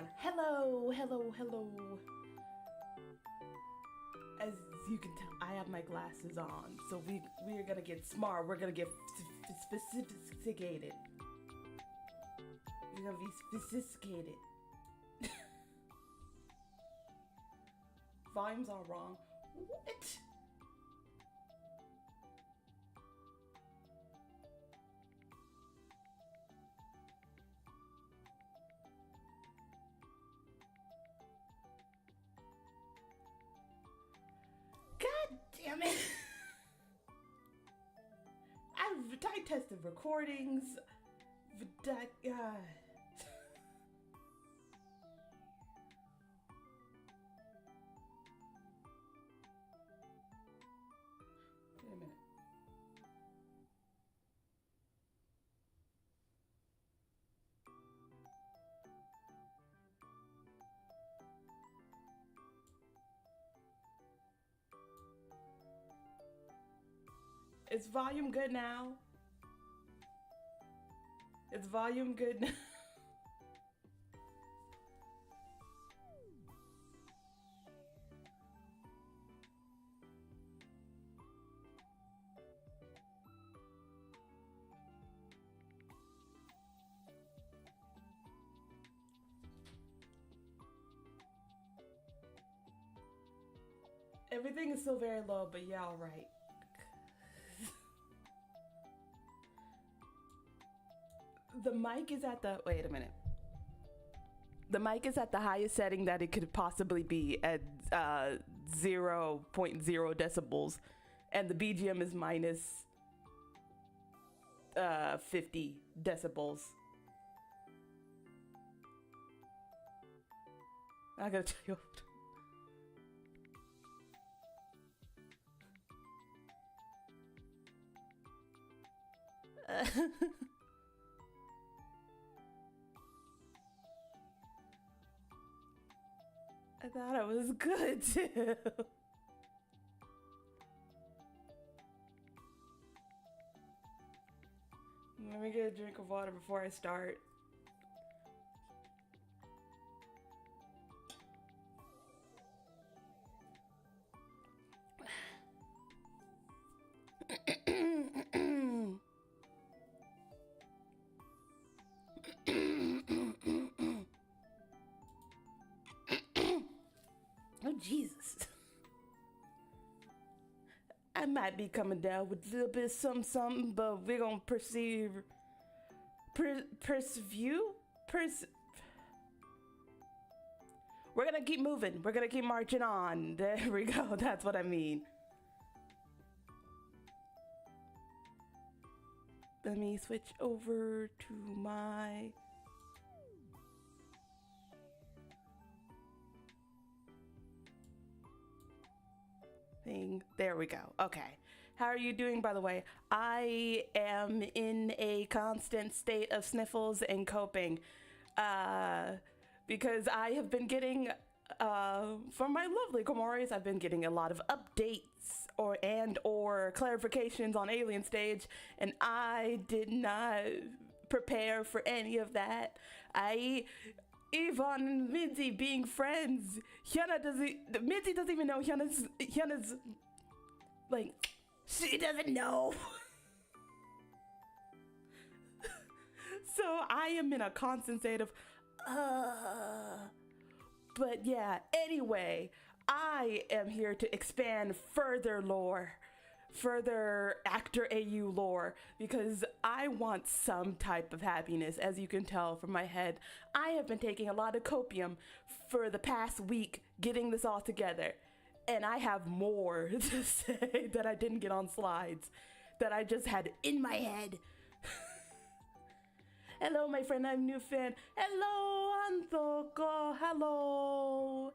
background. Hello, hello, hello. As you can tell, I have my glasses on, so we're gonna get smart. We're gonna get sophisticated. We're gonna be sophisticated. Volumes are wrong. What? God damn it. I tested recordings. Wait a minute. Is volume good now? Is volume good now? Everything is still very low, but yeah, all right. The mic is at the, wait a minute. The mic is at the highest setting that it could possibly be at 0.0 decibels. And the BGM is minus 50 decibels. I gotta tell you. I thought it was good too. Let me get a drink of water before I start. Oh, Jesus. I might be coming down with a little bit of something, but we're gonna persevere. We're gonna keep moving. We're gonna keep marching on. There we go. That's what I mean. Let me switch over to my... thing. There we go. Okay. How are you doing, by the way? I am in a constant state of sniffles and coping because I have been getting from my lovely Komoris, I've been getting a lot of updates or clarifications on Alien Stage, and I did not prepare for any of that. Yvonne and Minty being friends. Minty doesn't even know Hyuna's like, she doesn't know. So I am in a constant state of, but yeah, anyway, I am here to expand further lore. Further actor AU lore, because I want some type of happiness. As you can tell from my head, I have been taking a lot of copium for the past week getting this all together, and I have more to say that I didn't get on slides that I just had in my head. Hello, my friend, I'm new fan. Hello, Antoko. Hello.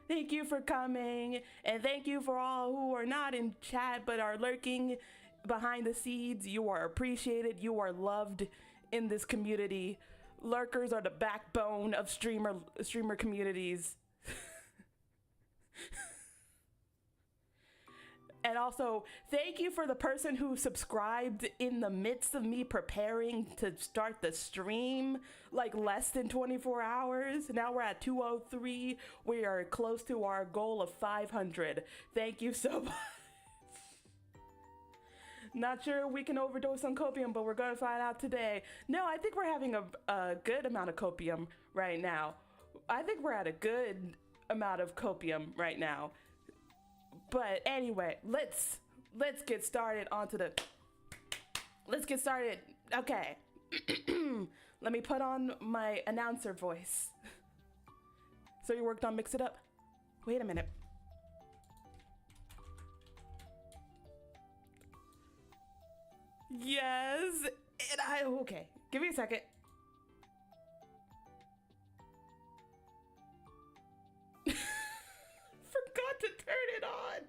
Thank you for coming, and thank you for all who are not in chat but are lurking behind the scenes. You are appreciated. You are loved in this community. Lurkers are the backbone of streamer communities. And also, thank you for the person who subscribed in the midst of me preparing to start the stream, like less than 24 hours. Now we're at 203. We are close to our goal of 500. Thank you so much. Not sure we can overdose on copium, but we're going to find out today. No, I think we're having a good amount of copium right now. I think we're at a good amount of copium right now. But anyway, let's get started Let's get started. Okay. Let me put on my announcer voice. So you worked on Mix It Up? Wait a minute. Yes, and okay. Give me a second. Forgot to turn it on.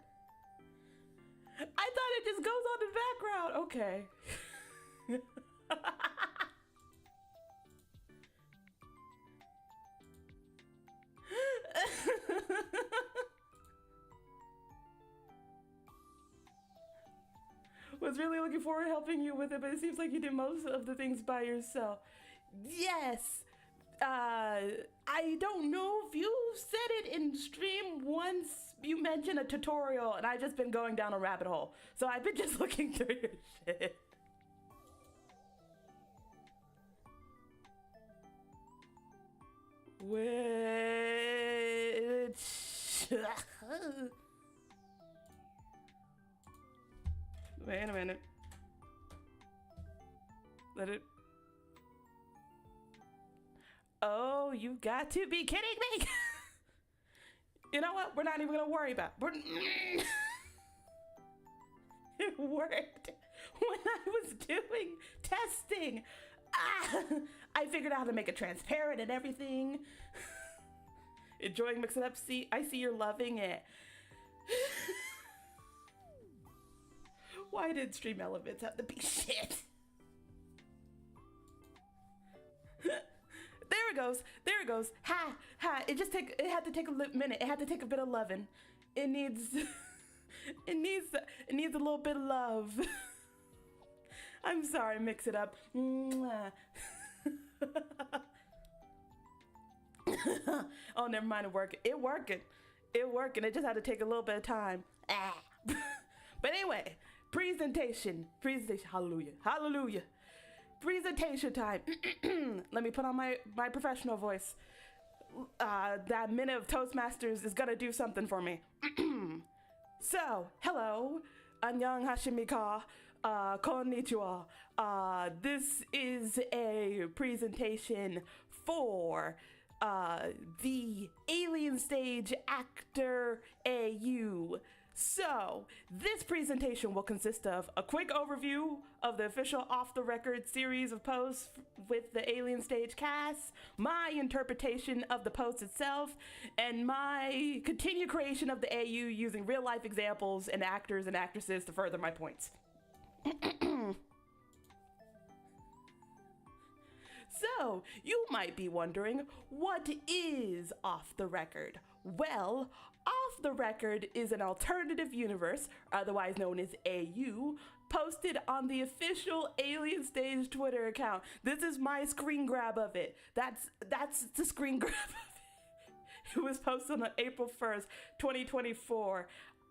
I thought it just goes on the background. Okay. Was really looking forward to helping you with it, but it seems like you did most of the things by yourself. Yes. I don't know if you said it in stream once. You mentioned a tutorial, and I've just been going down a rabbit hole. So I've been just looking through your shit. Wait a minute. Let it. Oh, you got to be kidding me. You know what? We're not even gonna worry about it. It worked when I was doing testing. I figured out how to make it transparent and everything. Enjoying Mix It Up. See, I see you're loving it. Why did stream elements have to be shit? There it goes. There it goes. Ha ha. It had to take a minute. It had to take a bit of loving. It needs a little bit of love. I'm sorry, Mix It Up. Oh, never mind, it working. It working. It just had to take a little bit of time. But anyway, presentation. Hallelujah. Presentation time. Let me put on my professional voice. That minute of Toastmasters is gonna do something for me. So, hello, annyeong hashimika, konnichiwa. This is a presentation for the Alien Stage Actor AU. So, this presentation will consist of a quick overview of the official off-the-record series of posts with the Alien Stage cast, my interpretation of the post itself, and my continued creation of the AU using real-life examples and actors and actresses to further my points. So, you might be wondering, what is Off the Record? Well, Off the Record is an alternative universe, otherwise known as AU, posted on the official Alien Stage Twitter account. This is my screen grab of it. That's the screen grab of it. It was posted on April 1st, 2024.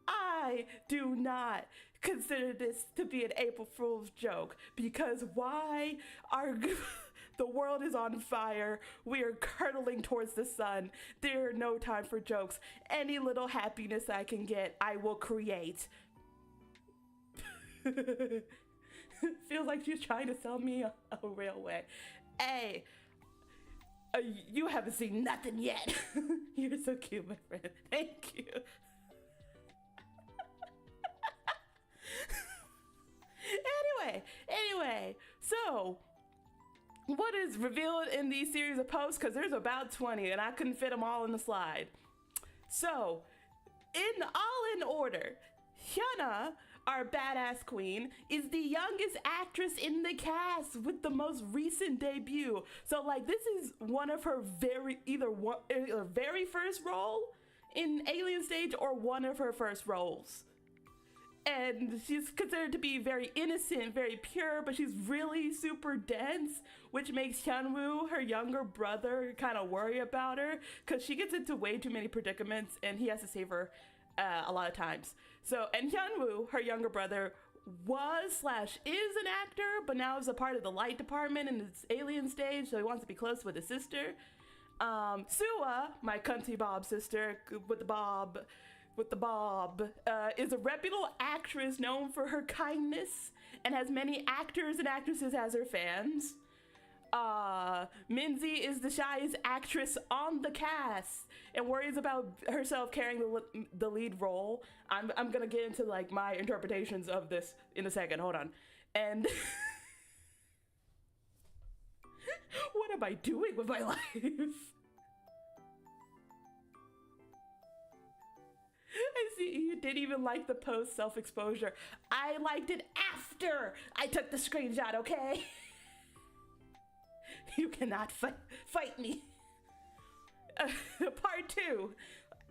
I do not consider this to be an April Fool's joke, because why are... The world is on fire. We are curdling towards the sun. There are no time for jokes. Any little happiness I can get, I will create. Feels like she's trying to sell me a railway. Hey, you haven't seen nothing yet. You're so cute, my friend. Thank you. Anyway, so what is revealed in these series of posts, because there's about 20 and I couldn't fit them all in the slide. So, all in order, Hyuna, our badass queen, is the youngest actress in the cast with the most recent debut. So like, this is one of her either very first role in Alien Stage or one of her first roles. and she's considered to be very innocent, very pure, but she's really super dense, which makes Hyunwoo, her younger brother, kind of worry about her because she gets into way too many predicaments and he has to save her a lot of times. So, and Hyunwoo, her younger brother, was/is an actor, but now is a part of the light department in its alien stage, so he wants to be close with his sister. Sua, my cunty Bob sister with the bob, is a reputable actress known for her kindness and has many actors and actresses as her fans. Minzy is the shyest actress on the cast and worries about herself carrying the lead role. I'm gonna get into like my interpretations of this in a second. Hold on. And what am I doing with my life? I see you didn't even like the post self-exposure. I liked it after I took the screenshot, okay? You cannot fight me. Part 2.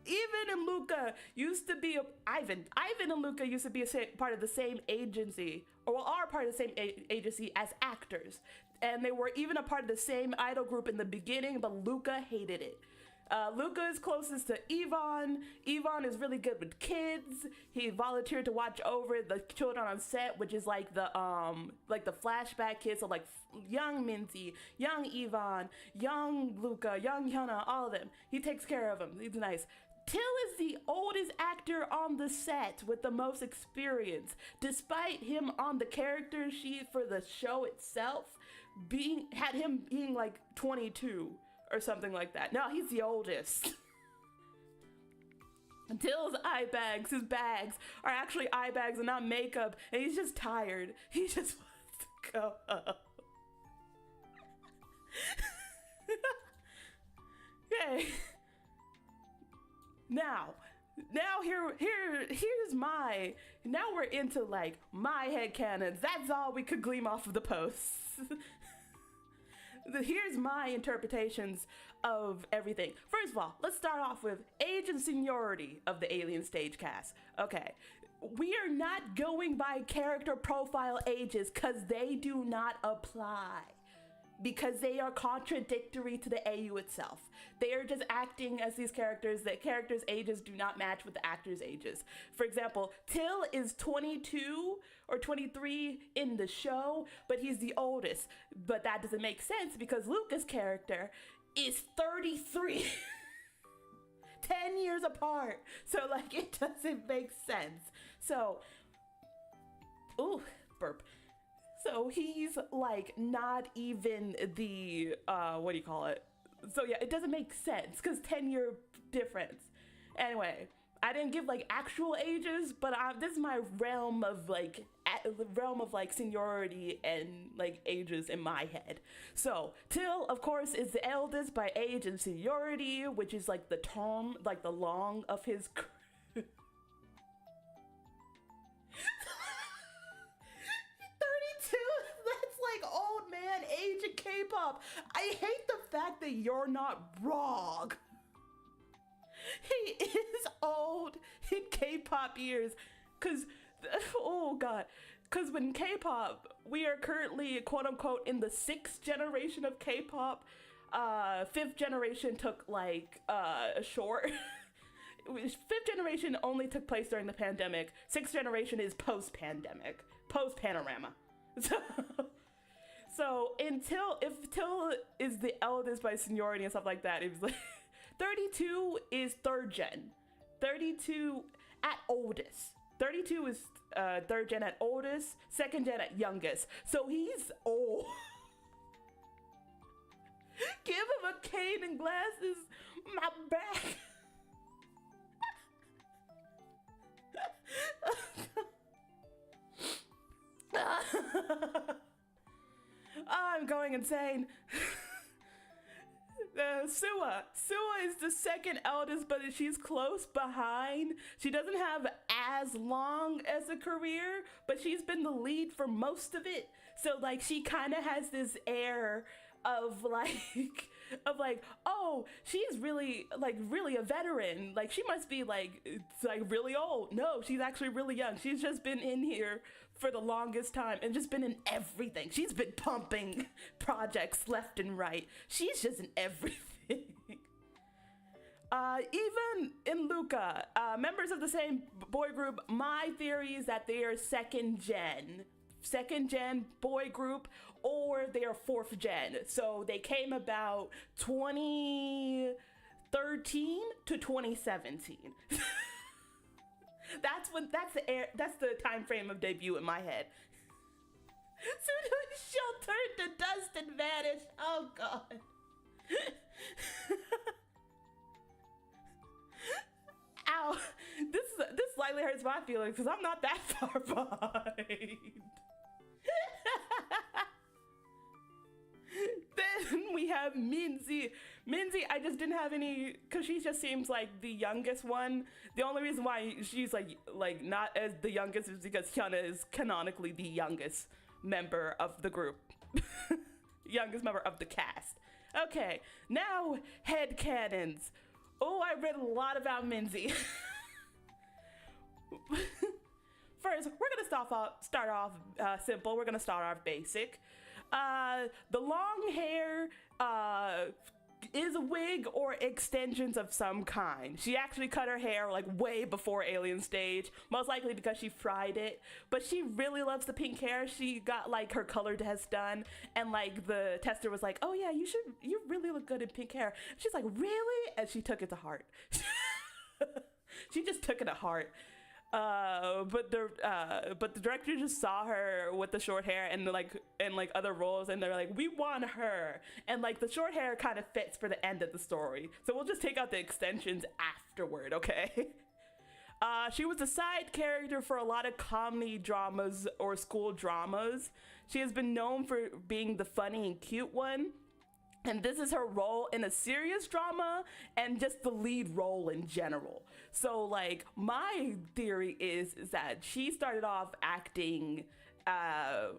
Ivan and Luca used to be Ivan and Luca used to be part of the same agency, or are part of the same agency as actors. And they were even a part of the same idol group in the beginning, but Luca hated it. Luca is closest to Ivan. Ivan is really good with kids. He volunteered to watch over the children on set, which is like the flashback kids, so like young Minzy, young Ivan, young Luca, young Hyuna, all of them. He takes care of them. He's nice. Till is the oldest actor on the set with the most experience, despite him on the character sheet for the show itself had him being like 22 or something like that. No, he's the oldest. Till's eye bags, his bags are actually eye bags and not makeup, and he's just tired. He just wants to go home. Okay. Now we're into like my headcanons. That's all we could glean off of the posts. Here's my interpretations of everything. First of all, let's start off with age and seniority of the alien stage cast. Okay, we are not going by character profile ages because they do not apply. Because they are contradictory to the AU itself. They are just acting as these characters. The characters' ages do not match with the actors' ages. For example, Till is 22 or 23 in the show, but he's the oldest. But that doesn't make sense because Luca's character is 33. 10 years apart. So like it doesn't make sense. So, ooh, burp. So he's like not even the, what do you call it? So yeah, it doesn't make sense because 10-year difference. Anyway, I didn't give like actual ages, but this is my realm of like seniority and like ages in my head. So Till, of course, is the eldest by age and seniority, which is like the term, like the long of his 32, that's like old man age in K-pop. I hate the fact that you're not wrong. He is old in K-pop years, cause, oh God, cause when K-pop, we are currently quote unquote in the 6th generation of K-pop. 5th generation took like a short. 5th generation only took place during the pandemic. 6th generation is post-pandemic, post-panorama. So if Till is the eldest by seniority and stuff like that, it was like 32 is 3rd gen. 32 at oldest. 32 is 3rd gen at oldest, 2nd gen at youngest. So he's old. Give him a cane and glasses. My back. I'm going insane. Sua is the 2nd eldest, but she's close behind. She doesn't have as long as a career, but she's been the lead for most of it. So like she kind of has this air of like of like, oh, she's really like really a veteran. Like she must be like it's like really old. No, she's actually really young. She's just been in here for the longest time and just been in everything. She's been pumping projects left and right. She's just in everything. Even in Luca, members of the same boy group, my theory is that they are second gen boy group, or they are fourth gen. So they came about 2013 to 2017. That's the time frame of debut in my head. Soon she'll turn to dust and vanish. Oh god. Ow, this slightly hurts my feelings because I'm not that far behind. Then we have Minzy. Minzy, I just didn't have any, because she just seems like the youngest one. The only reason why she's like not as the youngest is because Hyuna is canonically the youngest member of the group. Youngest member of the cast. Okay, now headcanons. Oh, I read a lot about Minzy. First, we're gonna start off simple. We're gonna start off basic. The long hair is a wig or extensions of some kind. She actually cut her hair like way before Alien Stage, most likely because she fried it, but she really loves the pink hair. She got like her color test done, and like the tester was like, oh yeah, you really look good in pink hair. She's like, really? And she took it to heart. She just took it to heart. But the director just saw her with the short hair and like other roles, and they're like, we want her, and like the short hair kind of fits for the end of the story, so we'll just take out the extensions afterward, okay? She was a side character for a lot of comedy dramas or school dramas. She has been known for being the funny and cute one, and this is her role in a serious drama and just the lead role in general. So like my theory is that she started off acting, I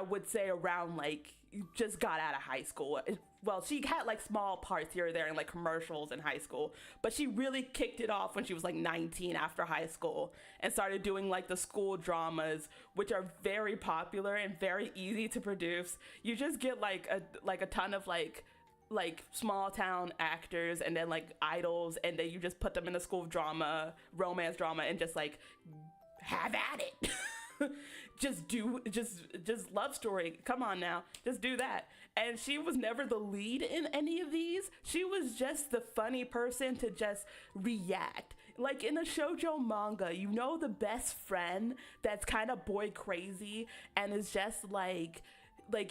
would say around like just got out of high school. Well, she had like small parts here or there in like commercials in high school, but she really kicked it off when she was like 19 after high school and started doing like the school dramas, which are very popular and very easy to produce. You just get like a ton of like small town actors and then like idols, and then you just put them in a school drama, romance drama, and just like have at it. just love story. Come on now, just do that. And she was never the lead in any of these. She was just the funny person to just react. Like in a shoujo manga, you know, the best friend that's kind of boy crazy and is just like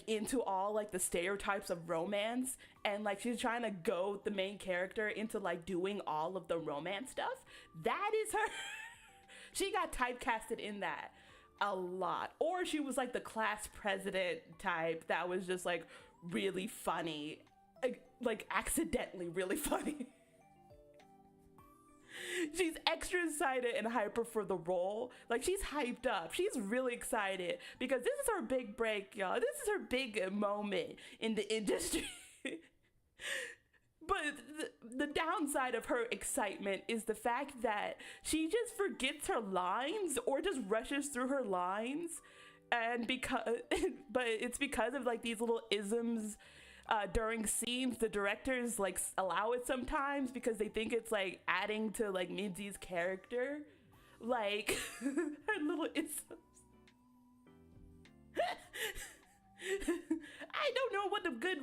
into all like the stereotypes of romance, and like she's trying to goad the main character into like doing all of the romance stuff. That is her. She got typecasted in that a lot. Or she was like the class president type that was just like really funny, like accidentally really funny. She's extra excited and hyper for the role. Like she's hyped up. She's really excited because this is her big break, y'all. This is her big moment in the industry. But the downside of her excitement is the fact that she just forgets her lines or just rushes through her lines, and but it's because of like these little isms during scenes. The directors like allow it sometimes because they think it's like adding to like Minzy's character, like her little isms. I don't know what the good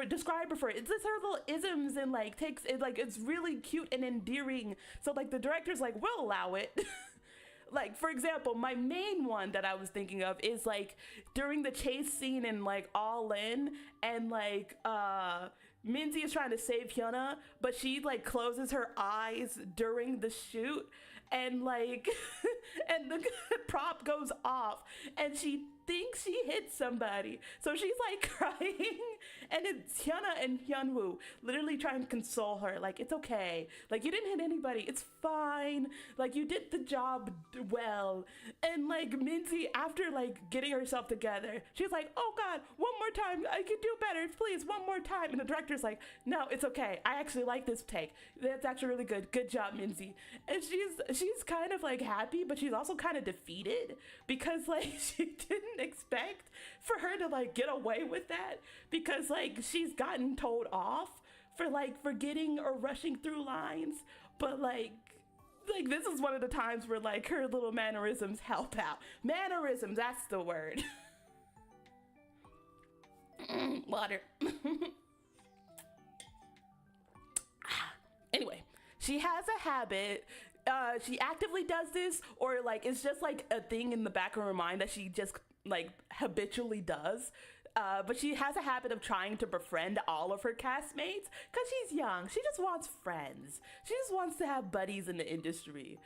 describer for it. It's just her little isms, and like takes it, like it's really cute and endearing. So like the director's like, we'll allow it. Like for example, my main one that I was thinking of is like during the chase scene in like All In, and like Minzy is trying to save Hyuna, but she like closes her eyes during the shoot, and like and the prop goes off, and she thinks she hit somebody. So she's like crying, and it's Hyuna and Hyunwoo literally trying to console her. Like, it's okay. Like, you didn't hit anybody. It's fine. Like, you did the job well. And like Minzy, after like getting herself together, she's like, oh God, one more time. I can do better. Please, one more time. And the director's like, no, it's okay. I actually like this take. That's actually really good. Good job, Minzy. And she's kind of like happy, but she's also kind of defeated because like she didn't expect for her to like get away with that, because like she's gotten told off for like forgetting or rushing through lines, but like this is one of the times where like her little mannerisms help out. Mannerisms, that's the word. Water. Anyway, she has a habit. She actively does this, or like it's just like a thing in the back of her mind that she just like habitually does. But she has a habit of trying to befriend all of her castmates because she's young. She just wants friends. She just wants to have buddies in the industry.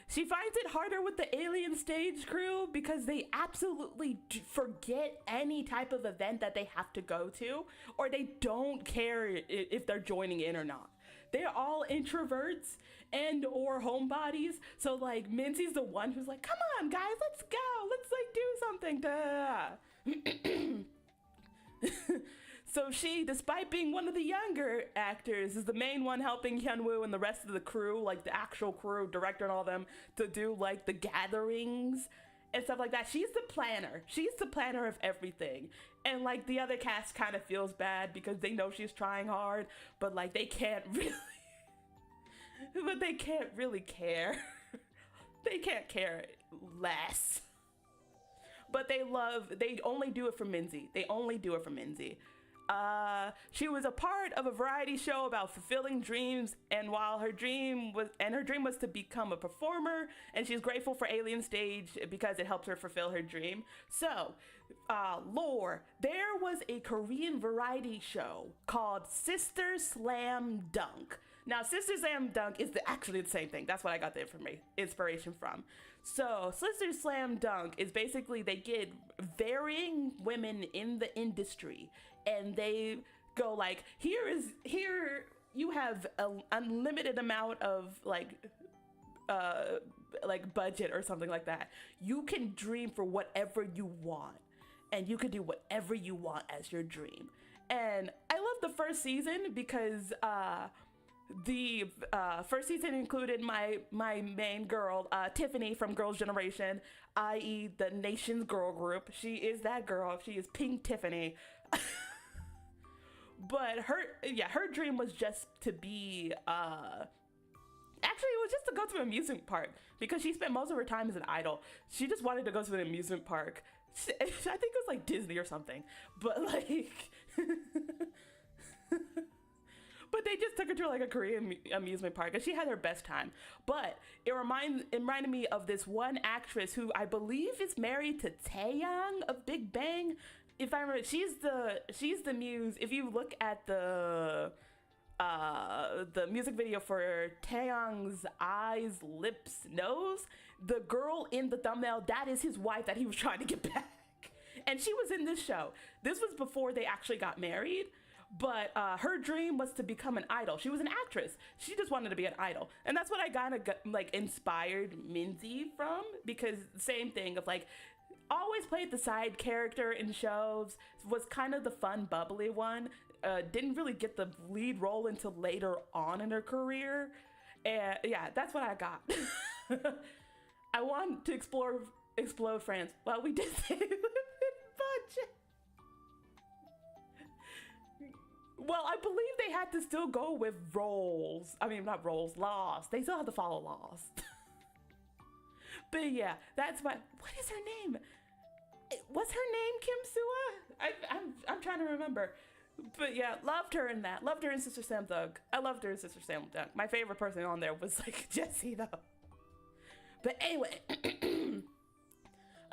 She finds it harder with the alien stage crew because they absolutely forget any type of event that they have to go to, or they don't care if they're joining in or not. They're all introverts and or homebodies. So like Minzy's the one who's like, come on guys, let's go. Let's like do something. So she, despite being one of the younger actors, is the main one helping Hyunwoo and the rest of the crew, like the actual crew, director and all them, to do like the gatherings and stuff like that. She's the planner. She's the planner of everything. And like the other cast kind of feels bad because they know she's trying hard, but like they can't really care. They can't care less. But they only do it for Minzy. They only do it for Minzy. She was a part of a variety show about fulfilling dreams, and while her dream was to become a performer, and she's grateful for Alien Stage because it helps her fulfill her dream. So, lore, there was a Korean variety show called Sister Slam Dunk. Now, Sister Slam Dunk is actually the same thing. That's what I got the inspiration from. So, Sister Slam Dunk is basically they get varying women in the industry, and they go like, here you have an unlimited amount of like budget or something like that. You can dream for whatever you want, and you can do whatever you want as your dream. And I love the first season because the first season included my main girl, Tiffany from Girls' Generation, i.e. the nation's girl group. She is that girl. She is Pink Tiffany. But her dream was just to be, actually it was just to go to an amusement park because she spent most of her time as an idol. She just wanted to go to an amusement park. I think it was like Disney or something, but like, but they just took her to like a Korean amusement park and she had her best time. But it reminded me of this one actress who I believe is married to Taeyang of Big Bang. If I remember, she's the muse. If you look at the music video for Taeyang's eyes, lips, nose, the girl in the thumbnail, that is his wife that he was trying to get back. And she was in this show. This was before they actually got married, but her dream was to become an idol. She was an actress. She just wanted to be an idol. And that's what I kind of like inspired Minzy from, because same thing of like, always played the side character in shows, was kind of the fun, bubbly one. Didn't really get the lead role until later on in her career. And yeah, that's what I got. I want to explode France. Well, we did say budget. Well, I believe they had to still go with roles. I mean, not roles, laws. They still have to follow laws. But yeah, that's what is her name? What's her name, Kim Sua? I'm trying to remember. But yeah, loved her in that. Loved her in Sister Slam Dunk. I loved her in Sister Slam Dunk. My favorite person on there was like Jessie though. But anyway,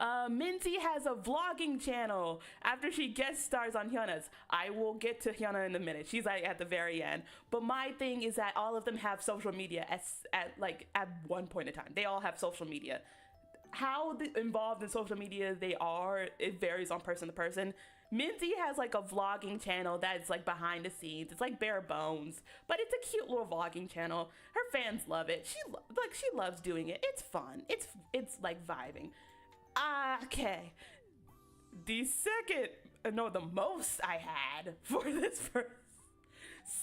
Minzy has a vlogging channel after she guest stars on Hyuna's. I will get to Hyuna in a minute. She's like at the very end. But my thing is that all of them have social media at one point in time. They all have social media. how involved in social media they are, it varies on person to person. Minzy has like a vlogging channel that's like behind the scenes. It's like bare bones, but it's a cute little vlogging channel. Her fans love it. She loves doing it. It's fun. It's like vibing. Okay. The second, no, the most I had for this first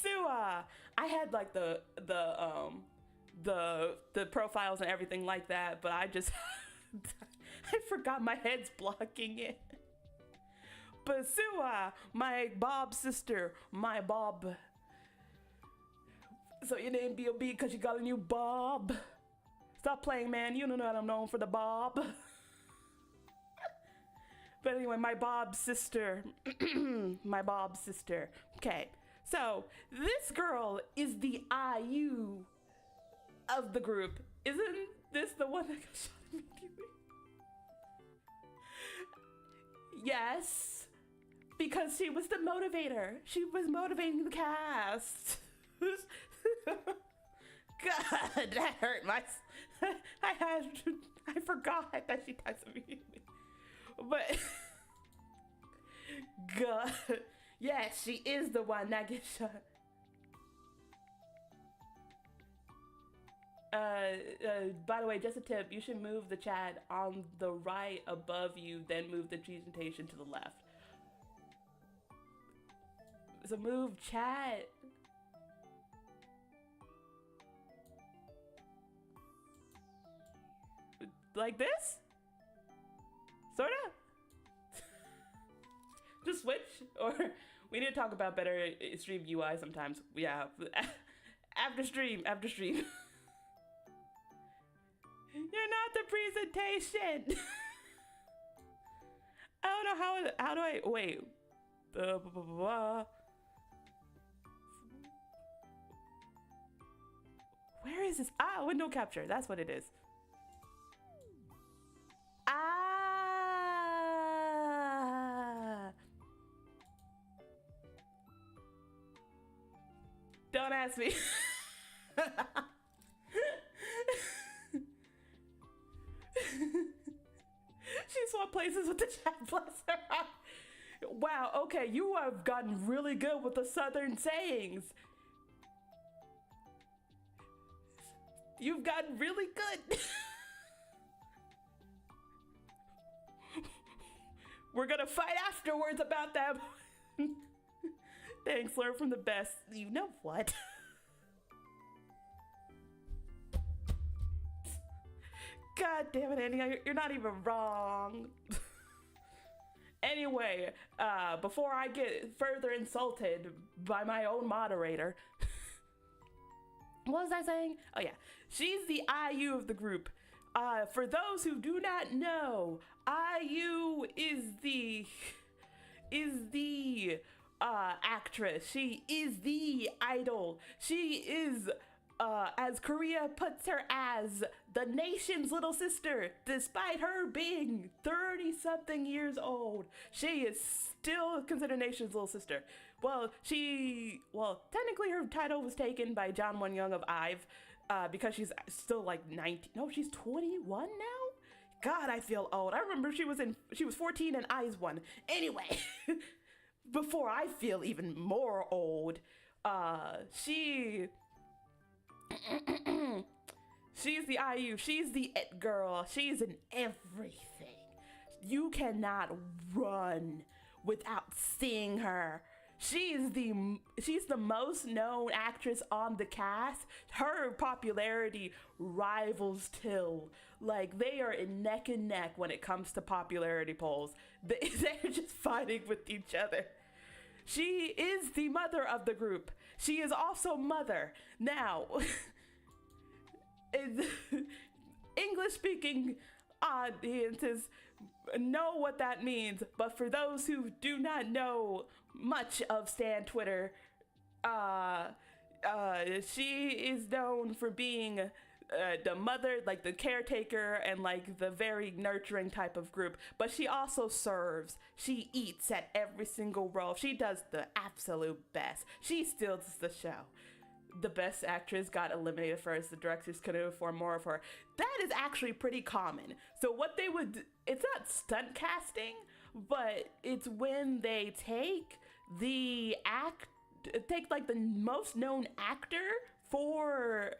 Sua. I had like the profiles and everything like that, but I just I forgot my head's blocking it. But Sua, my Bob sister, my Bob. So your name B.O.B. because you got a new Bob. Stop playing, man. You know that I'm known for the Bob. But anyway, my Bob sister. My Bob sister. Okay, so this girl is the IU of the group. Isn't this the one that got shot immediately? Yes, because she was the motivator. She was motivating the cast. God, that hurt my. I forgot that she died immediately. But God, yes, she is the one that gets shot. By the way, just a tip, you should move the chat on the right above you, then move the presentation to the left. So move chat. Like this? Sorta? Just switch? Or we need to talk about better stream UI sometimes. Yeah. After stream. You're not the presentation. I don't know how do I wait. Where is this? Ah, window capture. That's what it is. Don't ask me. She swapped places with the chat, bless her. Wow, okay, you have gotten really good with the southern sayings. You've gotten really good. We're gonna fight afterwards about that. Thanks, learn from the best. You know what? God damn it, Andy, you're not even wrong. Anyway, before I get further insulted by my own moderator, what was I saying? Oh yeah, she's the IU of the group. For those who do not know, IU is the actress. She is the idol. She is, as Korea puts her, as the nation's little sister. Despite her being 30-something years old, she is still considered nation's little sister. Well, technically her title was taken by John Won Young of IVE, because she's still like 19. No, she's 21 now? God, I feel old. I remember she was 14 in IVE's one. Anyway, before I feel even more old, she's the IU. She's the it girl. She's in everything. You cannot run without seeing her. She's the most known actress on the cast. Her popularity rivals Till. Like, they are in neck and neck when it comes to popularity polls. They're just fighting with each other. She is the mother of the group. She is also mother. Now, English-speaking audiences know what that means, but for those who do not know much of Stan Twitter, she is known for being the mother, like the caretaker, and like the very nurturing type of group. But she also serves. She eats at every single role. She does the absolute best. She steals the show. the best actress got eliminated first. The directors couldn't afford more of her. That is actually pretty common. So what they would, it's not stunt casting, but it's when they take like the most known actor for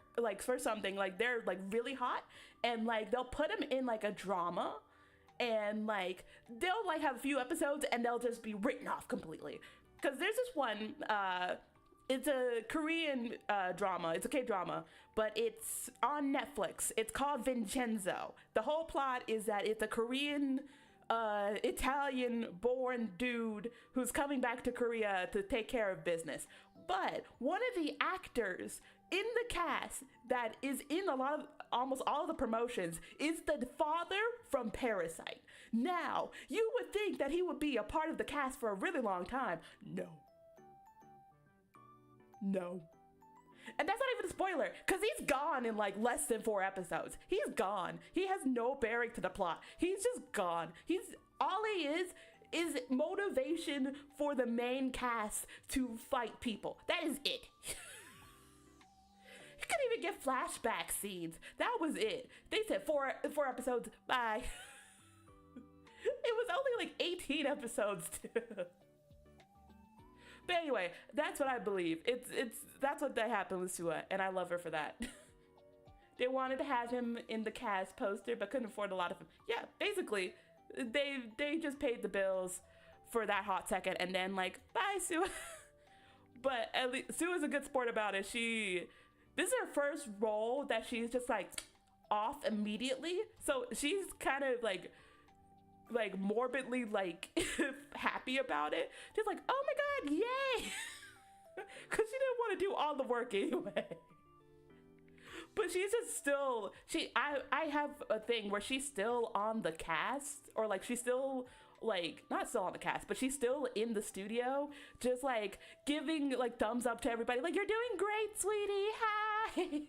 something, like they're like really hot, and like they'll put them in like a drama, and like they'll like have a few episodes and they'll just be written off completely. Because there's this one, it's a Korean drama, it's a K-drama, but it's on Netflix. It's called Vincenzo. The whole plot is that it's a Korean Italian born dude who's coming back to Korea to take care of business. But one of the actors in the cast that is in almost all of the promotions is the father from Parasite. Now, you would think that he would be a part of the cast for a really long time. No. And that's not even a spoiler, because he's gone in like less than 4 episodes. He's gone. He has no bearing to the plot. He's just gone. All he is motivation for the main cast to fight people. That is it. He couldn't even get flashback scenes. That was it. They said 4 episodes, bye. It was only like 18 episodes too. But anyway, that's what I believe. That's what happened with Sua, and I love her for that. They wanted to have him in the cast poster, but couldn't afford a lot of him. Yeah, basically, they just paid the bills for that hot second, and then like, bye, Sua. But at least Sua's a good sport about it. This is her first role that she's just like off immediately, so she's kind of like morbidly like happy about it. She's like, oh my god, yay. Because she didn't want to do all the work anyway. But she's just still, I have a thing where she's still on the cast, or like she's still like, not still on the cast, but she's still in the studio, just like giving like thumbs up to everybody, like, you're doing great, sweetie, hi.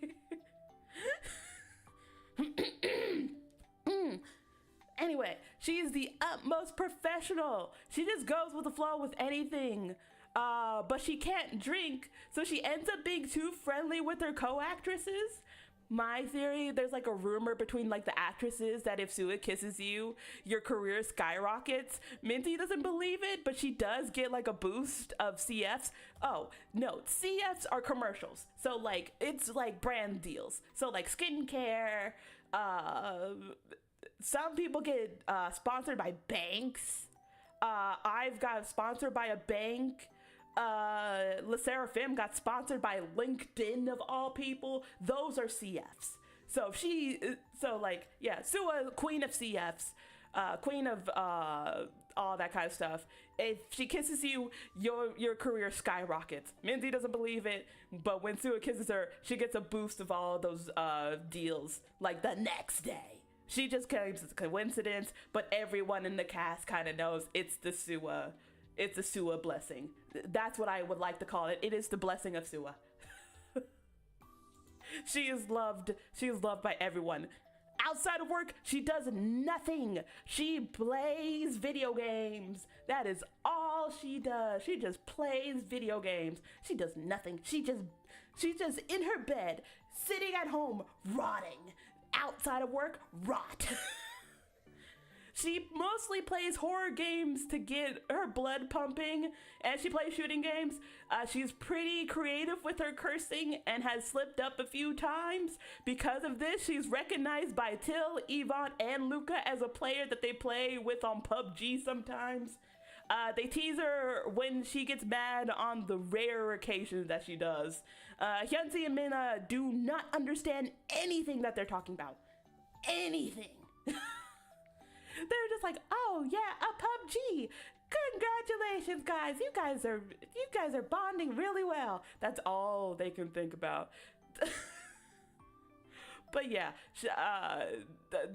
Anyway, she is the utmost professional. She just goes with the flow with anything. But she can't drink, so she ends up being too friendly with her co-actresses. My theory, there's like a rumor between like the actresses that if Sua kisses you, your career skyrockets. Minty doesn't believe it, but she does get like a boost of CFs. Oh, no, CFs are commercials. So like, it's like brand deals. So like skincare, some people get sponsored by banks. I've got sponsored by a bank. Le Seraphim got sponsored by LinkedIn of all people. Those are CFs. So Sua, queen of CFs, queen of all that kind of stuff. If she kisses you, your career skyrockets. Minzy doesn't believe it, but when Sua kisses her, she gets a boost of all those deals like the next day. She just claims it's a coincidence, but everyone in the cast kind of knows it's the Sua blessing. That's what I would like to call it. It is the blessing of Sua. She is loved by everyone. Outside of work, she does nothing. She plays video games. That is all she does. She just plays video games. She does nothing. She's just in her bed, sitting at home, rotting. Outside of work, rot. She mostly plays horror games to get her blood pumping, and she plays shooting games. She's pretty creative with her cursing and has slipped up a few times. Because of this, she's recognized by Till, Yvonne, and Luca as a player that they play with on PUBG sometimes. They tease her when she gets mad on the rare occasions that she does. Hyunsi and Minna do not understand anything that they're talking about. Anything. They're just like, oh yeah, a PUBG. Congratulations, guys. You guys are bonding really well. That's all they can think about. But yeah,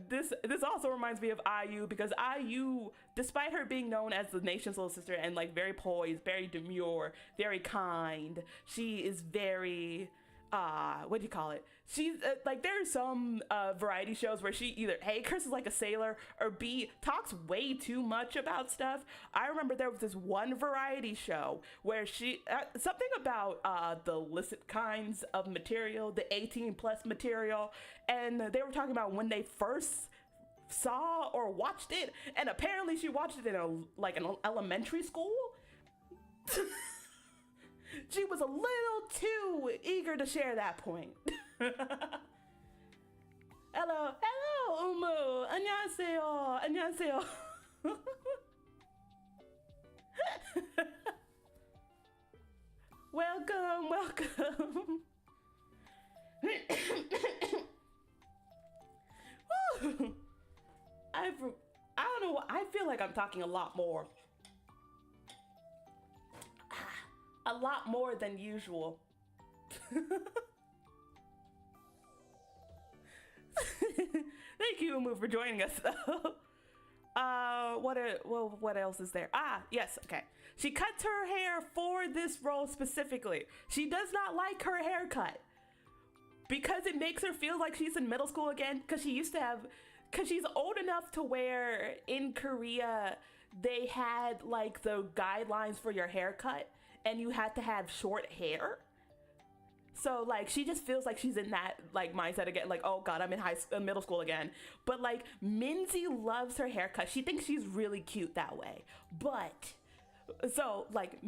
this also reminds me of IU, because IU, despite her being known as the nation's little sister and like very poised, very demure, very kind, she is very what do you call it? She's like, there's some variety shows where she either A, curses like a sailor, or B, talks way too much about stuff. I remember there was this one variety show where she something about the illicit kinds of material, the 18 plus material, and they were talking about when they first saw or watched it, and apparently she watched it in an elementary school. She was a little too eager to share that point. Hello, Umu. 안녕하세요. 안녕하세요. Welcome. Woo. I don't know. I feel like I'm talking a lot more. A lot more than usual. Thank you, Umu, for joining us, though. What else is there? Yes, okay. She cuts her hair for this role specifically. She does not like her haircut because it makes her feel like she's in middle school again. Because she's old enough to where in Korea they had like the guidelines for your haircut, and you had to have short hair. So like she just feels like she's in that like mindset again, like, oh god, I'm in middle school again. But like Minzy loves her haircut. She thinks she's really cute that way. But so like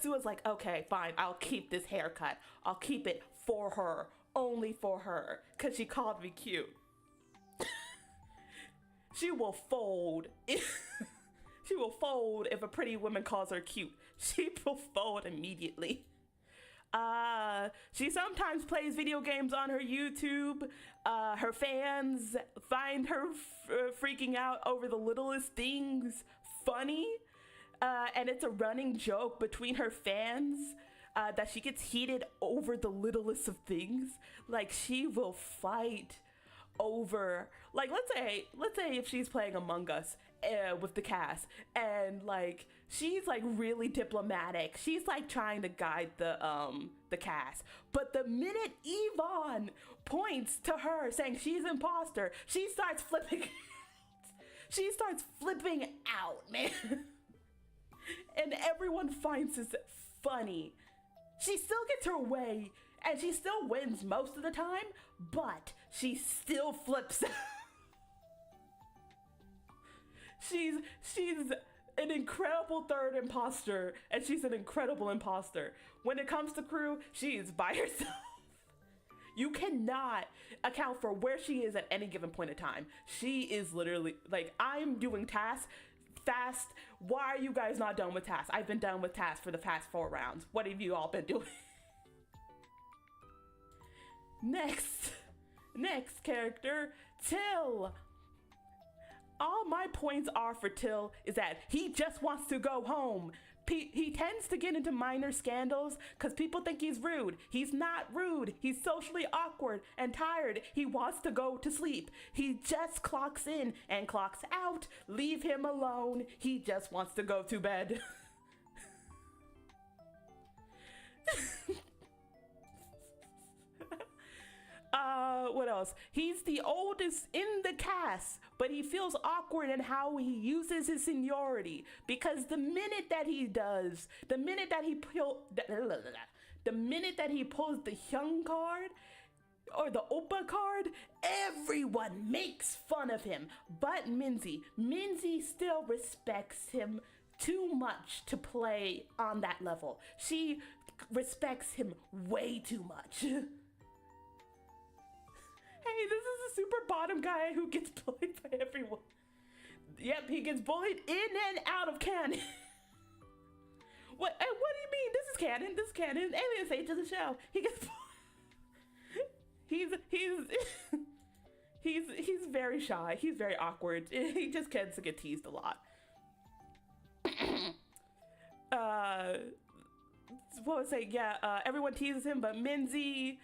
Sua's like, okay, fine, I'll keep this haircut. I'll keep it for her, only for her, cause she called me cute. She will fold. She will fold if a pretty woman calls her cute. She will fold immediately. She sometimes plays video games on her YouTube. Her fans find her freaking out over the littlest things funny. And it's a running joke between her fans that she gets heated over the littlest of things. Like she will fight over, like, let's say if she's playing Among Us with the cast, and like she's like really diplomatic, she's like trying to guide the cast, but the minute Yvonne points to her saying she's imposter, she starts flipping out, man. And everyone finds this funny. She still gets her way and she still wins most of the time, but she still flips out. She's an incredible third imposter, and she's an incredible imposter. When it comes to crew, she is by herself. You cannot account for where she is at any given point in time. She is literally like, I'm doing tasks fast. Why are you guys not done with tasks? I've been done with tasks for the past 4 rounds. What have you all been doing? Next character, Till. All my points are for Till is that he just wants to go home. He tends to get into minor scandals because people think he's rude. He's not rude. He's socially awkward and tired. He wants to go to sleep. He just clocks in and clocks out. Leave him alone. He just wants to go to bed. What else? He's the oldest in the cast, but he feels awkward in how he uses his seniority, because the minute that he pulls the young card or the Oppa card, everyone makes fun of him. But Minzy still respects him too much to play on that level. She respects him way too much. Hey, this is a super bottom guy who gets bullied by everyone. Yep, he gets bullied in and out of canon. What do you mean? This is canon. This is canon. Aliens age of the show. He gets he's very shy. He's very awkward. He just tends to get teased a lot. What was I? Yeah, everyone teases him, but Minzy,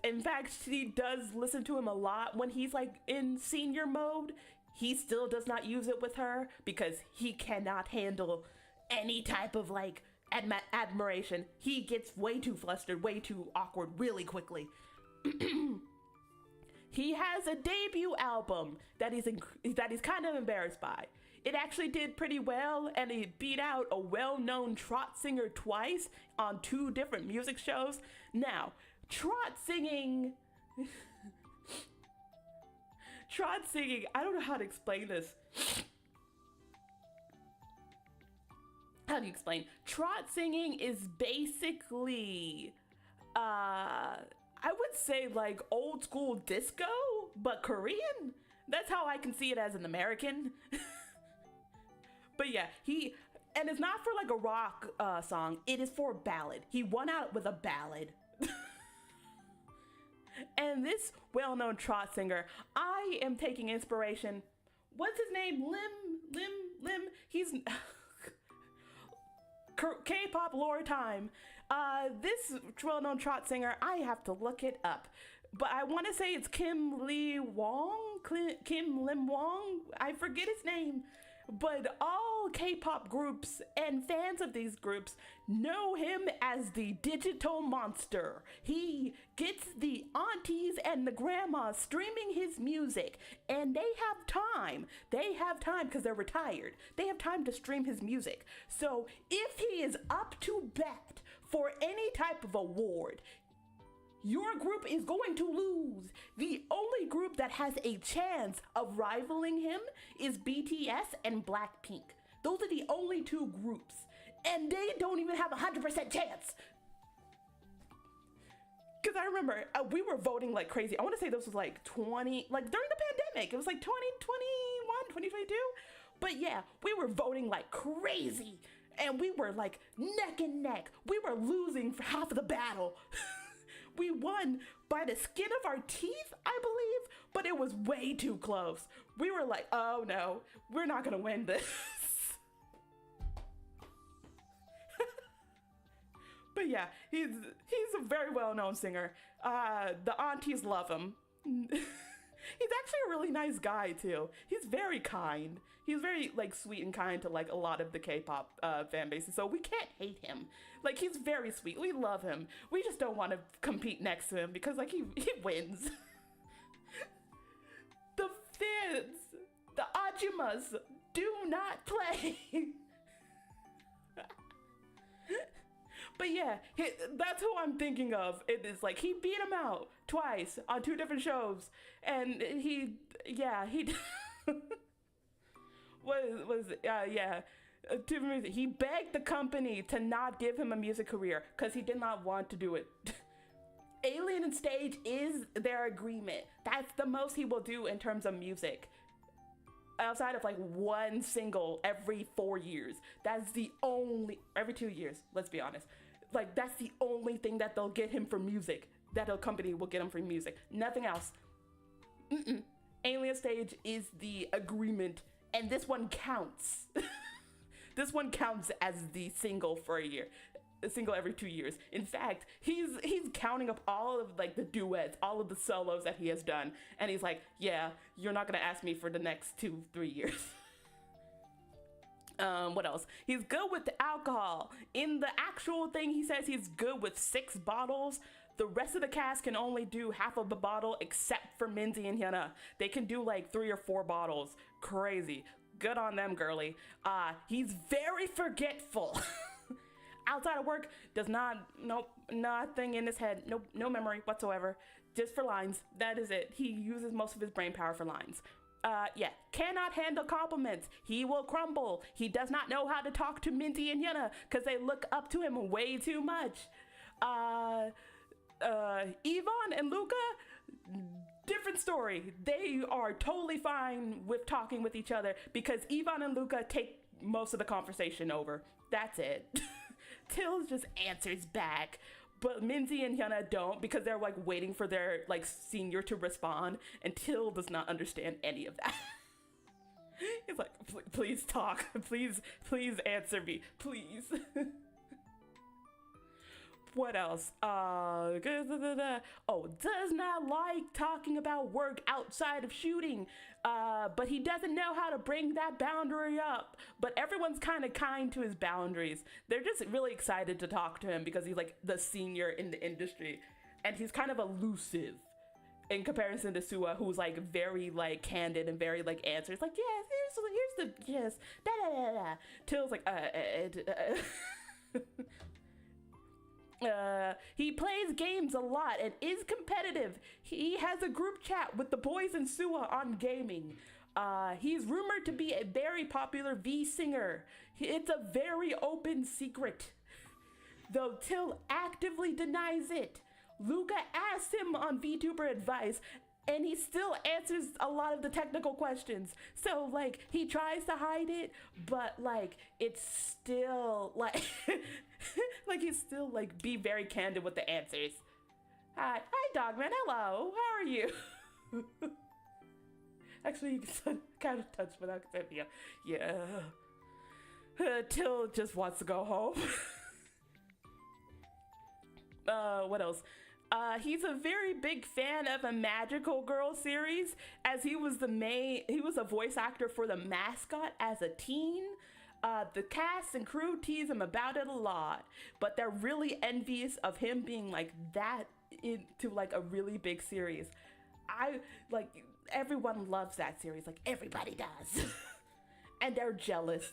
in fact, she does listen to him a lot when he's like in senior mode. He still does not use it with her because he cannot handle any type of like admiration. He gets way too flustered, way too awkward really quickly. He has a debut album that he's kind of embarrassed by. It actually did pretty well, and he beat out a well-known trot singer twice on 2 different music shows. Now, trot singing, I don't know how to explain this. How do you explain? Trot singing is basically, I would say like old school disco, but Korean. That's how I can see it as an American. But yeah, and it's not for like a rock song, it is for a ballad. He won out with a ballad. And this well-known trot singer, I am taking inspiration. What's his name? Lim? He's K-pop lore time. This well-known trot singer, I have to look it up. But I want to say it's Kim Lim Wong. I forget his name. But all K-pop groups and fans of these groups know him as the digital monster. He gets the aunties and the grandmas streaming his music, and they have time. They have time because they're retired. They have time to stream his music. So if he is up to bat for any type of award, your group is going to lose. The only group that has a chance of rivaling him is BTS and Blackpink. Those are the only 2 groups, and they don't even have a 100% chance. Because I remember we were voting like crazy. I want to say this was like during the pandemic. It was like 2021, 2022. But yeah, we were voting like crazy, and we were like neck and neck. We were losing for half of the battle. We won by the skin of our teeth, I believe, but it was way too close. We were like, oh no, we're not gonna win this. But yeah, he's a very well-known singer. The aunties love him. He's actually a really nice guy too. He's very kind. He's very like sweet and kind to like a lot of the K-pop fan bases. So we can't hate him. Like he's very sweet. We love him. We just don't want to compete next to him because like he wins. The fans, the Ajumas, do not play. But yeah, that's who I'm thinking of. It is like he beat him out twice on 2 different shows, and he he begged the company to not give him a music career because he did not want to do it. Alien and Stage is their agreement. That's the most he will do in terms of music. Outside of like 1 single every 4 years. That's the only, every 2 years, let's be honest. Like that's the only thing that they'll get him for music. That a company will get him for music. Nothing else. Alien Stage is the agreement, and this one counts. This one counts as the single for a year. A single every 2 years. In fact, he's counting up all of like the duets, all of the solos that he has done, and he's like, yeah, you're not gonna ask me for the next 2-3 years. What else? He's good with the alcohol. In the actual thing, he says he's good with 6 bottles. The rest of the cast can only do half of the bottle except for Minzy and Hyuna. They can do like 3 or 4 bottles. Crazy. Good on them, girly. He's very forgetful. Outside of work, nothing in his head. No memory whatsoever. Just for lines. That is it. He uses most of his brain power for lines. Cannot handle compliments. He will crumble. He does not know how to talk to Minty and Hyuna because they look up to him way too much. Yvonne and Luca, different story. They are totally fine with talking with each other because Yvonne and Luca take most of the conversation over. That's it. Till just answers back. But Minzy and Hyuna don't because they're like waiting for their like senior to respond, and Till does not understand any of that. He's like, please talk, please answer me, please. What else? Oh, does not like talking about work outside of shooting. But he doesn't know how to bring that boundary up. But everyone's kind of kind to his boundaries. They're just really excited to talk to him because he's like the senior in the industry, and he's kind of elusive in comparison to Sua, who's like very like candid and very like answers like, yes, here's the yes, da da da da. Till's like he plays games a lot and is competitive. He has a group chat with the boys in Sua on gaming. He's rumored to be a very popular V singer. It's a very open secret, though Till actively denies it. Luca asks him on VTuber advice, and he still answers a lot of the technical questions. So like he tries to hide it, but like it's still like like he's still like be very candid with the answers. Hi Dogman, hello, how are you? Actually, you can kind of touch without consent. Yeah. Till just wants to go home. What else? He's a very big fan of a Magical Girl series, as he was a voice actor for the mascot as a teen. The cast and crew tease him about it a lot, but they're really envious of him being like that into like a really big series. Everyone loves that series, like everybody does. And they're jealous.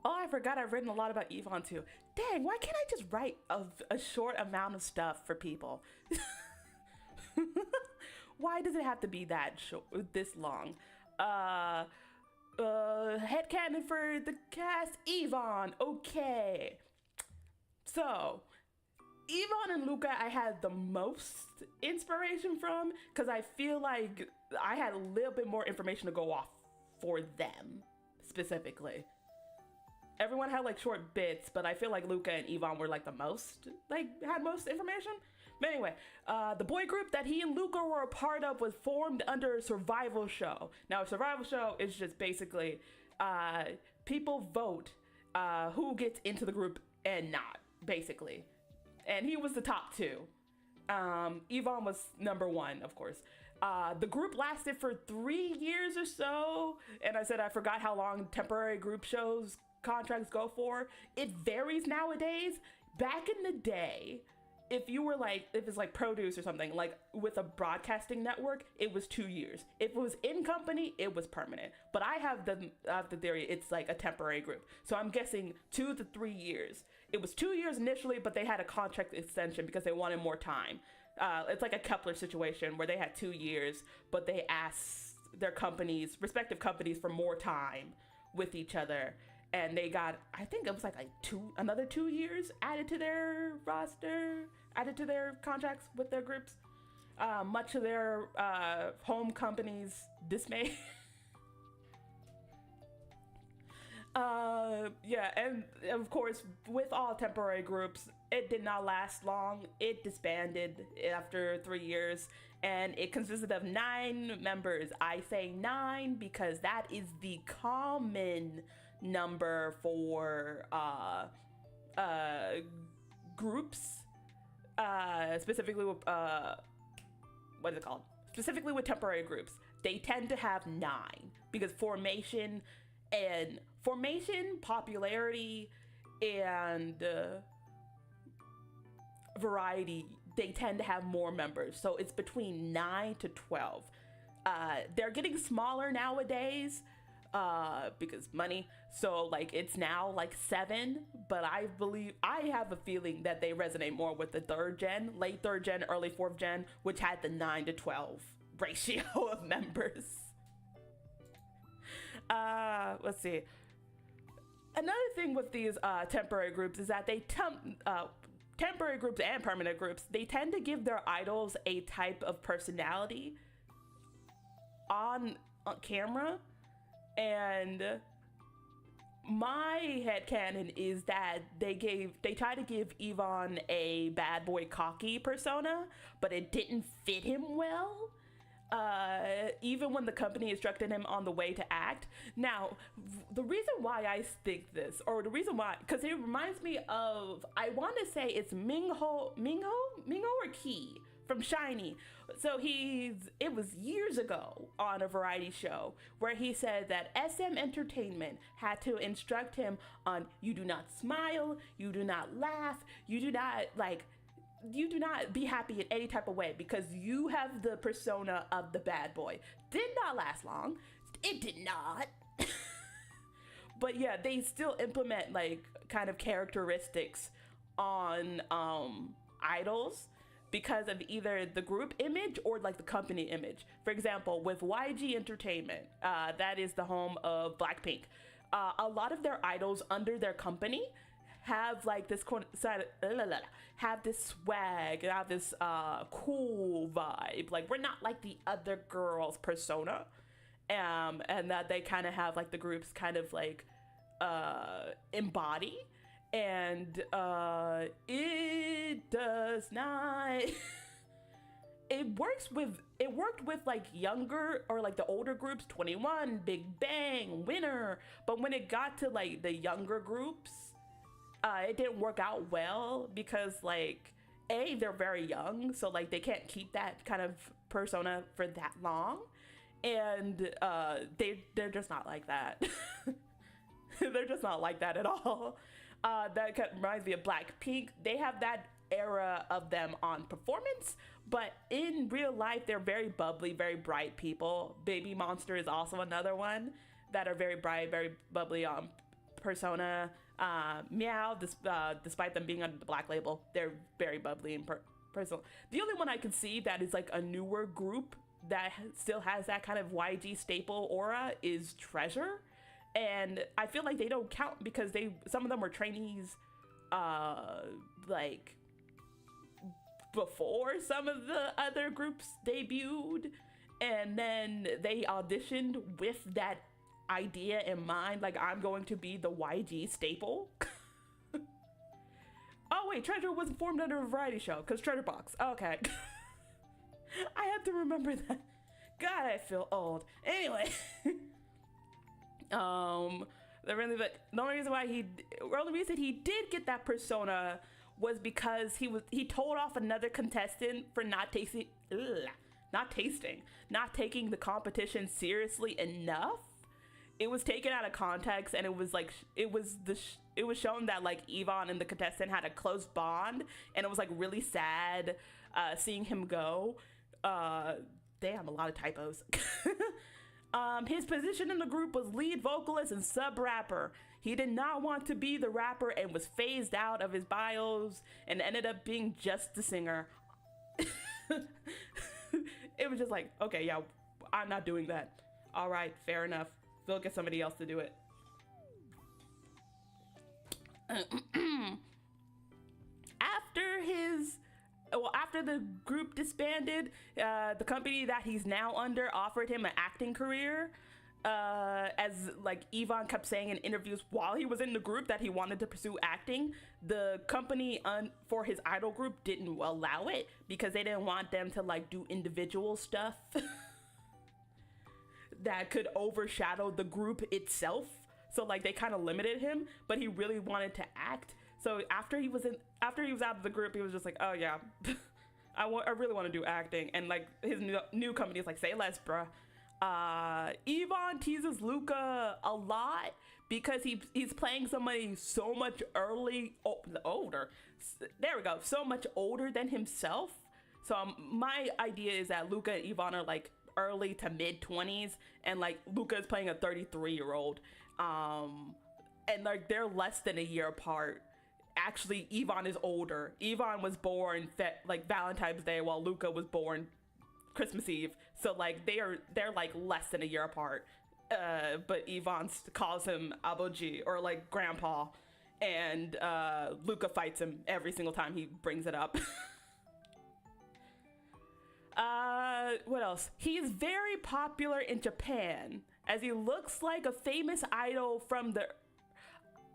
Oh, I forgot I've written a lot about Yvonne too. Dang, why can't I just write a short amount of stuff for people? Why does it have to be that short, this long? Headcanon for the cast, Yvonne. Okay. So, Yvonne and Luca I had the most inspiration from, because I feel like I had a little bit more information to go off for them, specifically. Everyone had like short bits, but I feel like Luca and Yvonne were like the most, like had most information. But anyway, the boy group that he and Luca were a part of was formed under a survival show. Now, a survival show is just basically people vote who gets into the group and not, basically. And he was the top two. Yvonne was number one, of course. The group lasted for 3 years or so. And I said I forgot how long temporary group shows contracts go for. It varies nowadays. Back in the day, if it's like produce or something, like with a broadcasting network, it was 2 years. If it was in company, it was permanent. But I have the theory it's like a temporary group. So I'm guessing 2 to 3 years. It was 2 years initially, but they had a contract extension because they wanted more time. It's like a Kepler situation where they had 2 years, but they asked their respective companies for more time with each other. And they got, I think it was like another 2 years added to their roster, added to their contracts with their groups, much to their home company's dismay. Yeah, and of course, with all temporary groups, it did not last long. It disbanded after 3 years, and it consisted of 9 members. I say 9 because that is the common number for groups, specifically with what is it called? Specifically with temporary groups, they tend to have 9 because formation, popularity, and variety, they tend to have more members. So it's between 9 to 12. They're getting smaller nowadays because money. So like it's now like 7, but I have a feeling that they resonate more with the late third gen, early 4th gen, which had the 9 to 12 ratio of members. Let's see. Another thing with these temporary groups is that temporary groups and permanent groups, they tend to give their idols a type of personality on camera. And my headcanon is that they tried to give Yvonne a bad boy cocky persona, but it didn't fit him well. even when the company instructed him on the way to act. Now, the reason why I think this, or the reason why, because it reminds me of, I want to say it's Mingho or Key from Shiny. So it was years ago on a variety show where he said that SM Entertainment had to instruct him on, you do not smile, you do not laugh, you do not be happy in any type of way because you have the persona of the bad boy. Did not last long. It did not. But yeah, they still implement like kind of characteristics on idols because of either the group image or like the company image. For example, with YG Entertainment, that is the home of Blackpink. A lot of their idols under their company have like this have this swag, have this cool vibe. Like we're not like the other girls' persona, and that they kind of have like the groups kind of like embody, and it does not. It worked with like younger or like the older groups, 21, Big Bang, Winner, but when it got to like the younger groups, it didn't work out well because like they're very young, so like they can't keep that kind of persona for that long, and they're just not like that. They're just not like that at all. That reminds me of Blackpink. They have that era of them on performance, but in real life they're very bubbly, very bright people. Baby Monster is also another one that are very bright, very bubbly persona. Meow, despite them being under the Black label, they're very bubbly and personal. The only one I can see that is like a newer group that still has that kind of YG staple aura is Treasure, and I feel like they don't count because some of them were trainees like before some of the other groups debuted, and then they auditioned with that idea in mind, like I'm going to be the YG staple. Oh wait, Treasure wasn't formed under a variety show because Treasure Box. Okay. I have to remember that. God, I feel old. Anyway. The only reason he did get that persona was because he told off another contestant for not taking the competition seriously enough. It was taken out of context, and it was shown that like Yvonne and the contestant had a close bond, and it was like really sad seeing him go. Damn, a lot of typos. His position in the group was lead vocalist and sub rapper. He did not want to be the rapper and was phased out of his bios and ended up being just the singer. It was just like, okay, yeah, I'm not doing that. All right, fair enough. They'll get somebody else to do it. After the group disbanded, the company that he's now under offered him an acting career. As like Yvonne kept saying in interviews while he was in the group that he wanted to pursue acting, the company for his idol group didn't allow it because they didn't want them to like do individual stuff that could overshadow the group itself. So like they kind of limited him, but he really wanted to act. So after he was out of the group, he was just like, oh yeah, I really want to do acting. And like his new company is like, say less, bruh. Yvonne teases Luca a lot because he's playing somebody so much older. There we go. So much older than himself. So my idea is that Luca and Yvonne are like early to mid 20s, and like Luca is playing a 33-year-old. And like they're less than a year apart. Actually, Yvonne is older. Yvonne was born like Valentine's Day, while Luca was born Christmas Eve. So like they're like less than a year apart. But Yvonne calls him Aboji, or like grandpa, and Luca fights him every single time he brings it up. What else? He is very popular in Japan, as he looks like a famous idol from the...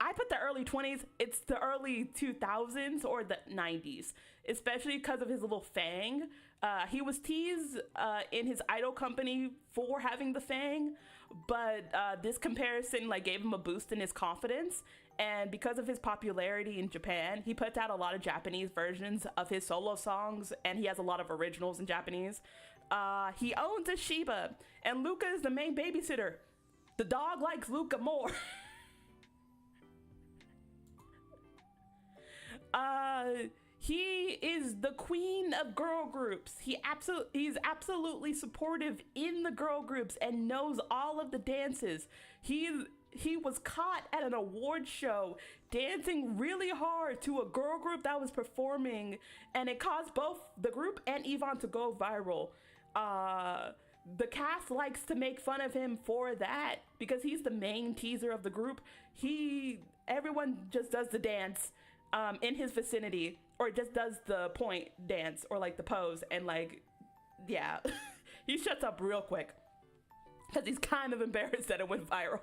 I put the early 20s. It's the early 2000s or the 90s, especially because of his little fang. He was teased in his idol company for having the fang, but this comparison like gave him a boost in his confidence. And because of his popularity in Japan, he puts out a lot of Japanese versions of his solo songs, and he has a lot of originals in Japanese. He owns a Shiba, and Luca is the main babysitter. The dog likes Luca more. He is the queen of girl groups. He's absolutely supportive in the girl groups and knows all of the dances. He was caught at an award show dancing really hard to a girl group that was performing, and it caused both the group and Yvonne to go viral. The cast likes to make fun of him for that because he's the main teaser of the group. Everyone just does the dance in his vicinity, or just does the point dance or like the pose, and like, yeah, he shuts up real quick because he's kind of embarrassed that it went viral.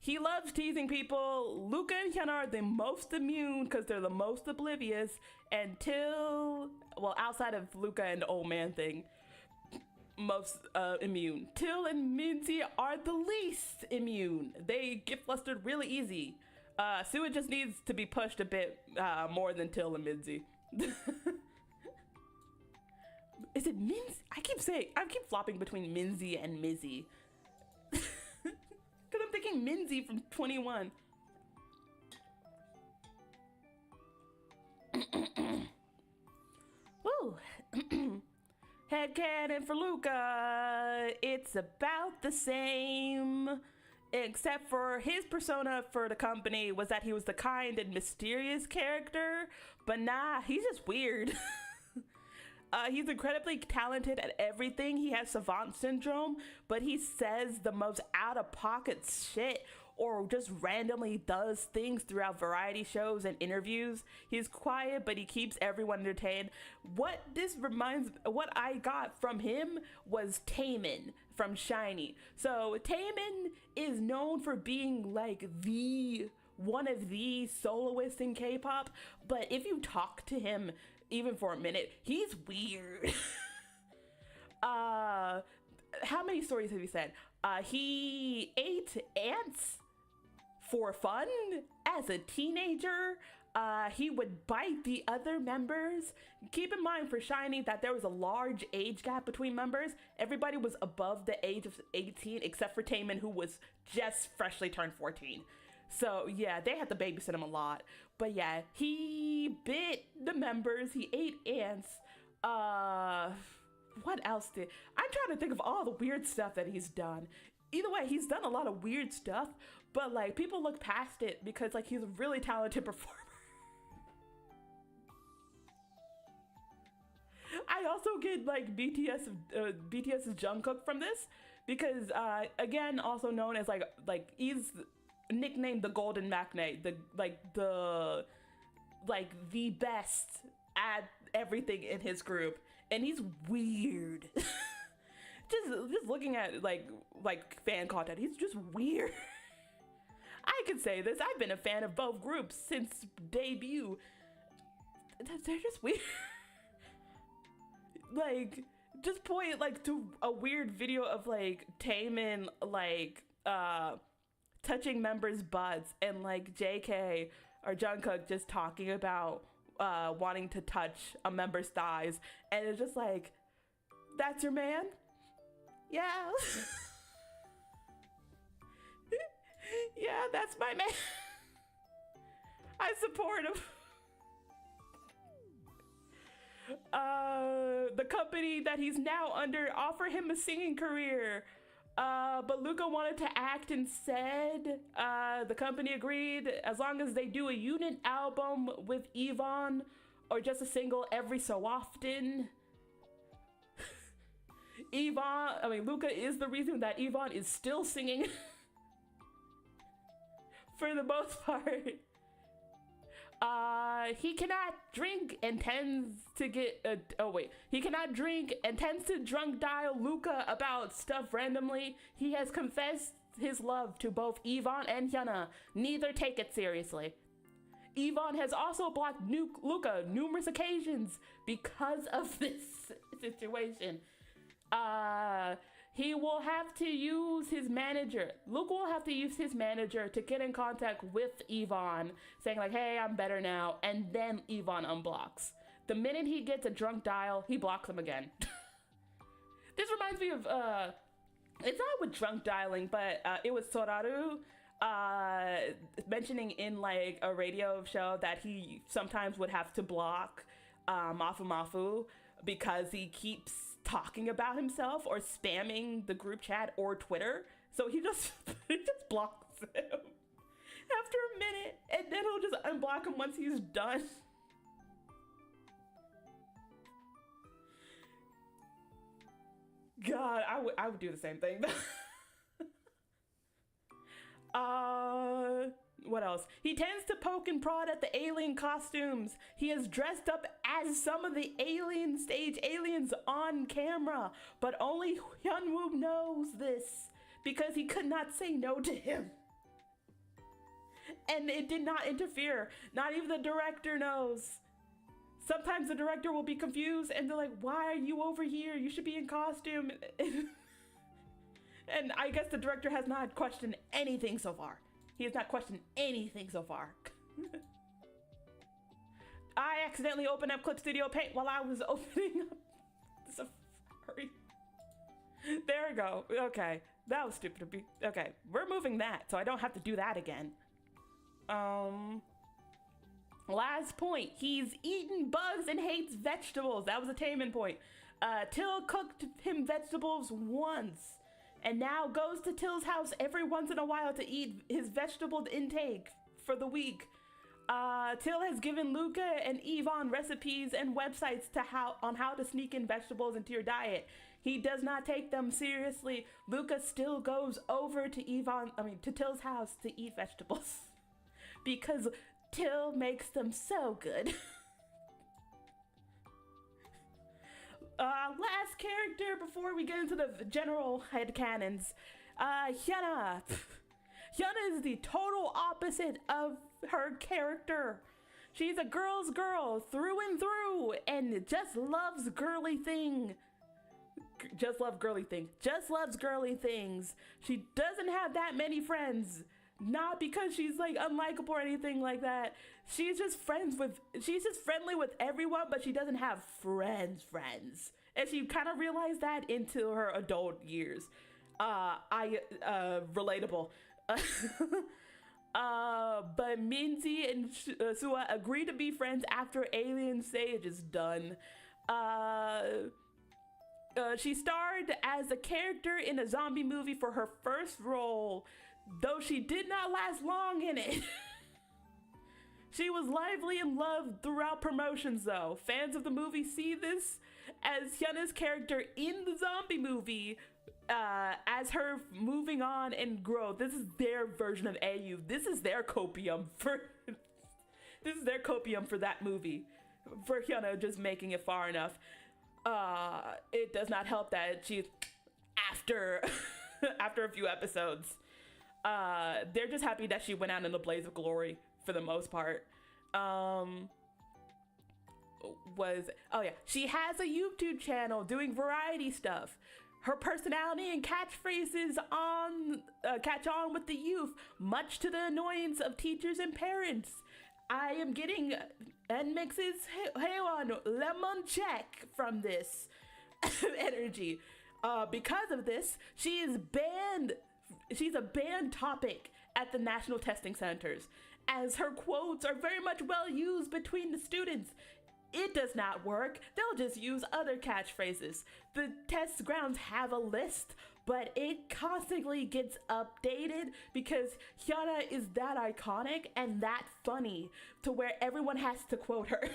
He loves teasing people. Luca and Hyuna are the most immune because they're the most oblivious outside of Luca and the old man thing, most immune. Till and Minzy are the least immune. They get flustered really easy. Sue just needs to be pushed a bit more than Till and Minzy. Is it Minzy? I keep flopping between Minzy and Mizzy. Because I'm thinking Minzy from 21. Woo. Headcanon for Luca. It's about the same. Except for his persona for the company was that he was the kind and mysterious character. But nah, he's just weird. He's incredibly talented at everything. He has savant syndrome, but he says the most out-of-pocket shit or just randomly does things throughout variety shows and interviews. He's quiet, but he keeps everyone entertained. What I got from him was Taemin from SHINee. So Taemin is known for being like one of the soloists in K-pop, but if you talk to him even for a minute, he's weird. How many stories have you said? He ate ants for fun as a teenager. He would bite the other members. Keep in mind for SHINee that there was a large age gap between members. Everybody was above the age of 18 except for Taemin, who was just freshly turned 14. So yeah, they had to babysit him a lot. But yeah, he bit the members, he ate ants. What else I'm trying to think of all the weird stuff that he's done. Either way, he's done a lot of weird stuff, but like people look past it because like he's a really talented performer. I also get like BTS's Jungkook from this because again, also known as like he's nicknamed the Golden Maknae, the best at everything in his group, and he's weird. just looking at like fan content, he's just weird. I can say this, I've been a fan of both groups since debut. They're just weird. Like, just point like to a weird video of like Taemin like touching members' butts and like JK or Jungkook just talking about wanting to touch a member's thighs, and it's just like, that's your man? Yeah. Yeah, that's my man. I support him. The company that he's now under offered him a singing career, but Luca wanted to act instead. The company agreed as long as they do a unit album with Yvonne or just a single every so often. Luca is the reason that Yvonne is still singing for the most part. He cannot drink and tends to drunk dial Luca about stuff randomly. He has confessed his love to both Yvonne and Hyuna. Neither take it seriously. Yvonne has also blocked Luca numerous occasions because of this situation. He will have to use his manager. Luca will have to use his manager to get in contact with Yvonne, saying like, hey, I'm better now. And then Yvonne unblocks. The minute he gets a drunk dial, he blocks him again. This reminds me of, it's not with drunk dialing, but it was Soraru mentioning in like a radio show that he sometimes would have to block Mafu because he keeps talking about himself or spamming the group chat or Twitter. So he just blocks him after a minute, and then he'll just unblock him once he's done. God, I would do the same thing. What else? He tends to poke and prod at the alien costumes. He has dressed up as some of the alien stage aliens on camera, but only Hyunwoo knows this because he could not say no to him. And it did not interfere. Not even the director knows. Sometimes the director will be confused and they're like, why are you over here? You should be in costume. And I guess the director has not questioned anything so far. He has not questioned anything so far. I accidentally opened up Clip Studio Paint while I was opening up Safari. There we go. Okay, that was stupid of me. Okay, we're moving that so I don't have to do that again. Last point, he's eaten bugs and hates vegetables. That was attainment point. Till cooked him vegetables once and now goes to Till's house every once in a while to eat his vegetable intake for the week. Till has given Luca and Yvonne recipes and websites on how to sneak in vegetables into your diet. He does not take them seriously. Luca still goes over to Till's house to eat vegetables because Till makes them so good. Last character before we get into the general headcanons. Hyuna. Hyuna is the total opposite of her character. She's a girl's girl through and through and just loves girly things. Just loves girly things. She doesn't have that many friends. Not because she's like unlikable or anything like that. She's just friendly with everyone, but she doesn't have friends. And she kind of realized that into her adult years. Relatable. But Minzy and Sua agree to be friends after Alien Stage is done. She starred as a character in a zombie movie for her first role, though she did not last long in it. She was lively and loved throughout promotions though. Fans of the movie see this as Hyuna's character in the zombie movie, as her moving on and grow. This is their version of AU. This is their copium for that movie. For Hyuna just making it far enough. It does not help that she's after a few episodes. They're just happy that she went out in a blaze of glory for the most part. She has a YouTube channel doing variety stuff. Her personality and catchphrases catch on with the youth, much to the annoyance of teachers and parents. I am getting NMIX's Heiwan Lemon check from this energy. Because of this, she's a banned topic at the national testing centers, as her quotes are very much well used between the students. It does not work. They'll just use other catchphrases. The test grounds have a list, but it constantly gets updated because Hyuna is that iconic and that funny to where everyone has to quote her.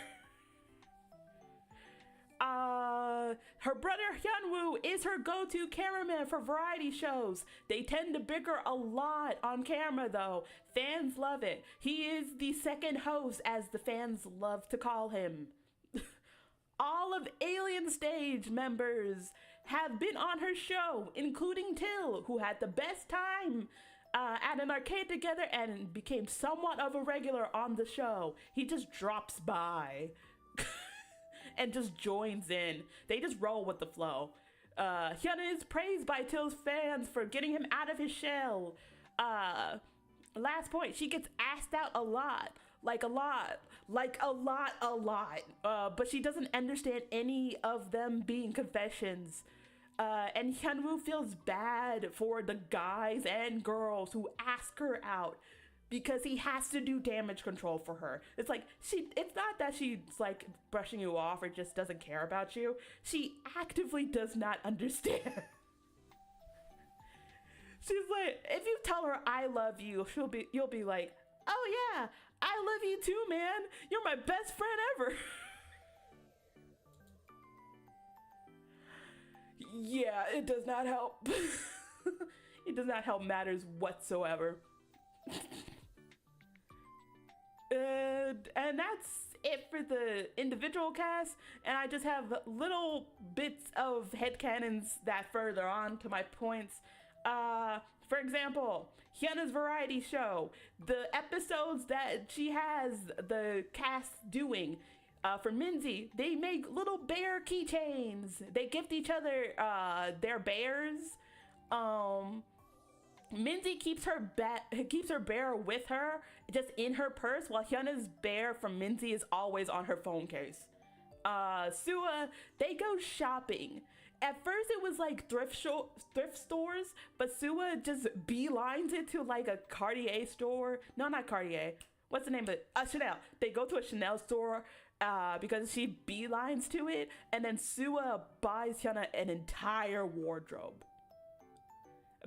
Her brother Hyunwoo is her go-to cameraman for variety shows. They tend to bicker a lot on camera though. Fans love it. He is the second host, as the fans love to call him. All of Alien Stage members have been on her show, including Till, who had the best time at an arcade together and became somewhat of a regular on the show. He just drops by and just joins in. They just roll with the flow. Hyuna is praised by Till's fans for getting him out of his shell. Last point, she gets asked out a lot. Like a lot. But she doesn't understand any of them being confessions. And Hyunwoo feels bad for the guys and girls who ask her out because he has to do damage control for her. It's like, it's not that she's like brushing you off or just doesn't care about you. She actively does not understand. She's like, if you tell her I love you, you'll be like, oh yeah, I love you too, man. You're my best friend ever. Yeah, it does not help. It does not help matters whatsoever. And that's it for the individual cast, and I just have little bits of headcanons that further on to my points. For example, Hyuna's variety show, the episodes that she has the cast doing. For Minzy, they make little bear keychains. They gift each other their bears. Minzy keeps her bear with her, just in her purse, while Hyuna's bear from Minzy is always on her phone case. Sua, they go shopping. At first it was like thrift stores, but Sua just beelines it to like a Cartier store. No, not Cartier. What's the name of it? Chanel. They go to a Chanel store because she beelines to it, and then Sua buys Hyuna an entire wardrobe.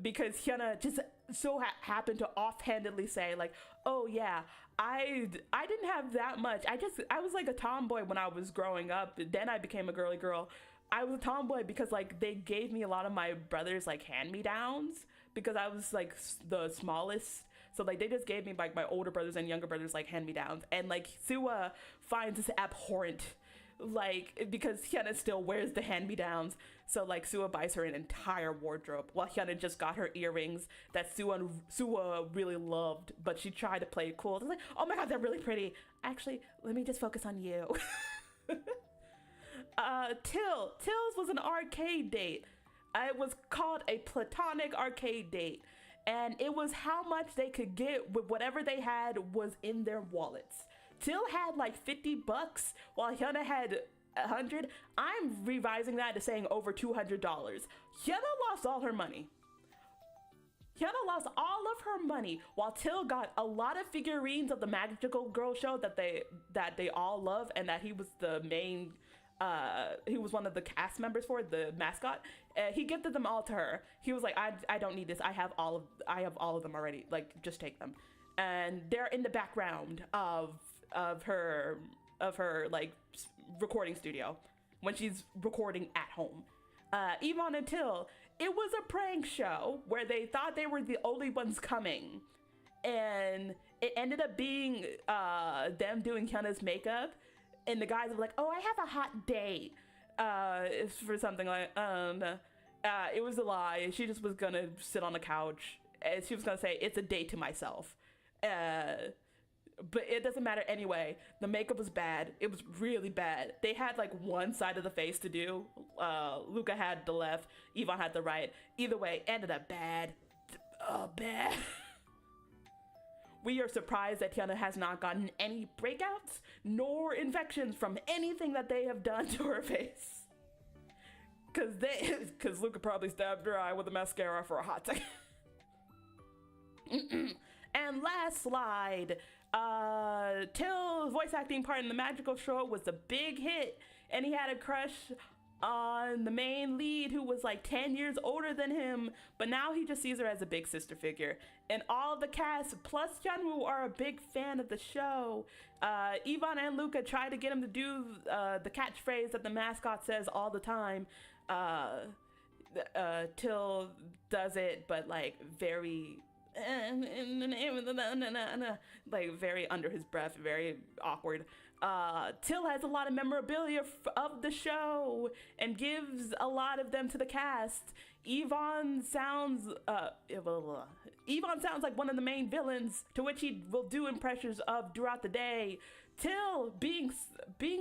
Because Hyuna just so happened to offhandedly say like, oh yeah, I didn't have that much. I was like a tomboy when I was growing up. Then I became a girly girl. I was a tomboy because like they gave me a lot of my brother's like hand-me-downs because I was like the smallest. So like they just gave me like my older brothers and younger brothers like hand-me-downs, and like Sua finds this abhorrent, like because Hyuna still wears the hand-me-downs. So like Sua buys her an entire wardrobe while Hyuna just got her earrings that Sua really loved, but she tried to play it cool. It's like, oh my god, they're really pretty. Actually, let me just focus on you. Till's was an arcade date. It was called a platonic arcade date, and it was how much they could get with whatever they had was in their wallets. Till had like $50 while Hyuna had 100. I'm revising that to saying over $200. Hyuna lost all her money. Hyuna lost all of her money while Till got a lot of figurines of the Magical Girl show that they all love, and that he was the main he was one of the cast members for, the mascot. He gifted them all to her. He was like, I don't need this. I have all of them already. Like, just take them. And they're in the background of her like recording studio when she's recording at home. Yvonne and Till, it was a prank show where they thought they were the only ones coming, and it ended up being them doing Hyuna's makeup. And the guys were like, oh, I have a hot date for something like, it was a lie. She just was gonna sit on the couch and she was gonna say, it's a date to myself. But it doesn't matter anyway. The makeup was bad. It was really bad. They had like one side of the face to do. Luca had the left, Yvonne had the right. Either way, ended up bad. Bad. We are surprised that Hyuna has not gotten any breakouts nor infections from anything that they have done to her face. Cause Luca probably stabbed her eye with a mascara for a hot second. And last slide, Till's voice acting part in the Magical Show was a big hit, and he had a crush on the main lead who was like 10 years older than him, but now he just sees her as a big sister figure. And all the cast plus Hyunwoo are a big fan of the show. Yvonne and Luca try to get him to do the catchphrase that the mascot says all the time. Till does it, but like very in the name of the like very under his breath, very awkward. Till has a lot of memorabilia of the show and gives a lot of them to the cast. Yvonne sounds like one of the main villains, to which he will do impressions of throughout the day. Till being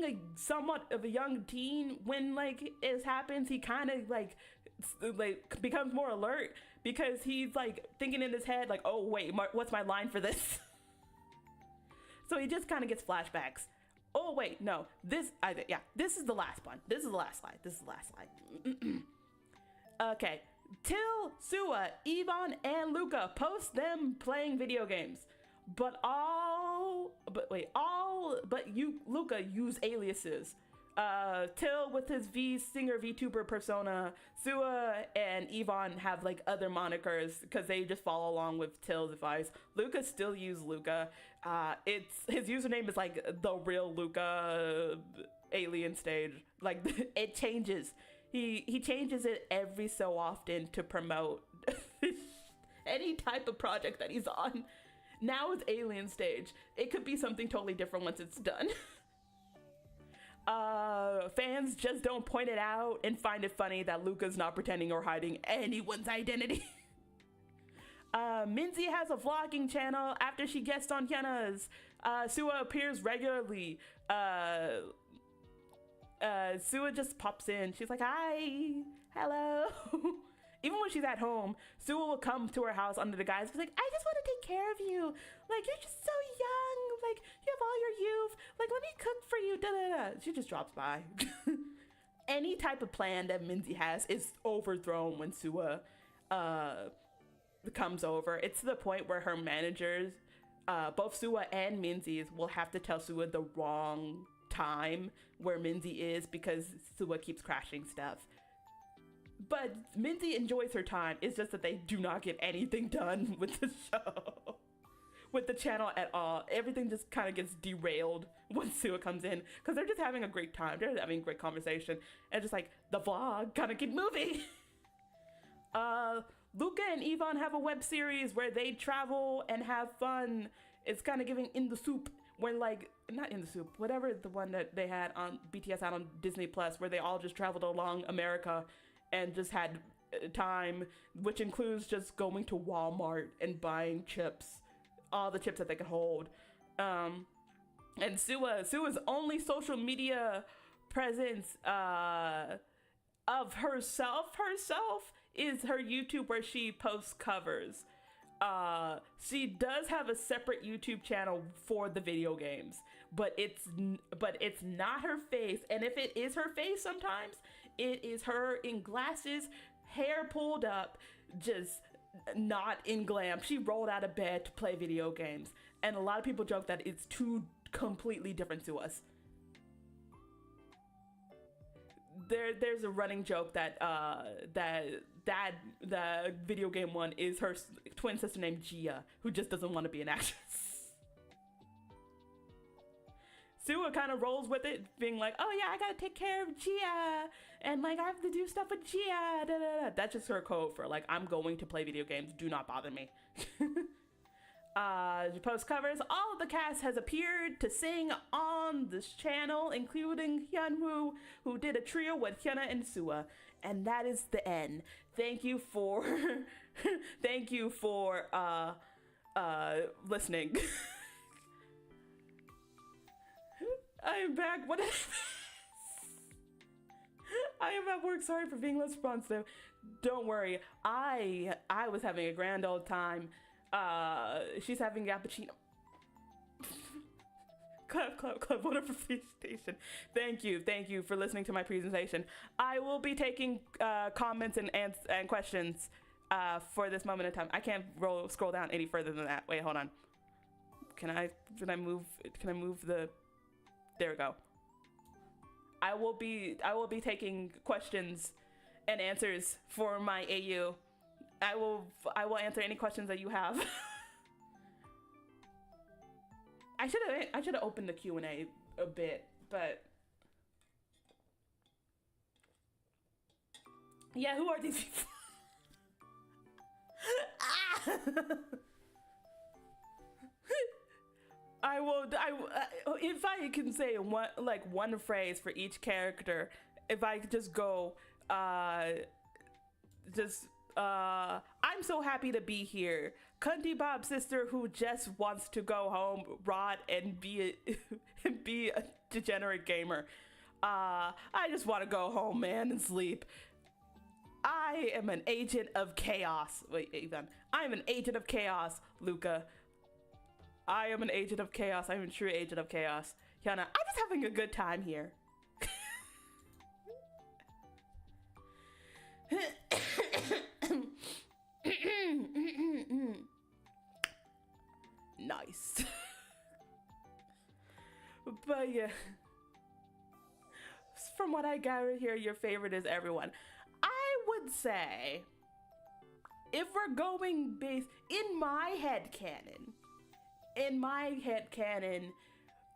a somewhat of a young teen, when like it happens, he kind of like becomes more alert because he's like thinking in his head like, oh wait, what's my line for this? So he just kind of gets flashbacks. Oh wait, no, this is the last one. This is the last slide. Okay, Till, Sua, Yvonne, and Luca post them playing video games, but Luca use aliases. Till with his singer Vtuber persona, Sua and Yvonne have like other monikers because they just follow along with Till's advice. Luca still use Luca. His username is like the real Luca alien stage. Like it changes. He changes it every so often to promote any type of project that he's on. Now it's alien stage. It could be something totally different once it's done. Fans just don't point it out and find it funny that Luca's not pretending or hiding anyone's identity. Minzy has a vlogging channel after she guests on Hyuna's. Sua appears regularly. Sua just pops in. She's like, hi, hello. Even when she's at home, Sua will come to her house under the guise, be like, I just want to take care of you. Like, you're just so young. Like, you have all your youth. Like, let me cook for you. Da, da, da. She just drops by. Any type of plan that Minzy has is overthrown when Sua comes over. It's to the point where her managers, both Sua and Minzy's, will have to tell Sua the wrong time where Minzy is because Sua keeps crashing stuff. But Minzy enjoys her time. It's just that they do not get anything done with the show, with the channel at all. Everything just kind of gets derailed when Sua comes in because they're just having a great time. They're having a great conversation. And just like the vlog kind of keep moving. Luca and Yvonne have a web series where they travel and have fun. It's kind of giving In the Soup, when like, not In the Soup, whatever the one that they had on BTS out on Disney Plus, where they all just traveled along America and just had time, which includes just going to Walmart and buying chips, all the chips that they could hold. And Sua's only social media presence of herself is her YouTube, where she posts covers. She does have a separate YouTube channel for the video games, but it's not her face. And if it is her face, sometimes it is her in glasses, hair pulled up, just not in glam. She rolled out of bed to play video games, and a lot of people joke that it's two completely different to us. There's a running joke that the video game one is her twin sister named Gia, who just doesn't want to be an actress. Sua kind of rolls with it, being like, oh yeah, I gotta take care of Gia, and like I have to do stuff with Gia, da, da, da. That's just her code for like, I'm going to play video games, do not bother me. She posts covers. All of the cast has appeared to sing on this channel, including Hyunwoo, who did a trio with Hyuna and Sua. And that is the end. Thank you for thank you for listening. I am back. What is this? I am at work. Sorry for being less responsive. Don't worry. I was having a grand old time. She's having cappuccino. Clap, what a presentation. Thank you for listening to my presentation. I will be taking comments and questions for this moment in time. I can't scroll down any further than that. Wait, hold on. Can I move the, there we go. I will be taking questions and answers for my AU. I will answer any questions that you have. I should have opened the Q&A a bit, but yeah, who are these people? Ah! I will. If I can say one phrase for each character, if I could just go, I'm so happy to be here. Cunty Bob's sister who just wants to go home, rot, and be and be a degenerate gamer. I just want to go home, man, and sleep. I am an agent of chaos. Wait, Ethan. I'm an agent of chaos, Luca. I am an agent of chaos. I'm a true agent of chaos. Hyuna, I'm just having a good time here. Nice. But yeah, from what I gather here, your favorite is everyone. I would say, if we're going based in my head canon,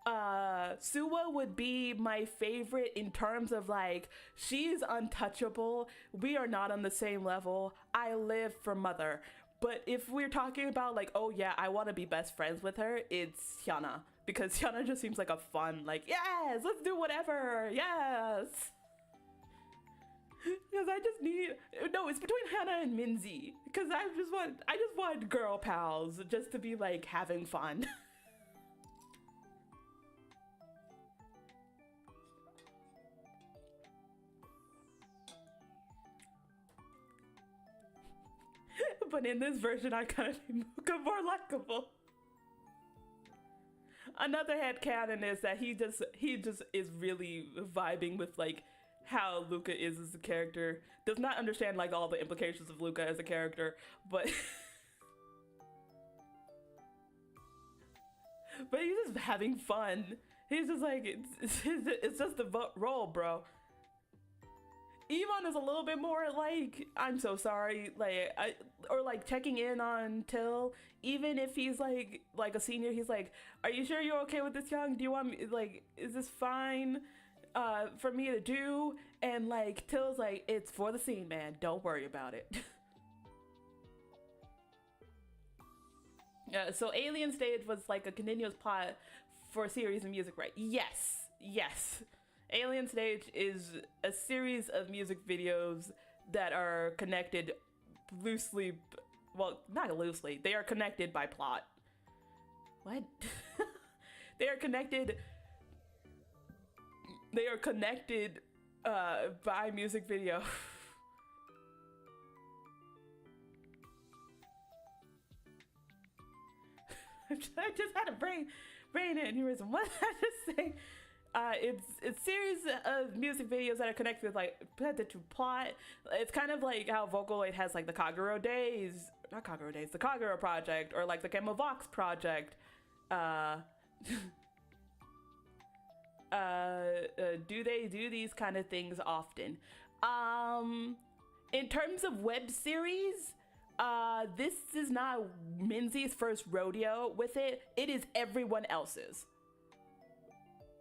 Suwa would be my favorite in terms of like, she's untouchable. We are not on the same level. I live for mother. But if we're talking about like, oh yeah, I want to be best friends with her, it's Hyuna. Because Hyuna just seems like a fun, like, yes, let's do whatever, yes. Because I just need, no, it's between Hyuna and Minzy. Because I just want girl pals just to be like having fun. But in this version, I kind of need Luca more likable. Another headcanon is that he just is really vibing with like how Luca is as a character. Does not understand like all the implications of Luca as a character, but but he's just having fun. He's just like it's just the role, bro. Ivan is a little bit more like, I'm so sorry, like, or like checking in on Till, even if he's like a senior. He's like, are you sure you're okay with this, Young? Do you want me, like, is this fine for me to do? And like Till's like, it's for the scene, man, don't worry about it. So Alien Stage was like a continuous plot for a series of music, right? Yes. Alien Stage is a series of music videos that are connected loosely, well, not loosely, they are connected by plot. What? They are connected by music video. I just had a brain aneurysm. What did I just say? It's series of music videos that are connected with like to plot. It's kind of like how Vocaloid has like the the Kagero project, or like the Gamma Vox project. Do they do these kind of things often? In terms of web series, this is not Minzy's first rodeo with it. It is everyone else's.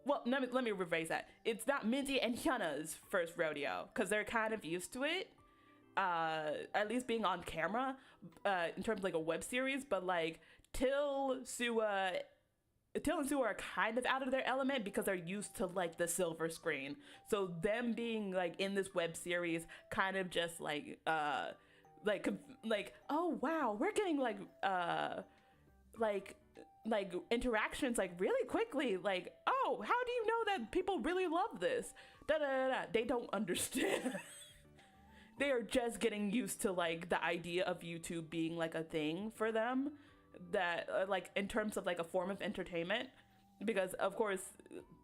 Well, let me rephrase that. It's not Minzy and Hyuna's first rodeo, because they're kind of used to it, at least being on camera, in terms of like a web series. But like Till and Suwa are kind of out of their element because they're used to like the silver screen. So them being like in this web series kind of just like oh wow, we're getting like interactions like really quickly, like, oh, how do you know that people really love this? They don't understand. They are just getting used to like the idea of YouTube being like a thing for them, that like in terms of like a form of entertainment, because of course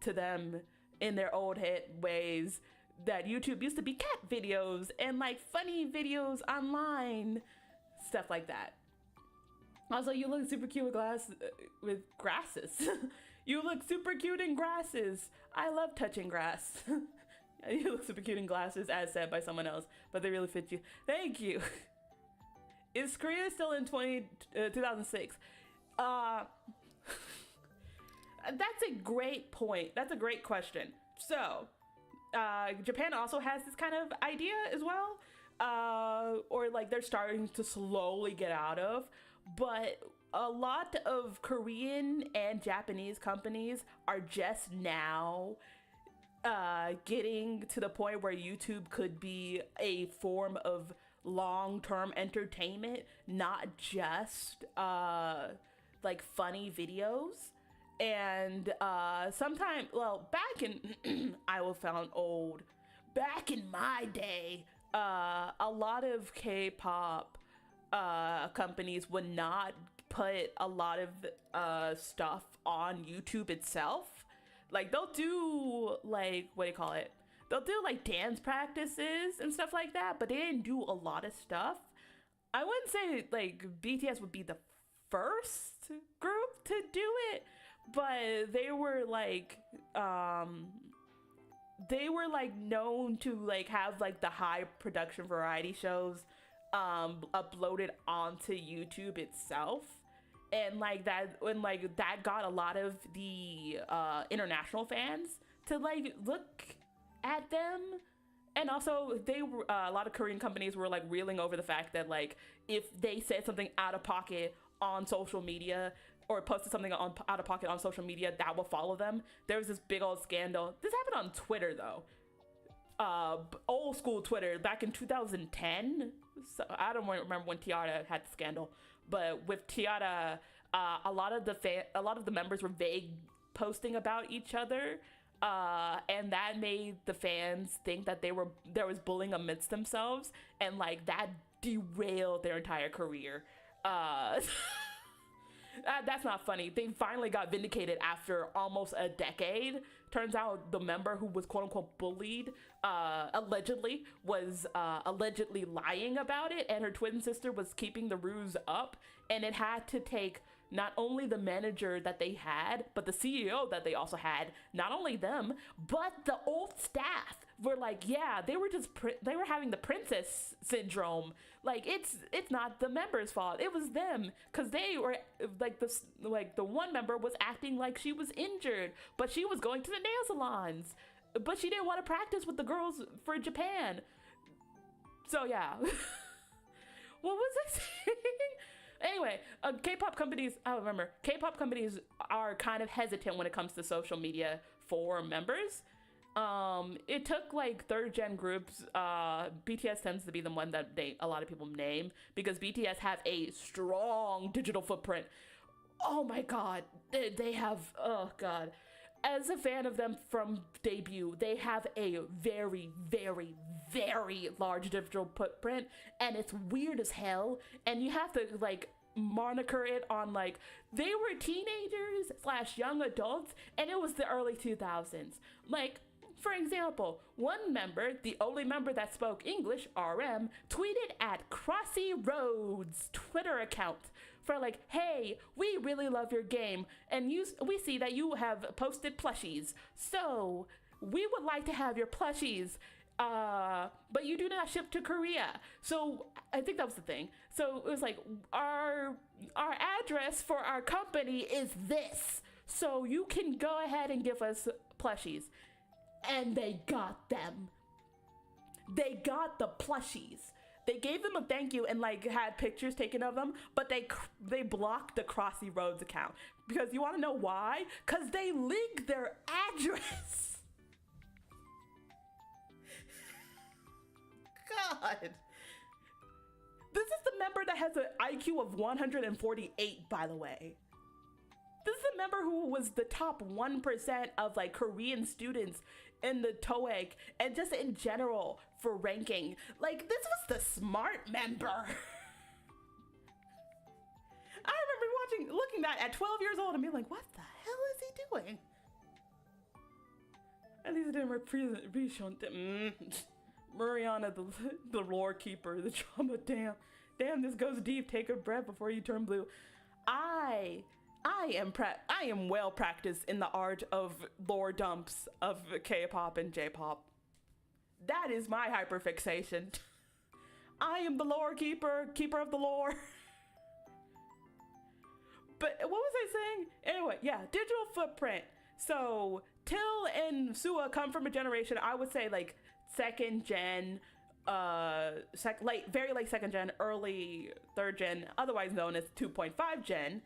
to them in their old head ways that YouTube used to be cat videos and like funny videos online, stuff like that. Also, you look super cute with grasses. You look super cute in grasses. I love touching grass. You look super cute in glasses, as said by someone else, but they really fit you. Thank you. Is Korea still in 2006? That's a great point. That's a great question. So, Japan also has this kind of idea as well, or like they're starting to slowly get out of. But a lot of Korean and Japanese companies are just now getting to the point where YouTube could be a form of long-term entertainment, not just like funny videos. And sometimes, well, back in I will sound old. Back in my day, a lot of K-pop companies would not put a lot of stuff on YouTube itself. Like they'll do like, what do you call it? They'll do like dance practices and stuff like that, but they didn't do a lot of stuff. I wouldn't say like BTS would be the first group to do it, but they were like known to like have like the high production variety shows uploaded onto YouTube itself. And like that, when like that got a lot of the international fans to like look at them. And also they were a lot of Korean companies were like reeling over the fact that like if they said something out of pocket on social media or posted something on out of pocket on social media, that will follow them. There was this big old scandal. This happened on Twitter though. Old school Twitter back in 2010. So I don't remember when Tiara had the scandal, but with Tiara, a lot of the members were vague posting about each other, and that made the fans think that there was bullying amidst themselves, and like that derailed their entire career. That's not funny. They finally got vindicated after almost a decade. Turns out the member who was quote unquote bullied allegedly was allegedly lying about it, and her twin sister was keeping the ruse up, and it had to take not only the manager that they had, but the CEO that they also had, not only them, but the old staff were like, yeah, they were having the princess syndrome. Like it's not the members' fault. It was them, because they were like the one member was acting like she was injured, but she was going to the nail salons, but she didn't want to practice with the girls for Japan. So yeah. What was I saying? Anyway, K-pop companies are kind of hesitant when it comes to social media for members. It took like third gen groups. BTS tends to be the one that a lot of people name because BTS have a strong digital footprint. Oh my god, they have, oh god. As a fan of them from debut, they have a very, very, very large digital footprint, and it's weird as hell, and you have to like moniker it on like they were teenagers / young adults, and it was the early 2000s. Like, for example, one member, the only member that spoke English, RM, tweeted at Crossy Road's Twitter account for like, hey, we really love your game, and we see that you have posted plushies, so we would like to have your plushies, but you do not ship to Korea. So I think that was the thing. So it was like, our address for our company is this, so you can go ahead and give us plushies. And they got them. They got the plushies. They gave them a thank you and like had pictures taken of them, but they blocked the Crossy Roads account. Because you want to know why? Because they linked their address. God. This is the member that has an IQ of 148, by the way. This is a member who was the top 1% of like Korean students in the TOEIC and just in general for ranking. Like, this was the smart member. I remember looking back at 12 years old and being like, what the hell is he doing? At least it didn't represent Mariana, the lore keeper, the drama. Damn, this goes deep. Take a breath before you turn blue. I am well practiced in the art of lore dumps of K-pop and J-pop. That is my hyperfixation. I am the lore keeper of the lore. But what was I saying? Anyway, yeah, digital footprint. So Till and Sua come from a generation, I would say like second gen very late second gen, early third gen, otherwise known as 2.5 gen,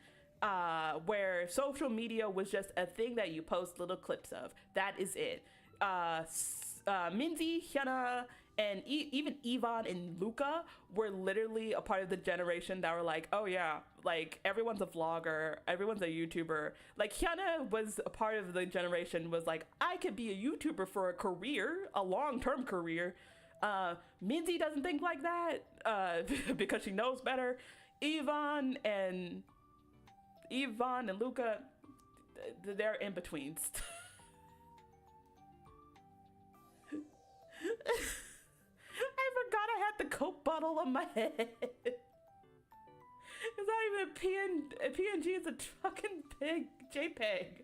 where social media was just a thing that you post little clips of. That is it. Minzy, Hyuna, and even Yvonne and Luca were literally a part of the generation that were like, oh yeah, like everyone's a vlogger, everyone's a YouTuber. Like Hyuna was a part of the generation was like, I could be a YouTuber for a career, a long-term career. Minzy doesn't think like that because she knows better. Yvonne and Luca, they're in betweens. I forgot I had the Coke bottle on my head. It's not even a PNG, it's a fucking pig JPEG.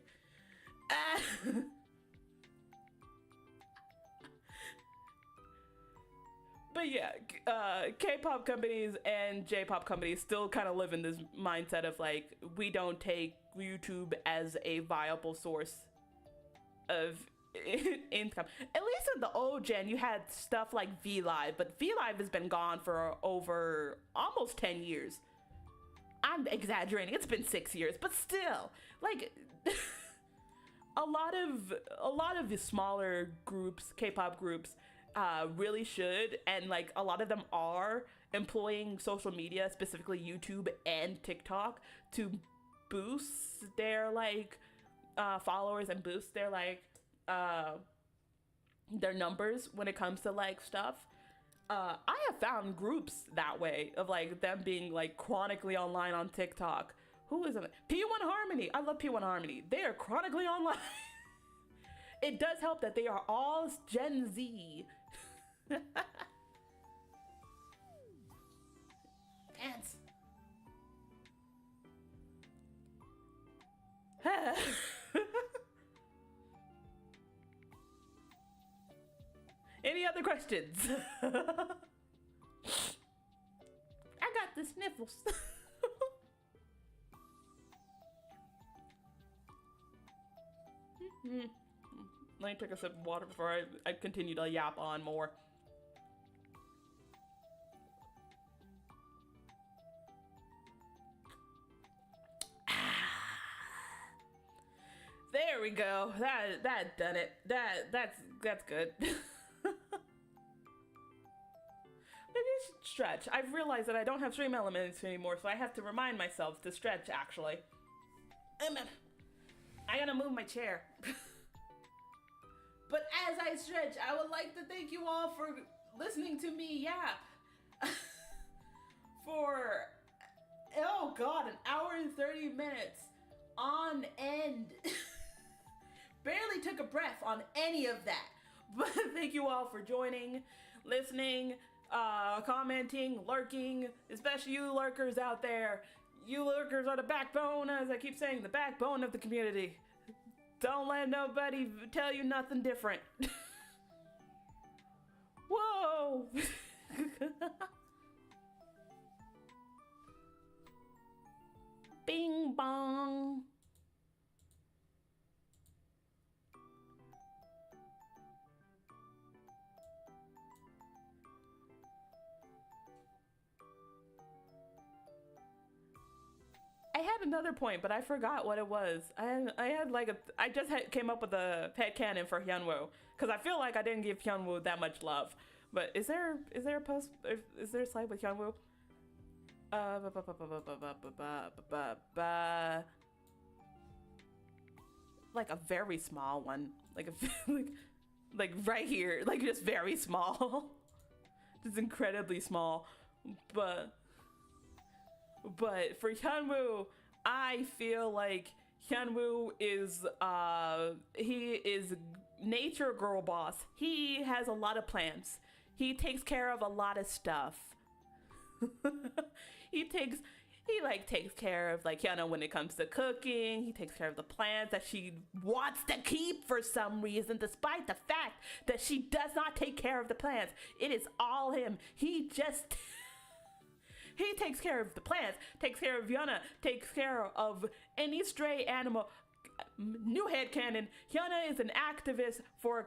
But yeah, K-pop companies and J-pop companies still kind of live in this mindset of like, we don't take YouTube as a viable source of income. At least in the old gen, you had stuff like VLive, but VLive has been gone for over almost 10 years. I'm exaggerating. It's been 6 years, but still, like, a lot of the smaller groups, K-pop groups, really should, and like a lot of them are employing social media, specifically YouTube and TikTok, to boost their like followers and boost their like their numbers when it comes to like stuff. I have found groups that way of like them being like chronically online on TikTok. Who is it? P1 Harmony. I love P1 Harmony. They are chronically online. It does help that they are all Gen Z. Ants. Any other questions? I got the sniffles. Let me take a sip of water before I continue to yap on more. There we go. That done it. That's good. Maybe I should stretch. I've realized that I don't have stream elements anymore, so I have to remind myself to stretch, actually. I gotta move my chair. But as I stretch, I would like to thank you all for listening to me yap. For, oh god, 1 hour and 30 minutes on end. Barely took a breath on any of that. But thank you all for joining, listening, commenting, lurking, especially you lurkers out there. You lurkers are the backbone, as I keep saying, the backbone of the community. Don't let nobody tell you nothing different. Whoa! Bing bong. I had another point, but I forgot what it was. I just came up with a pet canon for Hyunwoo because I feel like I didn't give Hyunwoo that much love. But is there a slide with Hyunwoo? Like a very small one, like like right here, like just very small, just incredibly small, but for Hyunwoo, I feel like Hyunwoo is he is nature girl boss. He has a lot of plants. He takes care of a lot of stuff. he takes care of like Hyuna when it comes to cooking. He takes care of the plants that she wants to keep for some reason, despite the fact that she does not take care of the plants. It is all him. He takes care of the plants, takes care of Hyuna, takes care of any stray animal. New headcanon, Hyuna is an activist for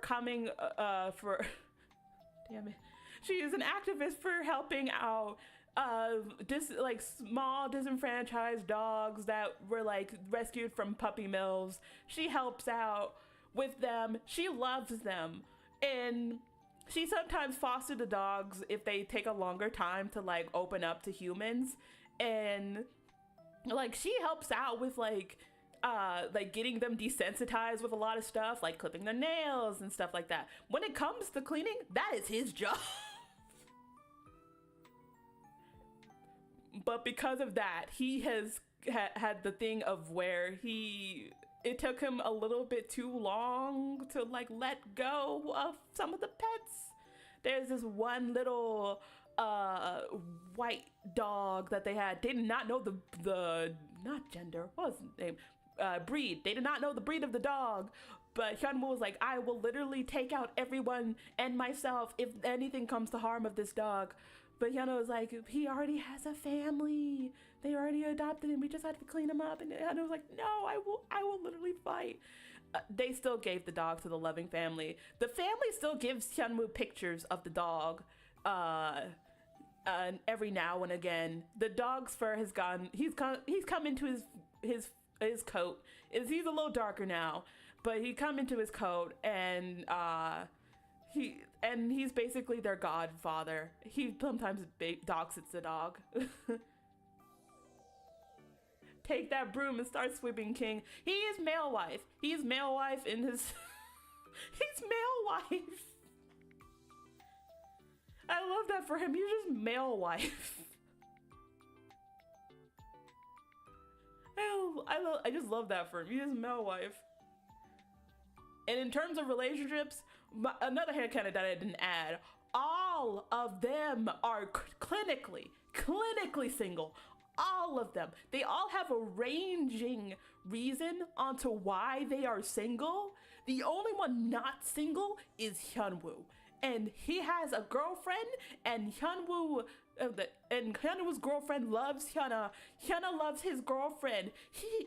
damn it. She is an activist for helping out like small disenfranchised dogs that were like rescued from puppy mills. She helps out with them. She loves them, and she sometimes fosters the dogs if they take a longer time to like open up to humans. And like she helps out with like getting them desensitized with a lot of stuff, like clipping their nails and stuff like that. When it comes to cleaning, that is his job. But because of that, he has had the thing of where it took him a little bit too long to like let go of some of the pets. There's this one little white dog that they had. They did not know the not gender, what was the name? Breed. They did not know the breed of the dog. But Hyunwoo was like, I will literally take out everyone and myself if anything comes to harm of this dog. But Hyunwoo was like, he already has a family. They already adopted him. We just had to clean him up. And Hyunwoo was like, no, I will literally fight. They still gave the dog to the loving family. The family still gives Hyunwoo pictures of the dog. Every now and again, the dog's fur has gone. He's come into his coat. He's a little darker now, but he come into his coat, and he's basically their godfather. He sometimes dog sits the dog. Take that broom and start sweeping, King. He is male wife. He's male wife in his. He's male wife. I love that for him. He's just male wife. I just love that for him. He's male wife. And in terms of relationships, another headcanon that I didn't add, all of them are clinically single. All of them. They all have a ranging reason onto why they are single. The only one not single is Hyunwoo. And he has a girlfriend, and Hyunwoo's girlfriend loves Hyuna. Hyuna loves his girlfriend.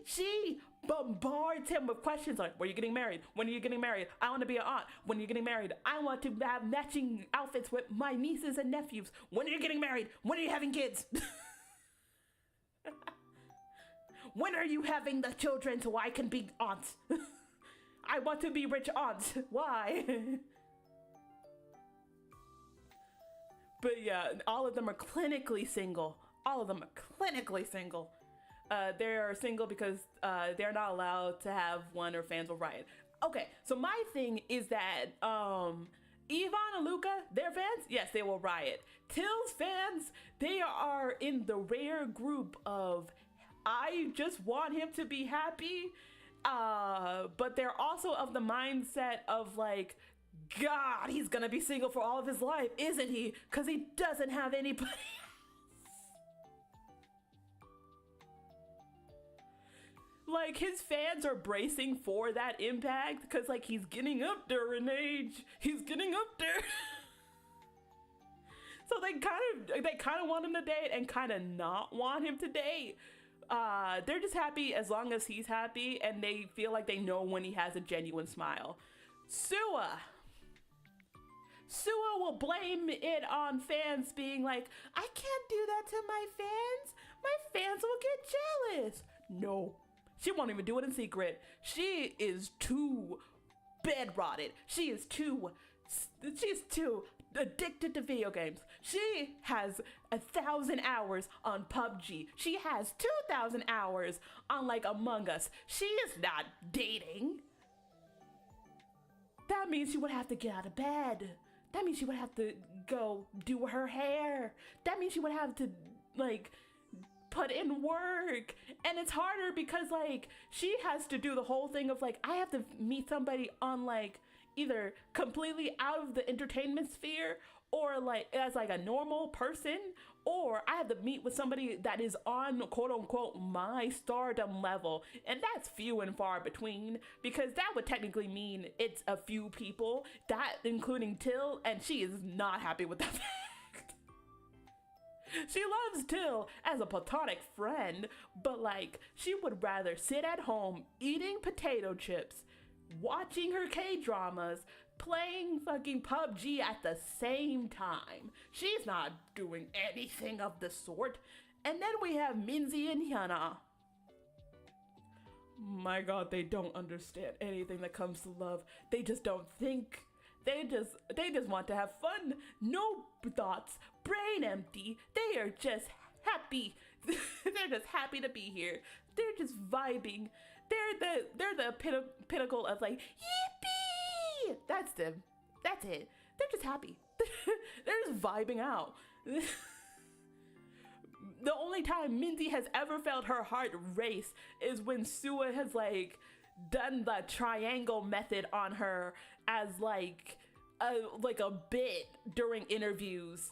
She bombards him with questions like, when are you getting married? When are you getting married? I want to be an aunt. When are you getting married? I want to have matching outfits with my nieces and nephews. When are you getting married? When are you having kids? When are you having the children so I can be aunts? I want to be rich aunts. Why? But yeah, all of them are clinically single. All of them are clinically single. They are single because they're not allowed to have one or fans will riot. Okay, so my thing is that Yvonne and Luca, their fans, yes, they will riot. Till's fans, they are in the rare group of, I just want him to be happy, but they're also of the mindset of like, God, he's gonna be single for all of his life, isn't he? Because he doesn't have anybody else. Like, his fans are bracing for that impact because, like, he's getting up there in age. He's getting up there. So they kind of want him to date and kind of not want him to date. They're just happy as long as he's happy, and they feel like they know when he has a genuine smile. Sua will blame it on fans being like, I can't do that to my fans. My fans will get jealous. No, she won't even do it in secret. She is too bed-rotted. She's too addicted to video games. She has 1,000 hours on PUBG. She has 2,000 hours on like Among Us. She is not dating. That means she would have to get out of bed. That means she would have to go do her hair. That means she would have to like put in work. And it's harder because like she has to do the whole thing of like, I have to meet somebody on like either completely out of the entertainment sphere or like as like a normal person, or I have to meet with somebody that is on quote unquote my stardom level, and that's few and far between because that would technically mean it's a few people, that including Till, and she is not happy with that fact. She loves Till as a platonic friend, but like she would rather sit at home eating potato chips, watching her K-dramas, playing fucking PUBG at the same time. She's not doing anything of the sort. And then we have Minzy and Hyuna. My god, they don't understand anything that comes to love. They just don't think. They just want to have fun. No thoughts, brain empty. They are just happy. They're just happy to be here. They're just vibing. They're the pinnacle of like, yippee! That's them. That's it. They're just happy. They're just vibing out. The only time Minzy has ever felt her heart race is when Sua has like done the triangle method on her as like a bit during interviews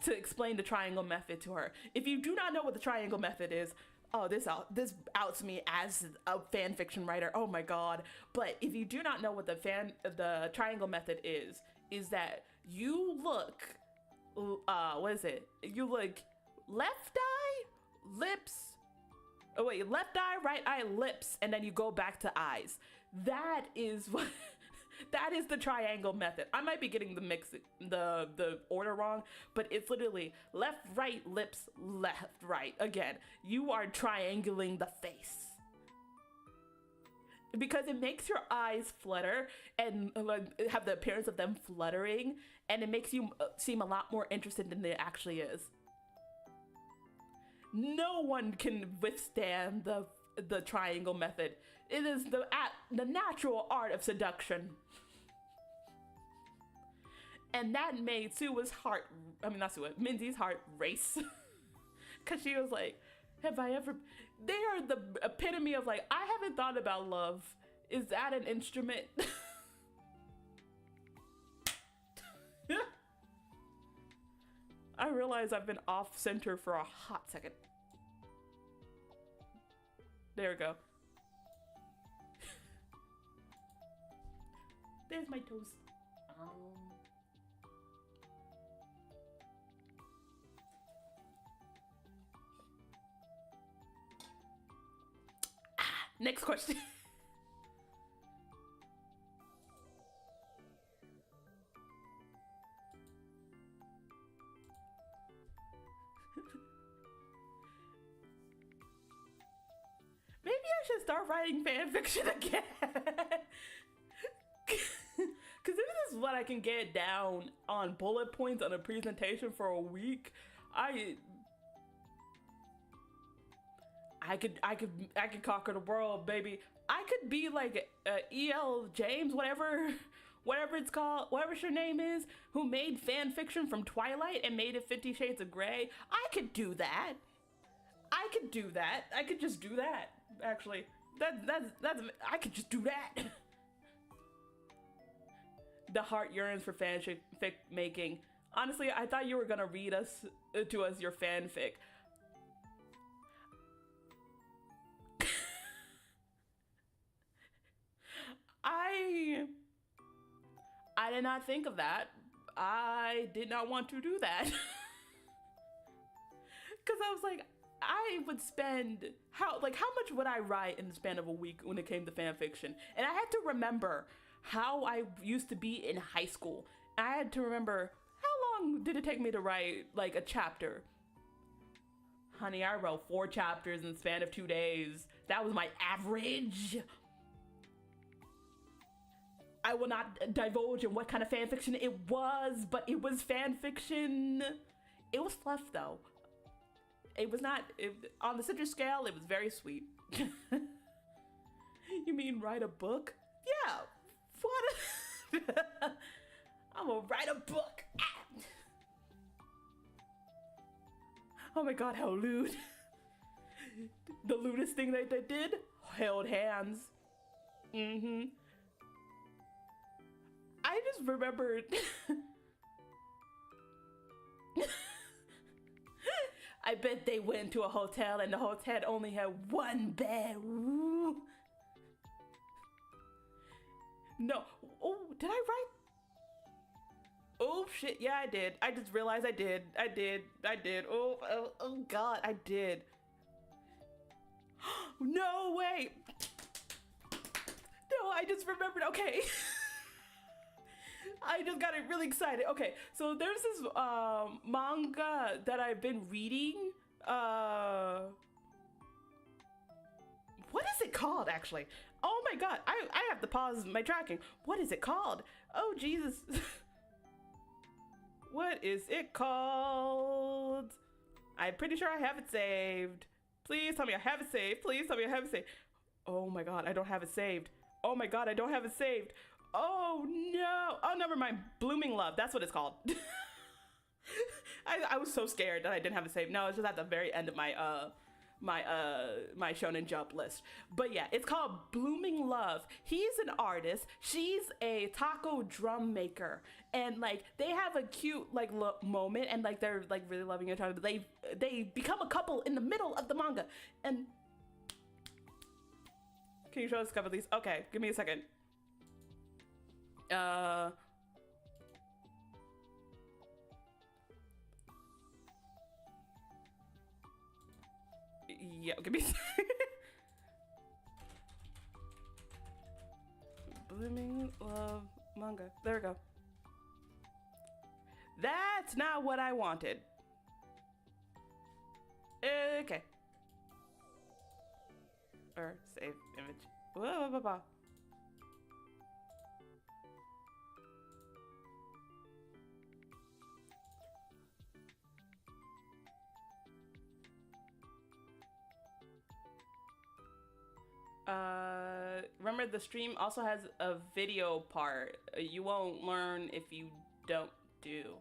to explain the triangle method to her. If you do not know what the triangle method is, oh, this outs me as a fan fiction writer. Oh my god. But if you do not know what the triangle method is that you look, what is it? You look left eye, lips, oh wait, left eye, right eye, lips, and then you go back to eyes. That is what, that is the triangle method. I might be getting the order wrong, but it's literally left, right, lips, left, right. Again, you are triangling the face. Because it makes your eyes flutter and have the appearance of them fluttering, and it makes you seem a lot more interested than it actually is. No one can withstand the triangle method. It is the natural art of seduction. And that made Minzy's heart race. Cause she was like, have I ever, they are the epitome of like, I haven't thought about love. Is that an instrument? I realize I've been off center for a hot second. There we go. There's my toes. Next question. Maybe I should start writing fan fiction again. Because if this is what I can get down on bullet points on a presentation for a week, I could conquer the world, baby. I could be like E.L. James, whatever it's called, whatever your name is, who made fan fiction from Twilight and made it 50 Shades of Grey. I could do that. I could do that. I could just do that. Actually, that's I could just do that. The heart yearns for fanfic making. Honestly, I thought you were gonna read to us your fanfic. I did not think of that. I did not want to do that. Cause I was like, I would spend how much would I write in the span of a week when it came to fan fiction? And I had to remember how I used to be in high school. I had to remember how long did it take me to write like a chapter? Honey, I wrote 4 chapters in the span of 2 days. That was my average. I will not divulge in what kind of fan fiction it was, but it was fan fiction. It was fluff though. It was not, on the citrus scale, it was very sweet. You mean write a book? Yeah, what? I'm gonna write a book. Oh my god, how lewd. The lewdest thing that they did? Held hands. I just remembered. I bet they went to a hotel and the hotel only had 1 bed. Ooh. No. Oh, did I write? Oh shit, yeah I did. I just realized I did. Oh god, I did. No way. I just remembered. Okay. I just got really excited. Okay, so there's this manga that I've been reading. What is it called, actually? Oh my god, I have to pause my tracking. What is it called? Oh, Jesus. What is it called? I'm pretty sure I have it saved. Please tell me I have it saved. Please tell me I have it saved. Oh my god, I don't have it saved. Oh my god, I don't have it saved. Oh no. Oh, never mind. Blooming Love. That's what it's called. I was so scared that I didn't have it saved. No, it's just at the very end of my my Shonen Jump list. But yeah, it's called Blooming Love. He's an artist. She's a taco drum maker. And like they have a cute like moment, and like they're like really loving each other. But they become a couple in the middle of the manga. And can you show us a couple of these? Okay, give me a second. Yeah, give me a second. Blooming Love manga. There we go. That's not what I wanted. Okay. Or save image. Whoa, blah, blah. Remember the stream also has a video part. You won't learn if you don't do.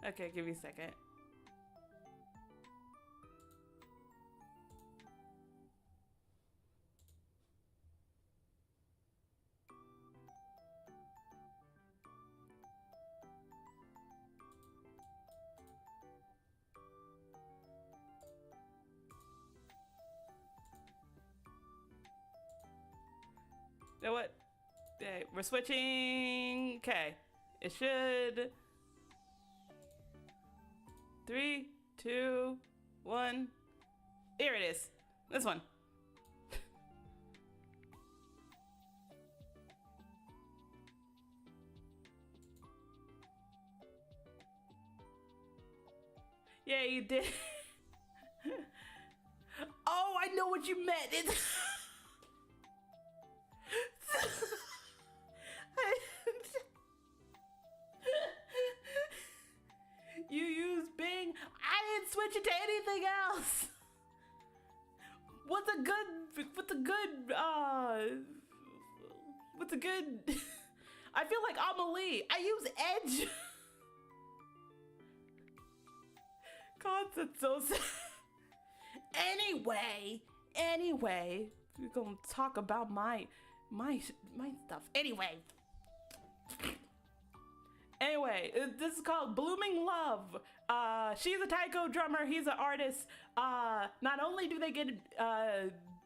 Okay, give me a second. You know what? Okay, we're switching. Okay, it should. 3, 2, 1. Here it is. This one. Yeah, you did. Oh, I know what you meant. It's you use Bing. I didn't switch it to anything else. What's a good I feel like Amelie. I use Edge. God, that's so sad. Anyway, we're gonna talk about my stuff. Anyway, this is called Blooming Love. She's a taiko drummer. He's an artist. Not only do they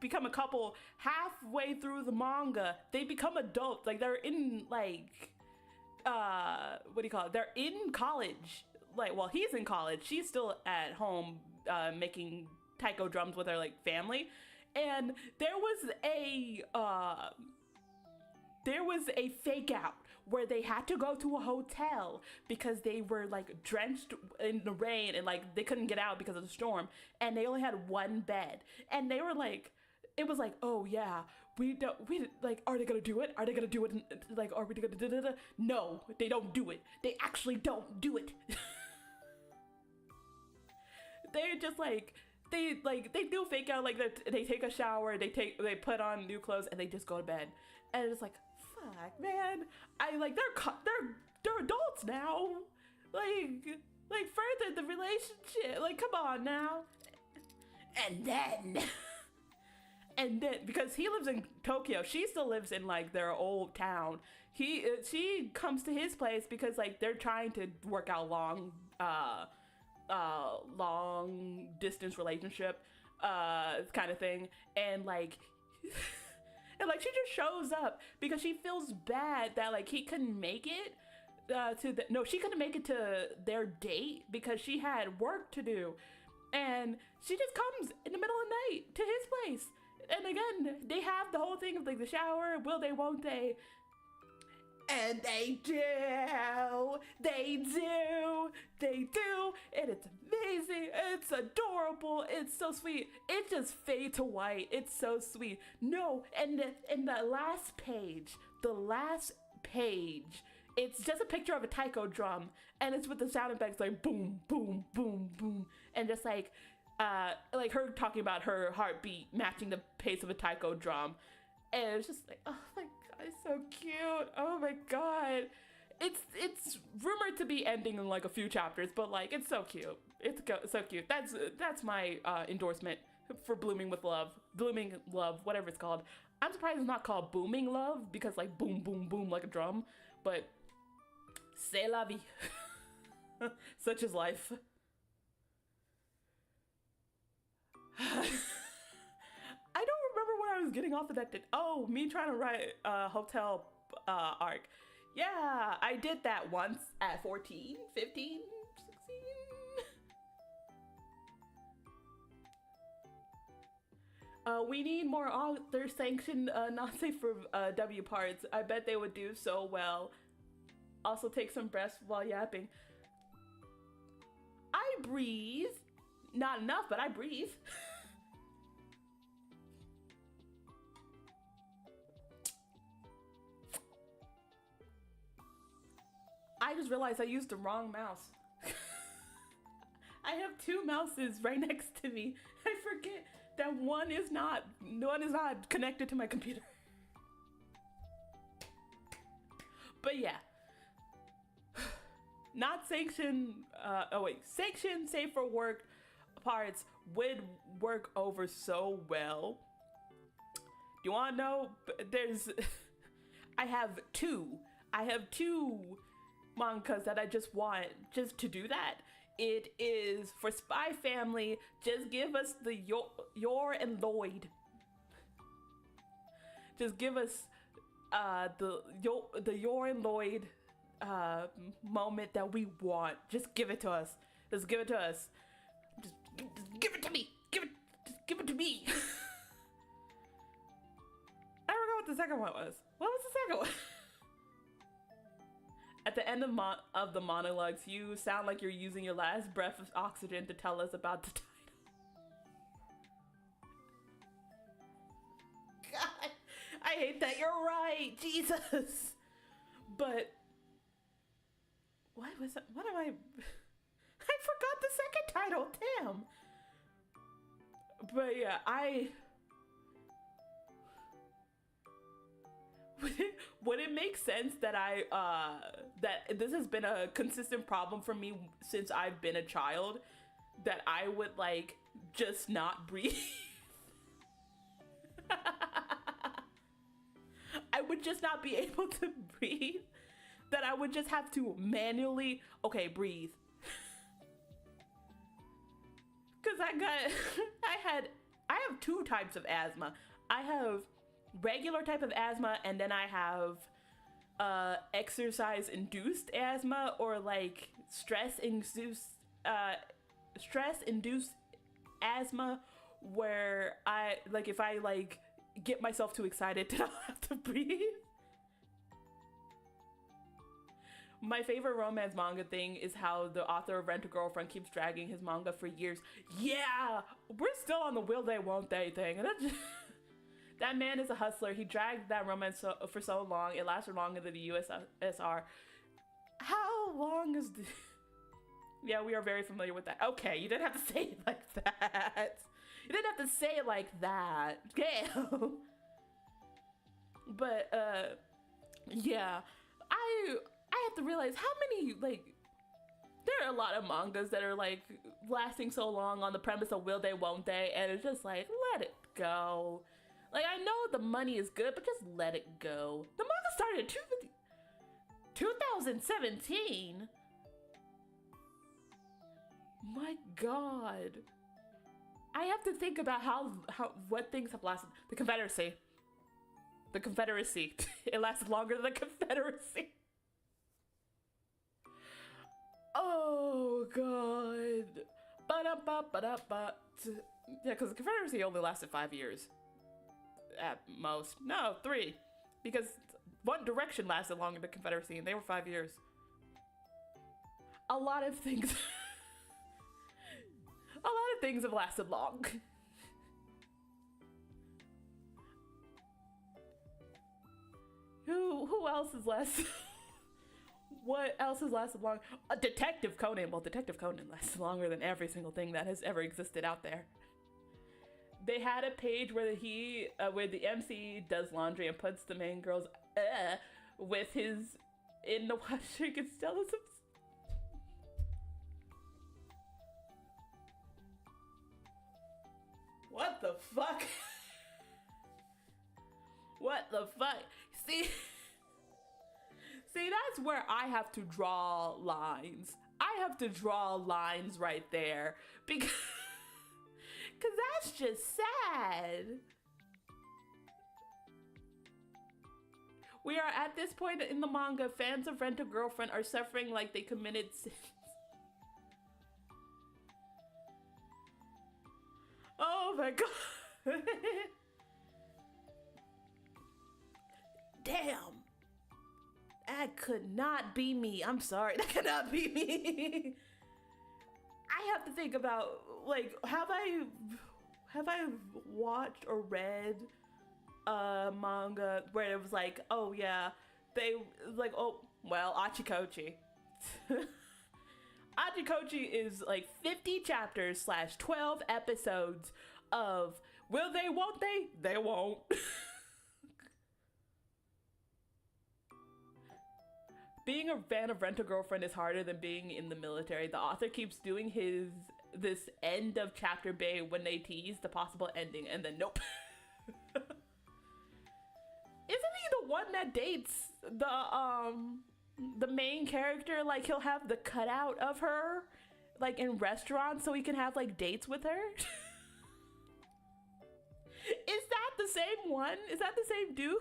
become a couple halfway through the manga, they become adults. Like they're in like what do you call it? They're in college. Like, well, he's in college. She's still at home making taiko drums with her like family. And there was a fake out where they had to go to a hotel because they were like drenched in the rain and like they couldn't get out because of the storm, and they only had one bed. And they were like, it was like, oh yeah, we like, are they gonna do it? Are they gonna do it? Like, are we gonna do? No, they don't do it. They actually don't do it. They're just like, they do fake out, like they take a shower, they put on new clothes, and they just go to bed. And it's like, fuck, man. I like they're adults now. Like further the relationship. Like, come on now. And And then because he lives in Tokyo, she still lives in like their old town. She comes to his place because like they're trying to work out long distance relationship kind of thing, and like and like she just shows up because she feels bad that like he couldn't make it she couldn't make it to their date because she had work to do, and she just comes in the middle of the night to his place. And again, they have the whole thing of like the shower, will they, won't they? And they do, and it's amazing, it's adorable, it's so sweet. It just fade to white, it's so sweet. No, and in the last page, it's just a picture of a taiko drum, and it's with the sound effects like boom, boom, boom, boom, and just like her talking about her heartbeat matching the pace of a taiko drum. And it's just like, oh my god, it's so cute. Oh my god. It's rumored to be ending in like a few chapters, but like it's so cute. It's so cute. That's my endorsement for Blooming Love, whatever it's called. I'm surprised it's not called Booming Love, because like boom, boom, boom like a drum, but c'est la vie. Such is life. I don't remember what I was getting off of that. Oh, me trying to write a hotel arc. Yeah, I did that once at 14, 15, 16. We need more author sanctioned not safe for W parts. I bet they would do so well. Also take some breaths while yapping. I breathe. Not enough, but I breathe. I just realized I used the wrong mouse. I have two mouses right next to me. I forget that one is not connected to my computer. But yeah. Not sanctioned, sanctioned safe for work parts would work over so well. Do you want to know? I have two mangas that I just want just to do that. It is for Spy Family. Just give us the Yor and Lloyd. Just give us the Yor and Lloyd moment that we want. Just give it to us. Just give it to us. Just give it to me. Just give it to me. I forgot what the second one was. What was the second one? At the end of the monologues, you sound like you're using your last breath of oxygen to tell us about the title. God, I hate that. You're right. Jesus. But what was that? What am I forgot the second title. Damn. But yeah, would it make sense that that this has been a consistent problem for me since I've been a child, that I would like just not breathe? I would just not be able to breathe, that I would just have to manually, okay, breathe. Cause I have two types of asthma. I have regular type of asthma, and then I have exercise induced asthma, or like stress induced asthma, where I like, if I like get myself too excited, then I'll have to breathe. My favorite romance manga thing is how the author of Rent a Girlfriend keeps dragging his manga for years. Yeah, we're still on the will they won't they thing, and that man is a hustler. He dragged that romance for so long. It lasted longer than the USSR. How long is the... Yeah, we are very familiar with that. Okay, you didn't have to say it like that. You didn't have to say it like that. Damn. But, yeah. I have to realize how many, like... There are a lot of mangas that are, like, lasting so long on the premise of will they, won't they? And it's just like, let it go. Like, I know the money is good, but just let it go. The manga started in 2017. My God. I have to think about what things have lasted. The Confederacy. The Confederacy. It lasted longer than the Confederacy. Oh God. Ba-da-ba-ba-da-ba. Yeah, because the Confederacy only lasted 5 years. At most. No, 3. Because One Direction lasted longer than the Confederacy, and they were 5 years. A lot of things... a lot of things have lasted long. Who else is less? What else has lasted long? Detective Conan. Well, Detective Conan lasted longer than every single thing that has ever existed out there. They had a page where where the MC does laundry and puts the main girl's with his in the washer. You can tell us. What the fuck? What the fuck? See, that's where I have to draw lines. I have to draw lines right there because that's just sad. We are at this point in the manga, fans of Rent-A-Girlfriend are suffering like they committed sins. Oh my God. Damn. That could not be me. I'm sorry. That could not be me. I have to think about, like, have I watched or read a manga where it was like, oh yeah, they like, oh well, Achikochi. Achikochi is like 50 chapters / 12 episodes of will they, won't they? They won't. Being a fan of Rent-A-Girlfriend is harder than being in the military. The author keeps doing this end of chapter bay when they tease the possible ending and then nope. Isn't he the one that dates the main character? Like, he'll have the cutout of her like in restaurants so he can have like dates with her. Is that the same one? Is that the same dude?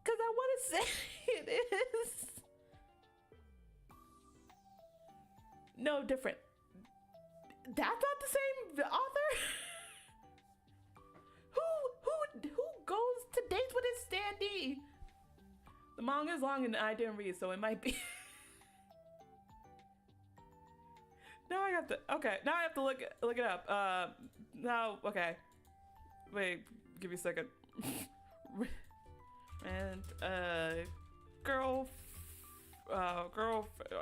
Because I want to say it is. No, different. That's not the same author? Who goes to dates with his standee? The manga is long and I didn't read, so it might be. Now I have to look it up. Now, okay. Wait, give me a second. And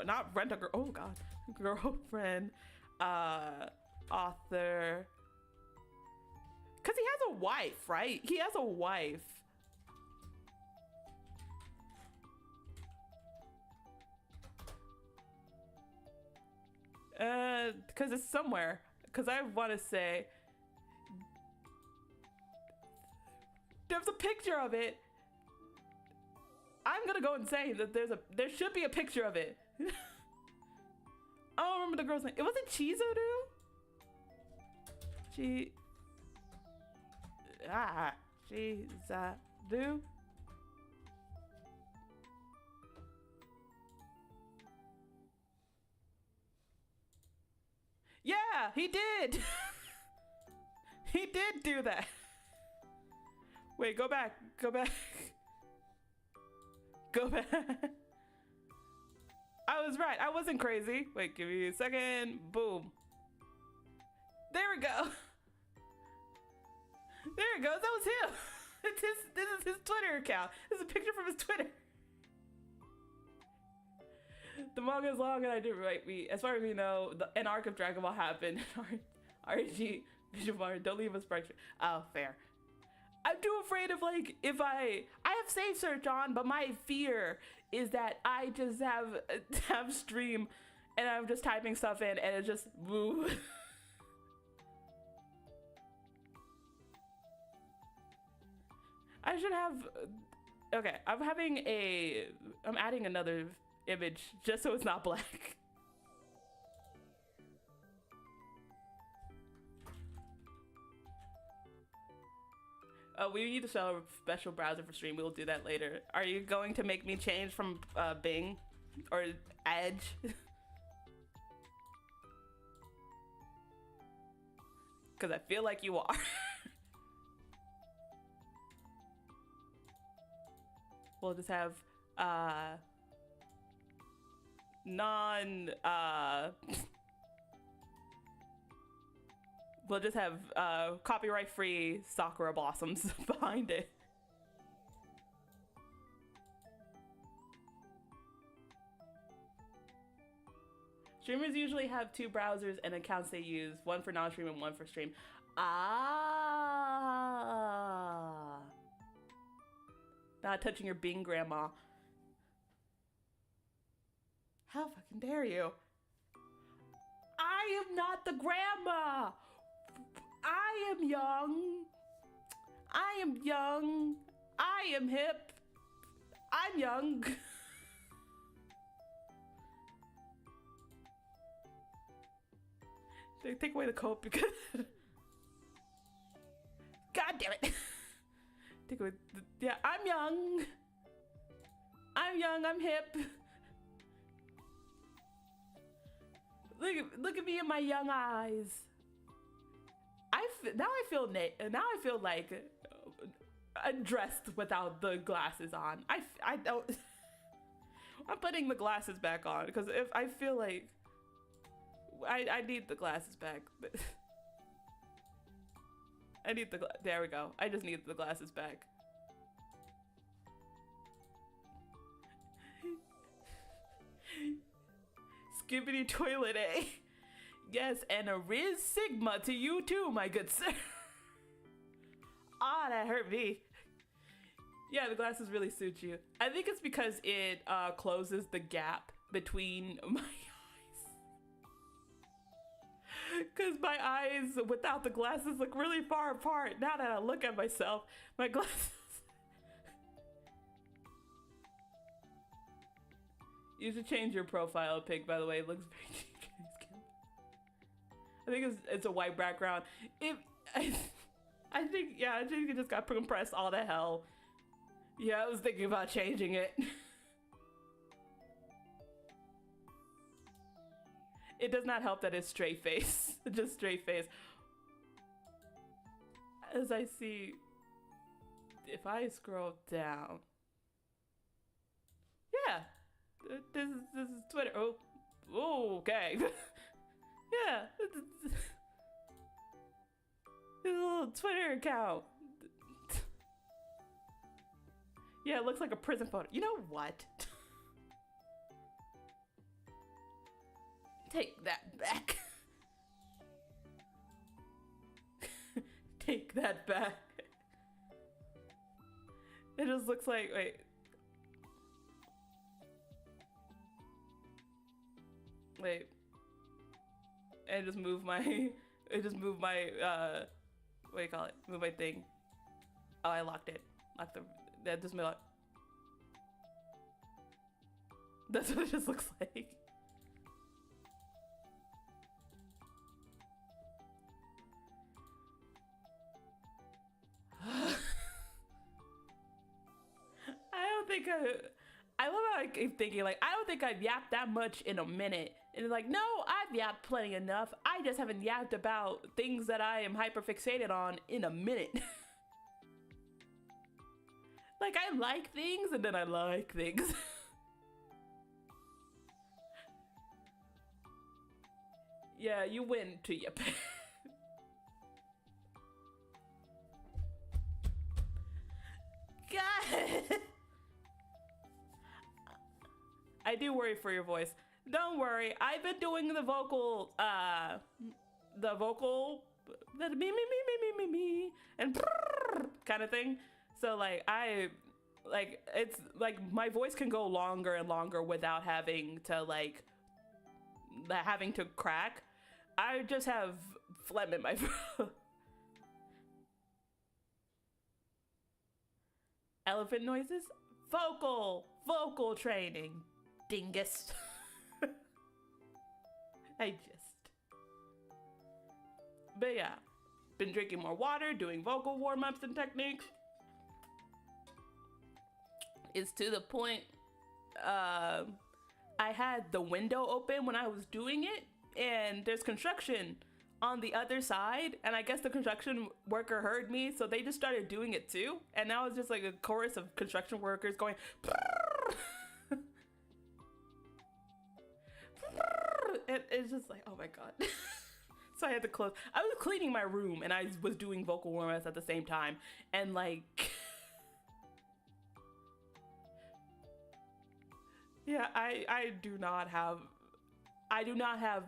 not Rent-A-Girl. Oh God, girlfriend, author. Cause he has a wife, right? He has a wife. Cause it's somewhere. Cause I want to say there's a picture of it. I'm gonna go insane that there should be a picture of it. I don't remember the girl's name. It wasn't Chizuru? Chizuru? Yeah, he did. He did do that. Wait, go back. Go back. I was right. I wasn't crazy. Wait, give me a second. Boom. There we go. There it goes. That was him. This is his Twitter account. This is a picture from his Twitter. The manga is long and I didn't write me. As far as we know, an arc of Dragon Ball happened. RG Visual Bar, don't leave us breakthrough. Oh, fair. I'm too afraid of, like, if I have save search on, but my fear is that I just have stream and I'm just typing stuff in, and it just woo. I should have. Okay, I'm adding another image just so it's not black. We need to sell a special browser for stream. We'll do that later. Are you going to make me change from Bing or Edge? Because I feel like you are. We'll just have we'll just have copyright-free Sakura blossoms behind it. Streamers usually have 2 browsers and accounts they use, one for non-stream and one for stream. Ah. Not touching your Bing, grandma. How fucking dare you? I am not the grandma. I am young. I am young. I am hip. I'm young. They take away the coat because God damn it. Take away yeah, I'm young. I'm young, I'm hip. Look at me in my young eyes. Now I feel like undressed without the glasses on. I don't. I'm putting the glasses back on because if I feel like I need the glasses back. I need there we go. I just need the glasses back. Skibbity toilet, eh? Yes, and a Riz Sigma to you too, my good sir. Ah, that hurt me. Yeah, the glasses really suit you. I think it's because it closes the gap between my eyes. Because my eyes without the glasses look really far apart. Now that I look at myself, my glasses. You should change your profile pic, by the way. It looks very I think it's a white background. I think it just got compressed all to hell. Yeah, I was thinking about changing it. It does not help that it's straight face. Just straight face. As I see, if I scroll down. Yeah, this is Twitter. Oh, okay. Yeah, it's a little Twitter account. Yeah, it looks like a prison photo. You know what? Take that back. Take that back. It just looks like, wait. Wait. And just move my, what do you call it? Move my thing. Oh, I locked it. Locked that just lock. That's what it just looks like. I love how I keep thinking, like, I don't think I've yapped that much in a minute. And it's like, no, I've yapped plenty enough. I just haven't yapped about things that I am hyper fixated on in a minute. Like, I like things and then I like things. Yeah, you win to your pet. God. I do worry for your voice. Don't worry, I've been doing the vocal, the me, and kind of thing. So like, it's like my voice can go longer and longer without having to like having to crack. I just have phlegm in my throat. Elephant noises? Vocal training, dingus. But yeah, been drinking more water, doing vocal warm-ups and techniques. It's to the point, I had the window open when I was doing it, and there's construction on the other side, and I guess the construction worker heard me, so they just started doing it too, and now it's just like a chorus of construction workers going it's just like, oh my god. So I had to close. I was cleaning my room and I was doing vocal warm-ups at the same time, and like yeah, I do not have the I do not have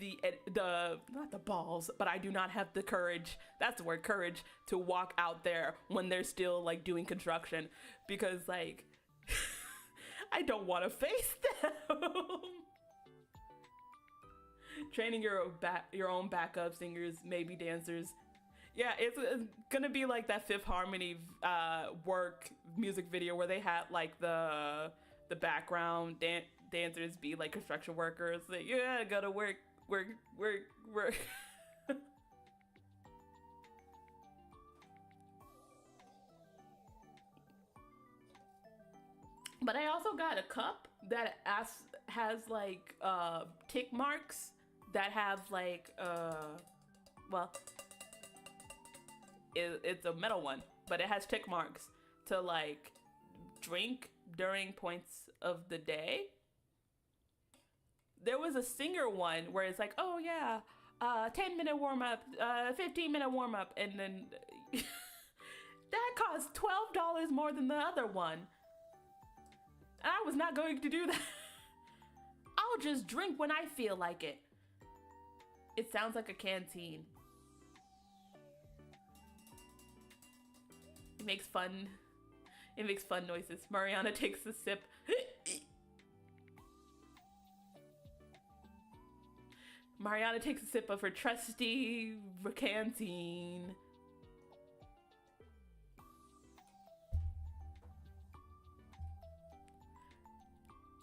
the not the balls, but I do not have the courage. That's the word, courage, to walk out there when they're still like doing construction, because like I don't want to face them. Training your own backup singers, maybe dancers. Yeah, it's gonna be like that Fifth Harmony work music video where they had like the background dancers be like construction workers. Like, yeah, gotta work. But I also got a cup that has like tick marks that have like well, it's a metal one, but it has tick marks to like drink during points of the day. There was a singer one where it's like, oh yeah, 10-minute warm up, 15-minute warm up, and then that cost $12 more than the other one. I was not going to do that. I'll just drink when I feel like it. It sounds like a canteen. It makes fun noises. Mariana takes a sip. Mariana takes a sip of her trusty canteen.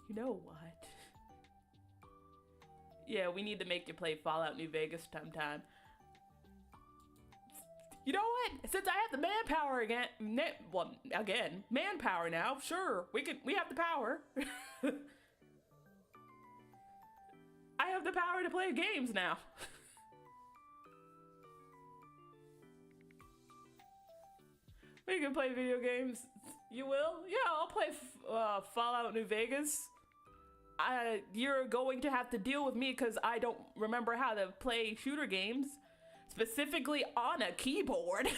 You know what? Yeah, we need to make you play Fallout New Vegas sometime. You know what? Since I have the manpower again, manpower now, sure, we have the power. I have the power to play games now. We can play video games. You will? Yeah, I'll play Fallout New Vegas. You're going to have to deal with me because I don't remember how to play shooter games, specifically on a keyboard.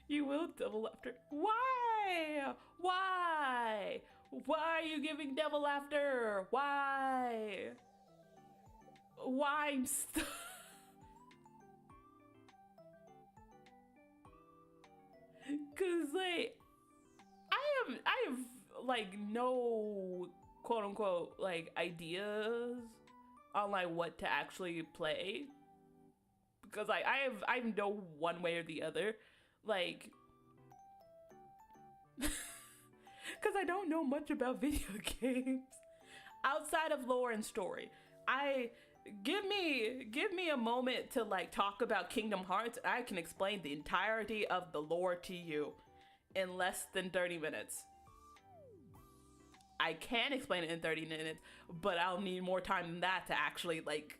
You will double laughter. Why? Why? Why are you giving devil laughter? Why? Why? I'm Cause like I have like no quote unquote like ideas on like what to actually play, because like I know one way or the other, like because I don't know much about video games outside of lore and story. Give me a moment to like talk about Kingdom Hearts. I can explain the entirety of the lore to you in less than 30 minutes. I can explain it in 30 minutes, but I'll need more time than that to actually like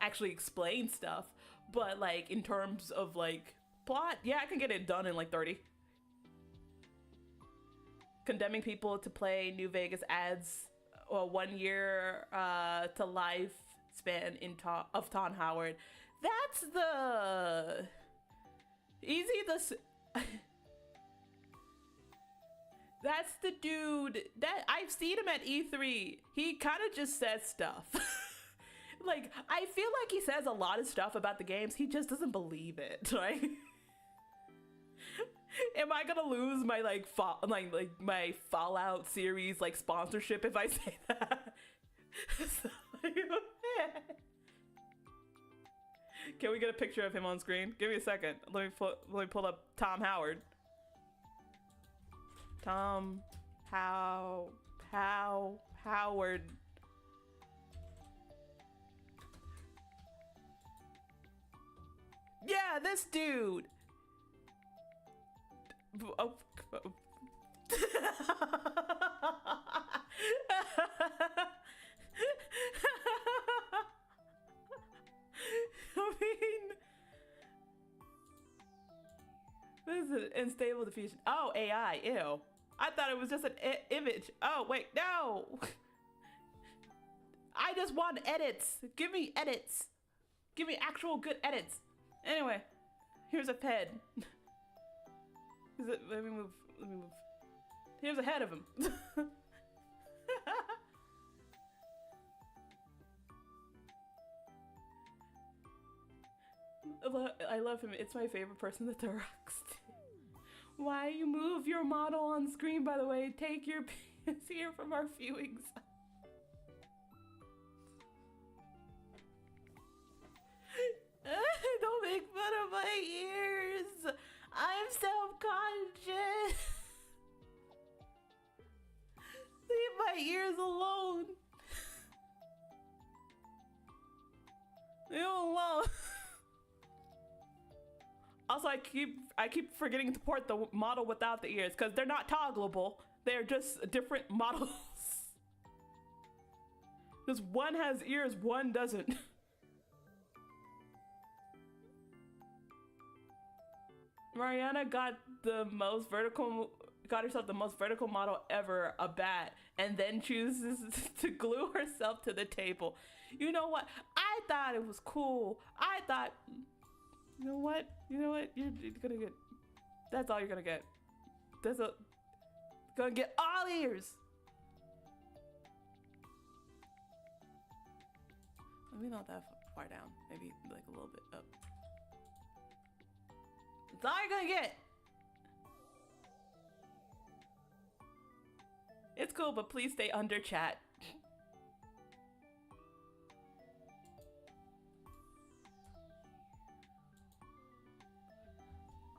actually explain stuff. But like in terms of like plot, yeah, I can get it done in like 30. Condemning people to play New Vegas adds 1 year to life span of Ton Howard. That's the that's the dude that I've seen him at E3. He kind of just says stuff. Like, I feel like he says a lot of stuff about the games. He just doesn't believe it, right? Am I gonna lose my like my Fallout series like sponsorship if I say that? So, can we get a picture of him on screen? Give me a second. Let me pull up Tom Howard. Tom Howard. Yeah, this dude. Oh. I mean, this is an unstable diffusion. Oh, AI. Ew. I thought it was just an image. Oh, wait, no. I just want edits. Give me edits. Give me actual good edits. Anyway, here's a head. Let me move. Here's a head of him. I love him. It's my favorite person that directs. Why you move your model on screen, by the way? Take your pants here from our viewings. Don't make fun of my ears. I'm self-conscious. Leave my ears alone. Leave them alone. Also, I keep forgetting to port the model without the ears because they're not toggleable. They're just different models. Because one has ears, one doesn't. Mariana got herself the most vertical model ever, a bat, and then chooses to glue herself to the table. You know what? I thought it was cool. I thought, you know what? You're gonna get, that's all you're gonna get. Gonna get all ears. Maybe not that far down. Maybe like a little bit up. That's all you're gonna get. It's cool, but please stay under chat.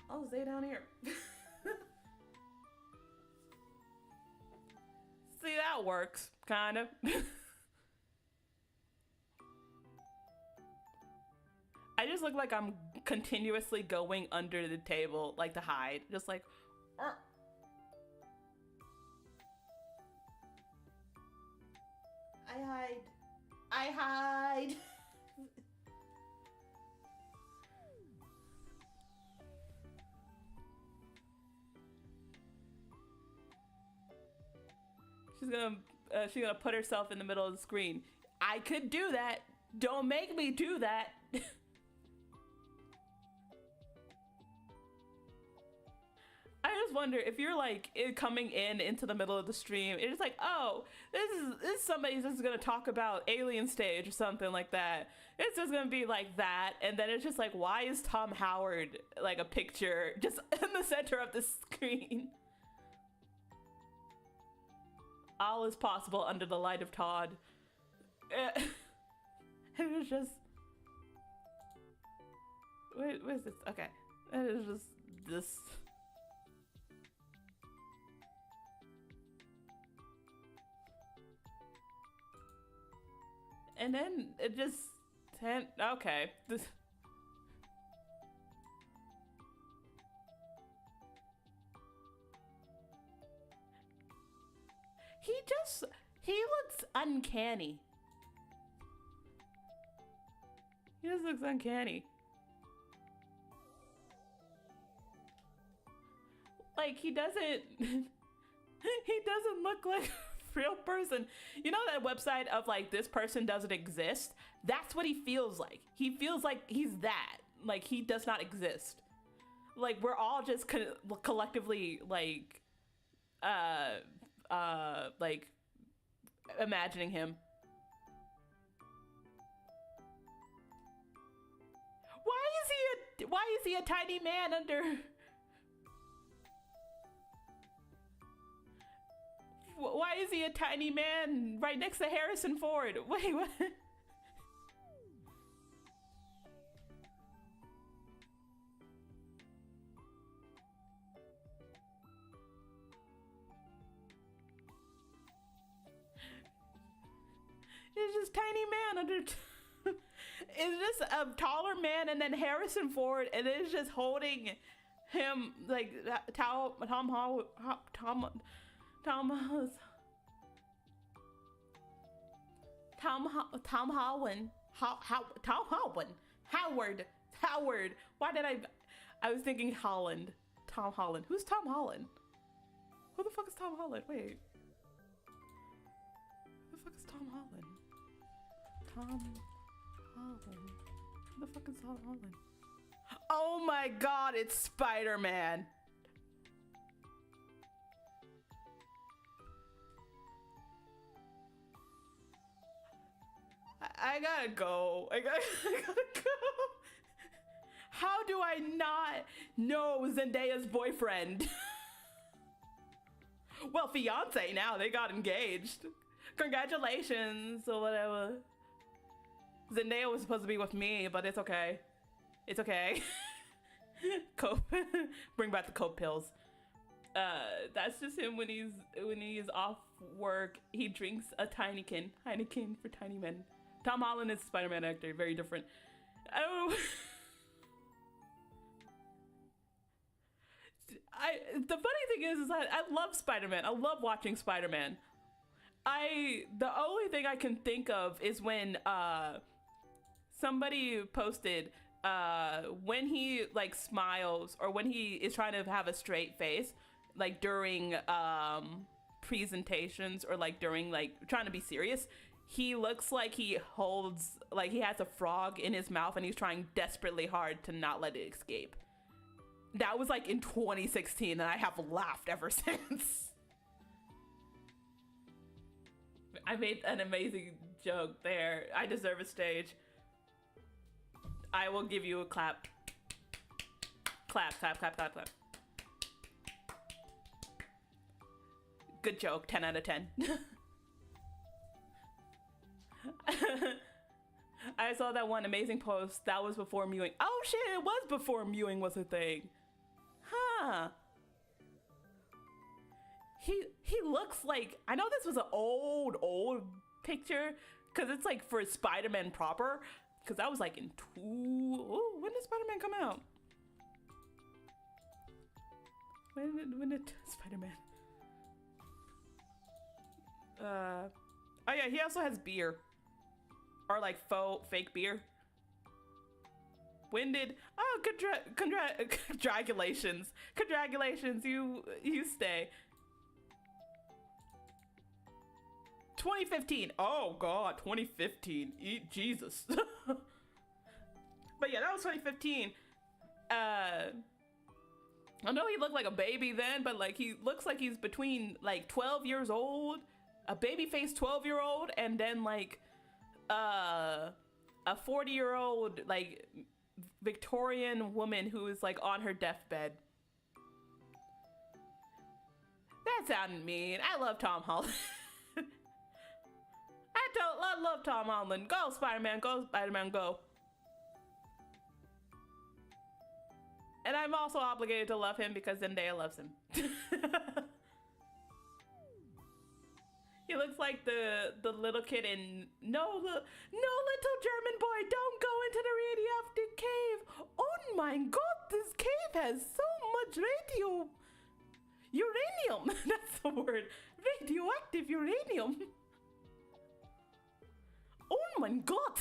I'll stay down here. See, that works, kind of. I just look like I'm continuously going under the table, like to hide. Just like, I hide. She's gonna put herself in the middle of the screen. I could do that. Don't make me do that. I just wonder if you're like coming into the middle of the stream, it's like, oh, this is somebody that's gonna talk about Alien Stage or something like that. It's just gonna be like that, and then it's just like, why is Tom Howard like a picture just in the center of the screen? All is possible under the light of Todd. It was just, what is this? Okay, it is just this. And then it just, okay. He looks uncanny. He just looks uncanny. Like, he doesn't look like a real person. You know that website of like, this person doesn't exist? That's what he feels like. He feels like he's that. Like, he does not exist. Like, we're all just collectively like imagining him. Why is he a tiny man under? Why is he a tiny man right next to Harrison Ford? Wait, what? It's just tiny man under. It's just a taller man, and then Harrison Ford, and it's just holding him like Tom Holland. Howard. Why did I was thinking Holland. Tom Holland. Who's Tom Holland? Who the fuck is Tom Holland? Wait. Who the fuck is Tom Holland? Tom Holland. Who the fuck is Tom Holland? Oh my god, it's Spider-Man. I gotta go. I gotta go. How do I not know Zendaya's boyfriend? Well, fiance now. They got engaged. Congratulations or whatever. Zendaya was supposed to be with me, but it's okay. It's okay. Cope. Bring back the cope pills. That's just him when he's off work. He drinks a Heineken for tiny men. Tom Holland is a Spider-Man actor, very different. I don't know. The funny thing is that I love Spider-Man. I love watching Spider-Man. The only thing I can think of is when somebody posted when he like smiles or when he is trying to have a straight face, like during presentations or like during like trying to be serious, he looks like he has a frog in his mouth and he's trying desperately hard to not let it escape. That was like in 2016 and I have laughed ever since. I made an amazing joke there. I deserve a stage. I will give you a clap. Clap, clap, clap, clap, clap. Good joke, 10 out of 10. I saw that one amazing post. That was before mewing. Oh shit, it was before mewing was a thing. Huh. He looks like, I know this was an old picture because it's like for Spider-Man proper, because that was like in when did Spider-Man come out? When did Spider-Man? Oh yeah, he also has beer. Or like fake beer. When did, congratulations. Congratulations, you stay. 2015. Oh god, 2015. Jesus. But yeah, that was 2015. I know he looked like a baby then, but like he looks like he's between like 12 years old, a baby faced 12-year-old, and then like a 40-year-old like Victorian woman who is like on her deathbed. That sounded mean. I love Tom Holland. I love Tom Holland. Go Spider-Man, go Spider-Man, go. And I'm also obligated to love him because Zendaya loves him. He looks like the little kid in no little German boy, don't go into the radioactive cave. Oh my god, this cave has so much uranium. That's the word. Radioactive uranium. Oh my god.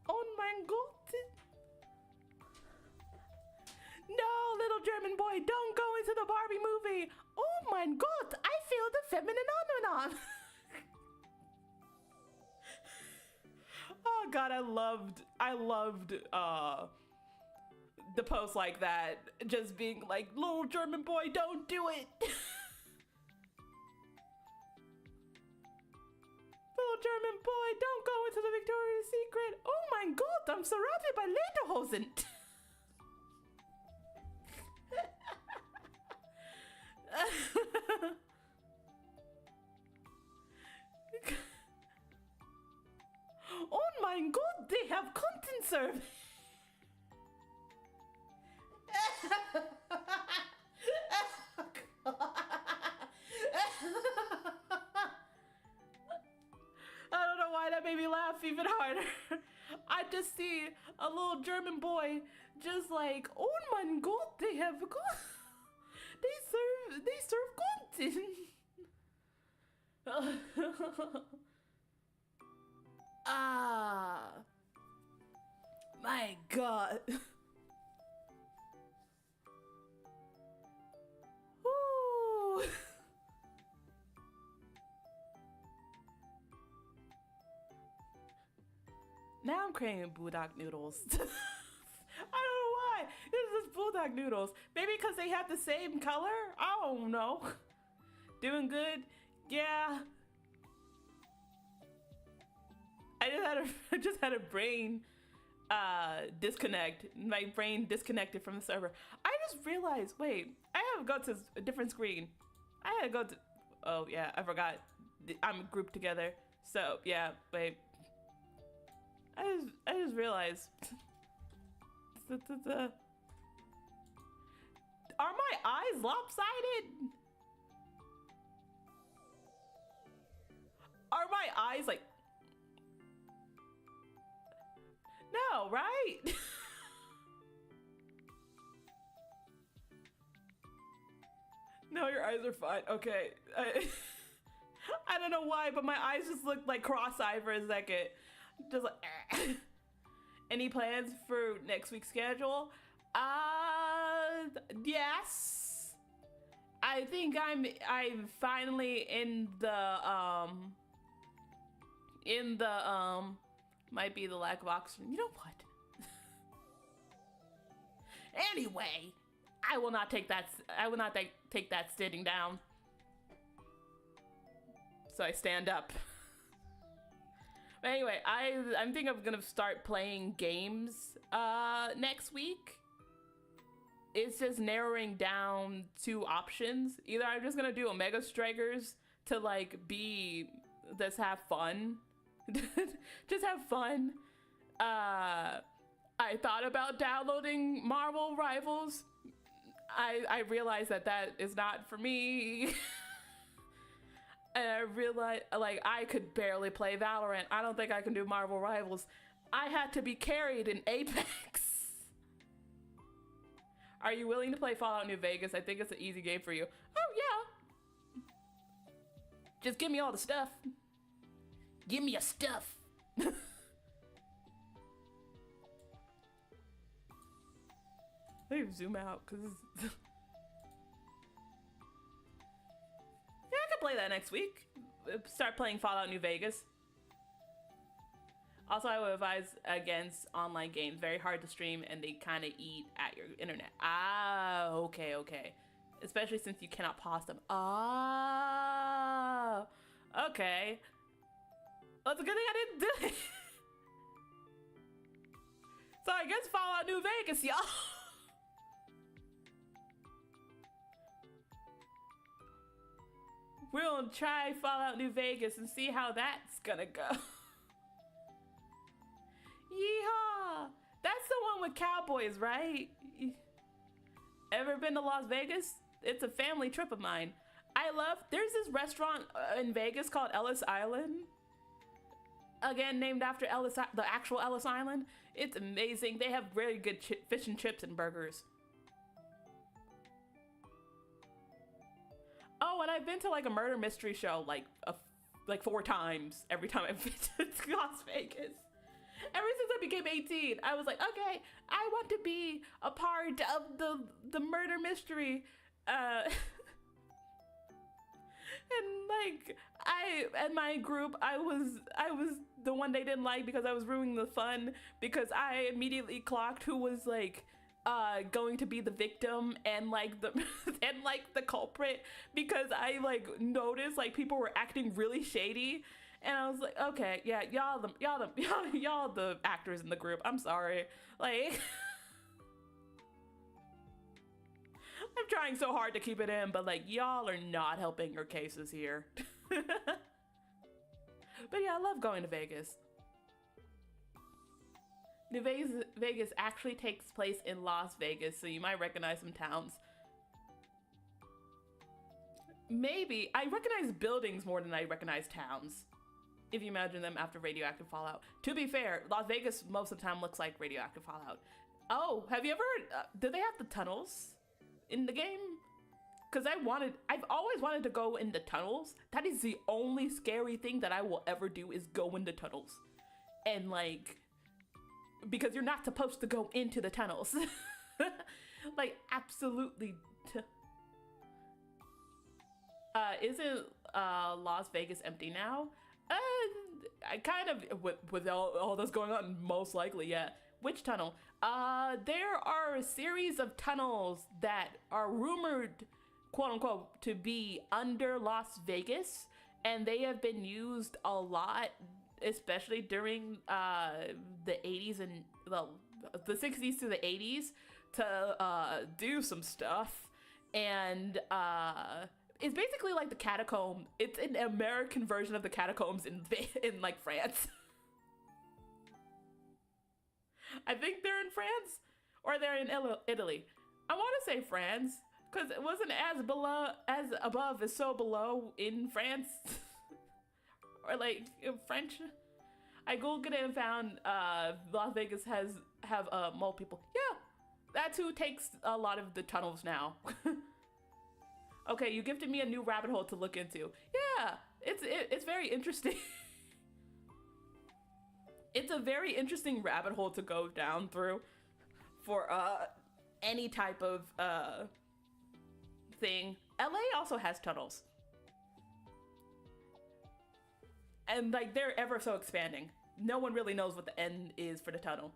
Oh my god. No, little German boy, don't go into the Barbie movie. Oh my god, I feel the feminine phenomenon. Oh god, I loved the post like that, just being like, little German boy, don't do it. Little German boy, don't go into the Victoria's Secret. Oh my god, I'm surrounded by lederhosen. Oh my god, they have content service. I don't know why that made me laugh even harder. I just see a little German boy just like, oh my god, they have they serve content. Ah, my god. Ooh. Now I'm craving bulldog noodles. I don't know why. This is bulldog noodles. Maybe because they have the same color? I don't know. Doing good? Yeah. I just had a brain disconnect. My brain disconnected from the server. I just realized, wait, I have to go to a different screen. I had to go to, oh yeah, I forgot. I'm grouped together. So yeah, wait. I just realized. Are my eyes lopsided? Are my eyes like? No, right? No, your eyes are fine. Okay. I don't know why, but my eyes just looked like cross-eyed for a second. Just like, any plans for next week's schedule? Yes. I think I'm finally in the might be the lack of oxygen. You know what? Anyway, I will not take that. I will not take that sitting down. So I stand up. But anyway, I'm thinking I'm gonna start playing games next week. It's just narrowing down 2 options. Either I'm just gonna do Omega Strikers to like just have fun. Just have fun. I thought about downloading Marvel Rivals. I realized that is not for me. And I realized, like, I could barely play Valorant. I don't think I can do Marvel Rivals. I had to be carried in Apex. Are you willing to play Fallout New Vegas? I think it's an easy game for you. Oh, yeah. Just give me all the stuff. Give me your stuff. Let me zoom out, because... Yeah, I could play that next week. Start playing Fallout New Vegas. Also, I would advise against online games. Very hard to stream, and they kind of eat at your internet. Ah, okay. Especially since you cannot pause them. Ah, okay. Well, it's a good thing I didn't do it. So I guess Fallout New Vegas, y'all. We're gonna try Fallout New Vegas and see how that's gonna go. Yeehaw! That's the one with cowboys, right? Ever been to Las Vegas? It's a family trip of mine. There's this restaurant in Vegas called Ellis Island. Again, named after the actual Ellis Island. It's amazing. They have really good fish and chips and burgers. Oh, and I've been to like a murder mystery show like 4 times every time I've been to Las Vegas. Ever since I became 18, I was like, okay, I want to be a part of the murder mystery. And like my group, I was the one they didn't like because I was ruining the fun, because I immediately clocked who was like going to be the victim and like the culprit, because I like noticed like people were acting really shady, And I was like, okay, yeah, y'all the actors in the group. I'm sorry. Like, I'm trying so hard to keep it in, but like, y'all are not helping your cases here. But yeah, I love going to Vegas. New Vegas actually takes place in Las Vegas, so you might recognize some towns. Maybe. I recognize buildings more than I recognize towns, if you imagine them after radioactive fallout. To be fair, Las Vegas most of the time looks like radioactive fallout. Oh, have you ever, do they have the tunnels in the game? Because I've always wanted to go in the tunnels. That is the only scary thing that I will ever do, is go in the tunnels. And like, because you're not supposed to go into the tunnels. Like, absolutely. Isn't Las Vegas empty now? I kind of, with all this going on, most likely, yeah. Which tunnel? There are a series of tunnels that are rumored, quote unquote, to be under Las Vegas, and they have been used a lot, especially during the 80s and the 60s to the 80s to do some stuff. And it's basically like the catacomb. It's an American version of the catacombs in like France. I think they're in France, or they're in Italy. I want to say France, because it wasn't as above as so below in France. Or like French. I googled it and found Las Vegas have mole people. Yeah, that's who takes a lot of the tunnels now. Okay, you gifted me a new rabbit hole to look into. Yeah, it's very interesting. It's a very interesting rabbit hole to go down through for any type of thing. LA also has tunnels. And like, they're ever so expanding. No one really knows what the end is for the tunnel.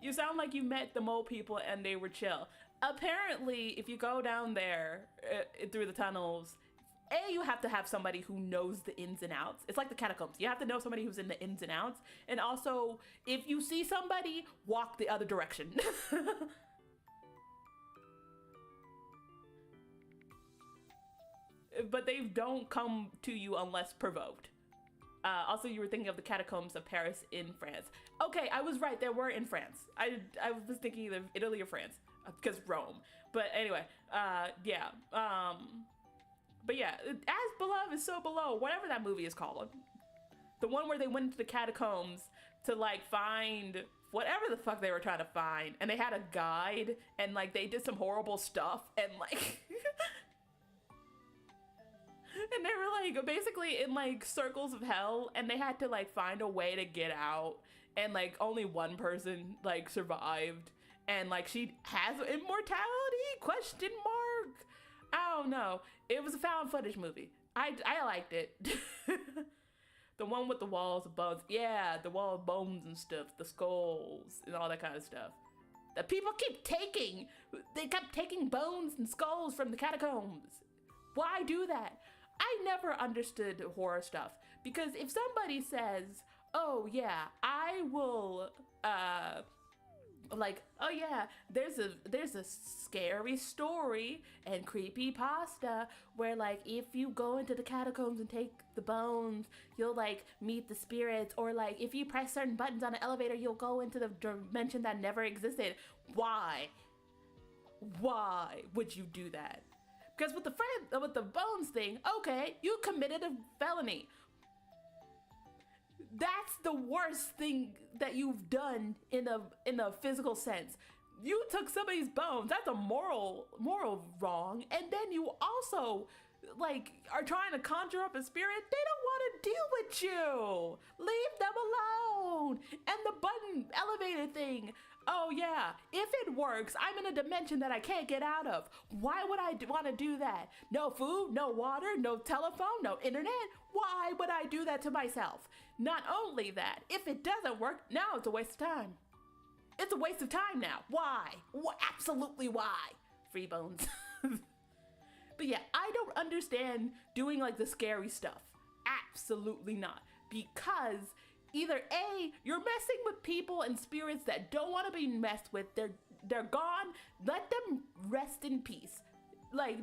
You sound like you met the mole people and they were chill. Apparently, if you go down there through the tunnels, you have to have somebody who knows the ins and outs. It's like the catacombs. You have to know somebody who's in the ins and outs. And also, if you see somebody, walk the other direction. But they don't come to you unless provoked. Also, you were thinking of the catacombs of Paris in France. Okay, I was right. There were in France. I was thinking either Italy or France, because Rome. But anyway, yeah. But yeah, as below is so below, whatever that movie is called. The one where they went into the catacombs to like find whatever the fuck they were trying to find. And they had a guide and like they did some horrible stuff and like... And they were like basically in like circles of hell, and they had to like find a way to get out, and like only one person like survived, and like she has immortality, question mark. I don't know. It was a found footage movie. I liked it. The one with the walls of bones. Yeah, the wall of bones and stuff, the skulls and all that kind of stuff that people keep taking. They kept taking bones and skulls from the catacombs. Why do that? I never understood horror stuff, because if somebody says, oh yeah, I will, like, oh yeah, there's a scary story and creepy pasta where like if you go into the catacombs and take the bones, you'll like meet the spirits, or like if you press certain buttons on an elevator, you'll go into the dimension that never existed. Why would you do that? Because with the bones thing, okay, you committed a felony. That's the worst thing that you've done in a physical sense. You took somebody's bones. That's a moral wrong. And then you also like are trying to conjure up a spirit. They don't want to deal with you. Leave them alone. And the button elevator thing. Oh yeah, if it works, I'm in a dimension that I can't get out of. Why would I want to do that? No food, no water, no telephone, no internet. Why would I do that to myself? Not only that, if it doesn't work, now it's a waste of time. It's a waste of time now. Why? Absolutely why? Free bones. But yeah, I don't understand doing like the scary stuff. Absolutely not. Because either A, you're messing with people and spirits that don't want to be messed with. They're gone. Let them rest in peace. Like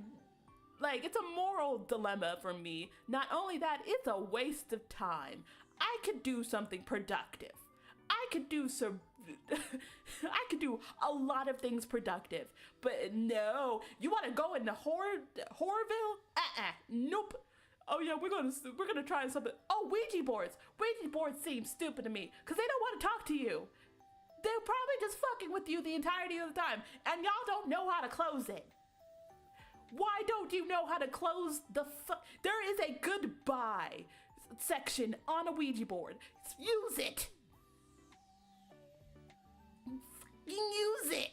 it's a moral dilemma for me. Not only that, it's a waste of time. I could do something productive. I could do I could do a lot of things productive. But no, you want to go into Horrorville? Nope. Oh yeah, we're gonna try something. Oh, Ouija boards. Ouija boards seem stupid to me because they don't want to talk to you. They're probably just fucking with you the entirety of the time, and y'all don't know how to close it. Why don't you know how to close the There is a goodbye section on a Ouija board. Use it. Use it.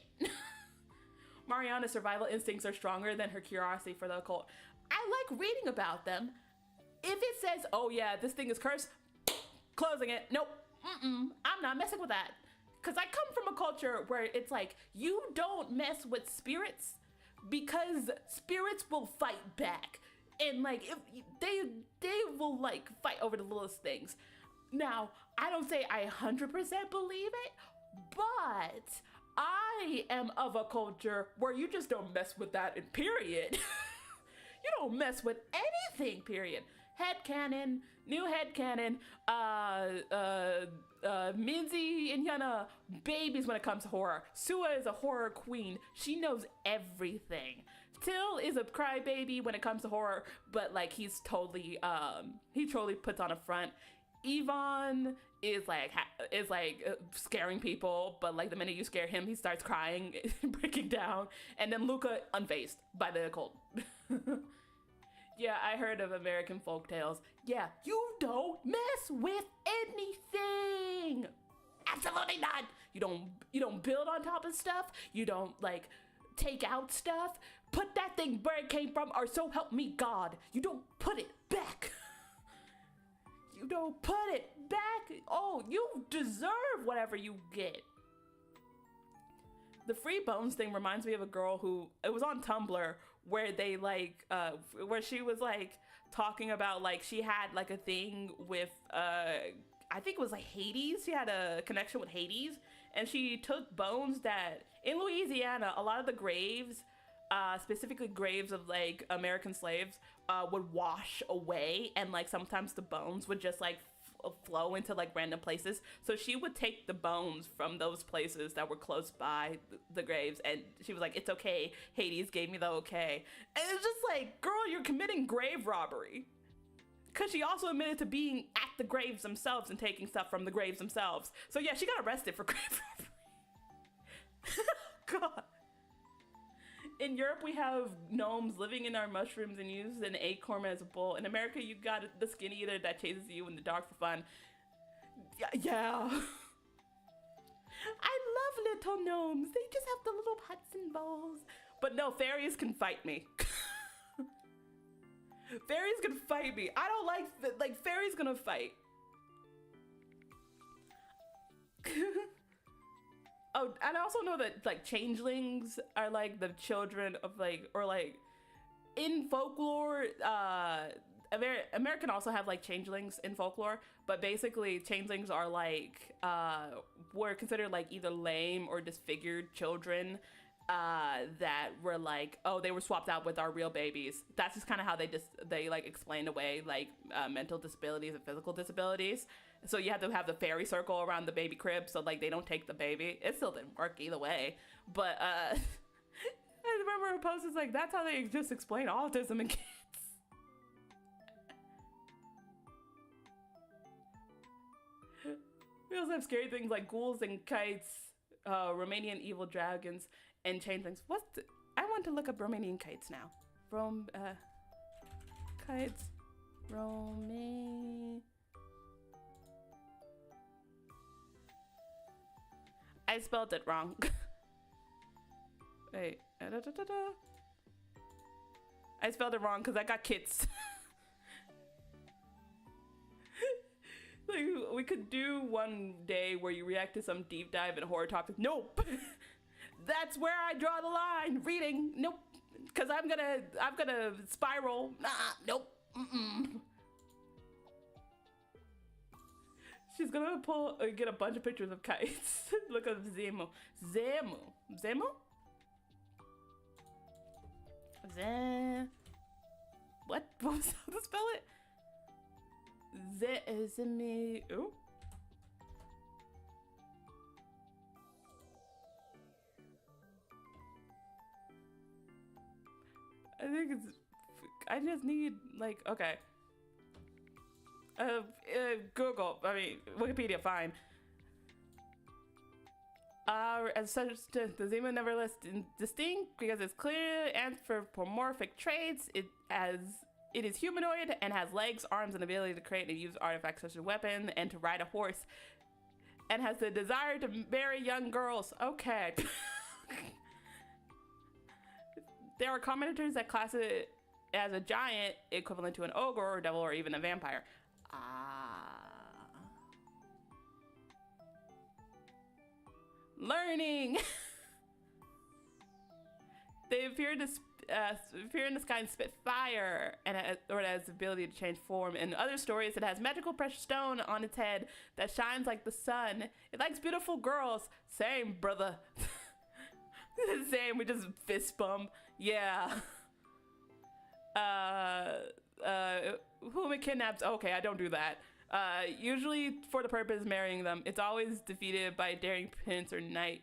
Mariana's survival instincts are stronger than her curiosity for the occult. I like reading about them. If it says, oh yeah, this thing is cursed, closing it. Nope. I'm not messing with that. Because I come from a culture where it's like, you don't mess with spirits because spirits will fight back. And like, if they will like fight over the littlest things. Now, I don't say I 100% believe it, but I am of a culture where you just don't mess with that, and period. You don't mess with anything, period. Headcanon, new headcanon, Minzy and Yana, babies when it comes to horror. Sua is a horror queen. She knows everything. Till is a crybaby when it comes to horror, but like he totally puts on a front. Yvonne is like scaring people, but like the minute you scare him, he starts crying, breaking down. And then Luca, unfazed by the occult. Yeah, I heard of American folktales. Yeah, you don't mess with anything. Absolutely not. You don't build on top of stuff. You don't like take out stuff. Put that thing where it came from, or so help me God. You don't put it back. You don't put it back. Oh, you deserve whatever you get. The free bones thing reminds me of a girl who, it was on Tumblr, where they like, where she was like talking about like she had like a thing with, I think it was like Hades. She had a connection with Hades, and she took bones that, in Louisiana, a lot of the graves, specifically graves of like American slaves, would wash away, and like sometimes the bones would just like flow into like random places. So she would take the bones from those places that were close by the graves, and she was like, it's okay, Hades gave me the okay. And it's just like, girl, you're committing grave robbery. Because she also admitted to being at the graves themselves and taking stuff from the graves themselves. So yeah, she got arrested for grave robbery. God. In Europe, we have gnomes living in our mushrooms and use an acorn as a bowl. In America, you got the skin eater that chases you in the dark for fun. Yeah. I love little gnomes. They just have the little pots and bowls. But no, fairies can fight me. Fairies can fight me. I don't like fairies gonna fight. Oh, and I also know that like changelings are like the children of like, or like in folklore, American also have like changelings in folklore, but basically changelings are like, were considered like either lame or disfigured children that were like, oh, they were swapped out with our real babies. That's just kind of how they like explain away like mental disabilities and physical disabilities. So you have to have the fairy circle around the baby crib, so like they don't take the baby. It still didn't work either way. But I remember a post is like, that's how they just explain autism in kids. We also have scary things like ghouls and kites, Romanian evil dragons, and changelings. I want to look up Romanian kites now. Kites, I spelled it wrong. Wait. I spelled it wrong because I got kids. Like, we could do one day where you react to some deep dive in horror topics. Nope. That's where I draw the line. Reading. Nope. Cause I'm gonna spiral. Nah, nope. She's gonna get a bunch of pictures of kites. Look at Zemu. Zemu? What? What was how to spell it? Zemi. Ooh. I think it's. I just need like okay. Google. I mean Wikipedia. Fine. As such, the Zemu never lists distinct because it's clear anthropomorphic traits. It is humanoid and has legs, arms, and ability to create and use artifacts such as a weapon and to ride a horse, and has the desire to marry young girls. Okay. There are commentators that class it as a giant, equivalent to an ogre or devil or even a vampire. Learning. They appear in the sky and spit fire, or it has the ability to change form. In other stories, it has magical precious stone on its head that shines like the sun. It likes beautiful girls. Same, brother. Same. We just fist bump. Yeah. Whom it kidnaps. Okay, I don't do that. Usually for the purpose of marrying them. It's always defeated by a daring prince or knight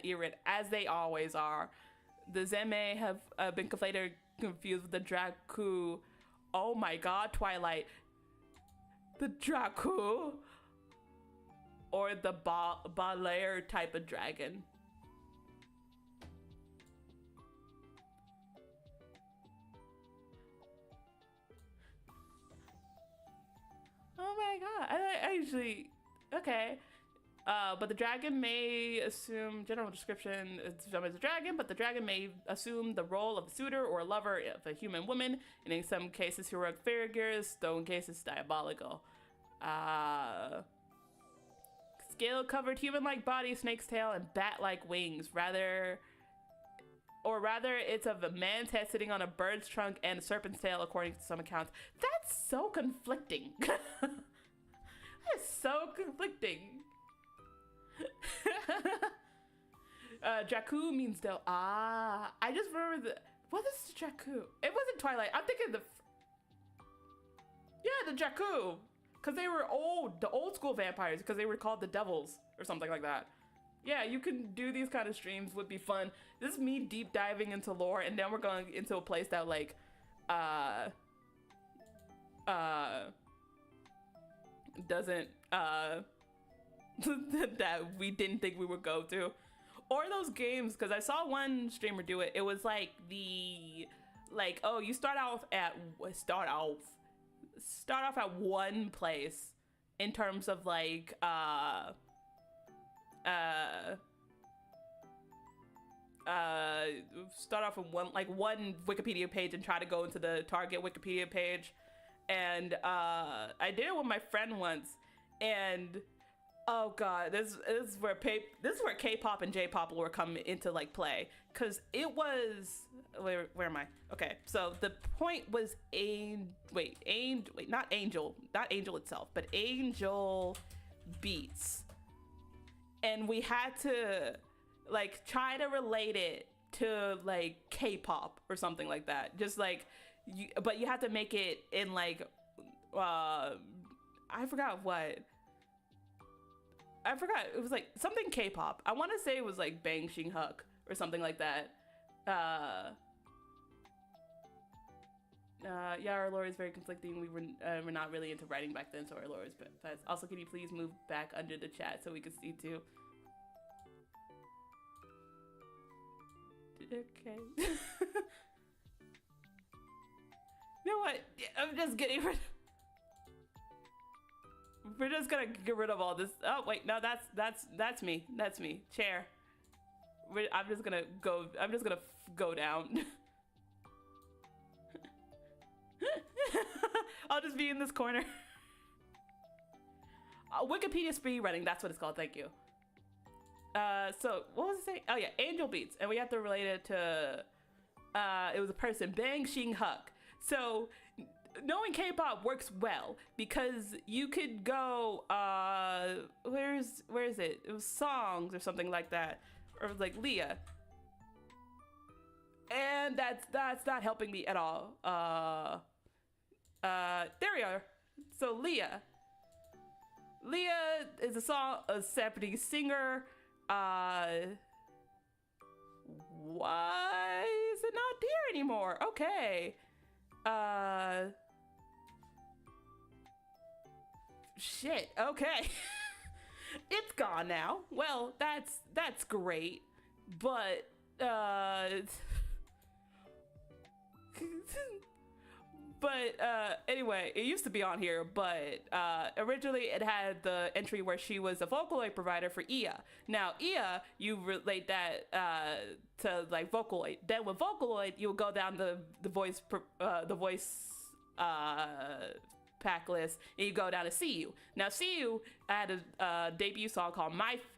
errant, as they always are. The Zeme have been confused with the Draku. Oh my god, Twilight. The Draku. Or the Balair type of dragon. Oh my god, I usually, okay. But the dragon may assume, general description, it's as a dragon, but the dragon may assume the role of a suitor or a lover of a human woman, and in some cases heroic figures, though in cases diabolical. Scale-covered human-like body, snake's tail, and bat-like wings, rather it's of a man's head sitting on a bird's trunk and a serpent's tail, according to some accounts. That's so conflicting. That's so conflicting. Jakku means devil. I just remember what is Jakku? It wasn't Twilight. I'm thinking the Jakku. Because they were the old school vampires, because they were called the devils or something like that. Yeah, you can do these kind of streams, would be fun. This is me deep diving into lore, and then we're going into a place that like, doesn't, that we didn't think we would go to. Or those games, because I saw one streamer do it. It was like oh, you start off at one place in terms of like, start off with one Wikipedia page and try to go into the target Wikipedia page. And I did it with my friend once, and oh god, this is where K-pop and J-pop will come into like play, because it was where am I? Okay, so the point was not Angel itself, but Angel Beats, and we had to like try to relate it to like K-pop or something like that, just like but you have to make it in like I forgot it was like something K-pop. I want to say it was like Bang Shing Huk or something like that. Yeah, our lore is very conflicting. We were not really into writing back then, so our lore is fast. Also, can you please move back under the chat so we can see too? Okay. You know what? I'm just getting rid. We're just gonna get rid of all this. Oh wait, no, that's me. That's me. Chair. I'm just gonna go down. I'll just be in this corner. Wikipedia speed running. That's what it's called. Thank you. So what was it saying? Oh yeah, Angel Beats, and we have to relate it to It was a person, Bang Xing Huk. So knowing K-pop works well because you could go where is it? It was songs or something like that, or it was like Leah, and that's not helping me at all. There we are. So Leah is a Japanese singer. Why is it not there anymore? Okay. Shit. Okay. It's gone now. Well, that's great. But anyway, it used to be on here, but originally it had the entry where she was a Vocaloid provider for Ia. Now Ia, you relate that to like Vocaloid. Then with Vocaloid, you would go down the voice pack list, and you go down to CU. Now CU had a debut song called